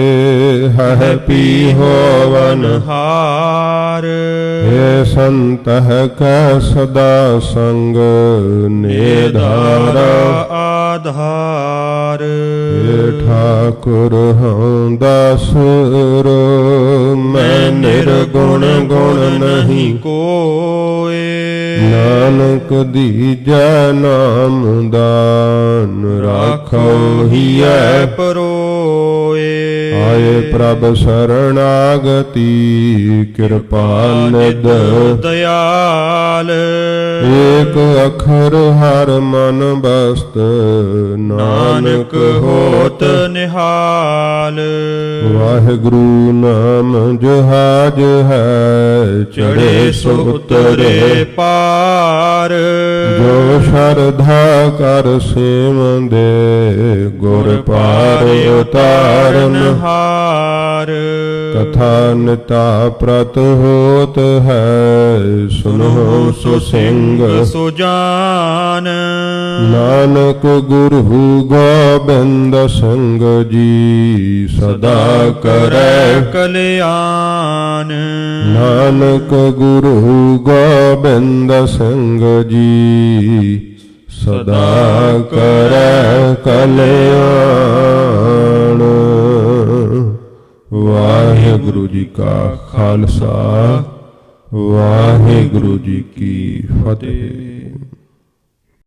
हह पी होवन हार। हे संत कै सदा संग, निधारा आधार। हे ठाकुर हूँ दासुर, मैं निर्गुण गुण नहीं कोय। नानक दीजै नाम दान, राखो हियै परोए। आए प्रभ शरणागति, कृपाल निध दयाल। एक अखर हर मन बस्त, नानक होत निहाल। वाहिगुरु नाम जहाज है, चढ़े सो उतरे पार। जो श्रद्धा कर सेवंदे, गुर पार उतारन हार। कथा निता प्रत होत है, सुनो सो सिंह सुजान। नानक गुरु गोबिंद संग जी, सदा करे कल्याण। नानक गुरु गोबिंद संग जी, सदा करे कल्याण। ਵਾਹਿਗੁਰੂ ਜੀ ਕਾ ਖਾਲਸਾ ਵਾਹਿਗੁਰੂ ਜੀ ਕੀ ਫਤਿਹ।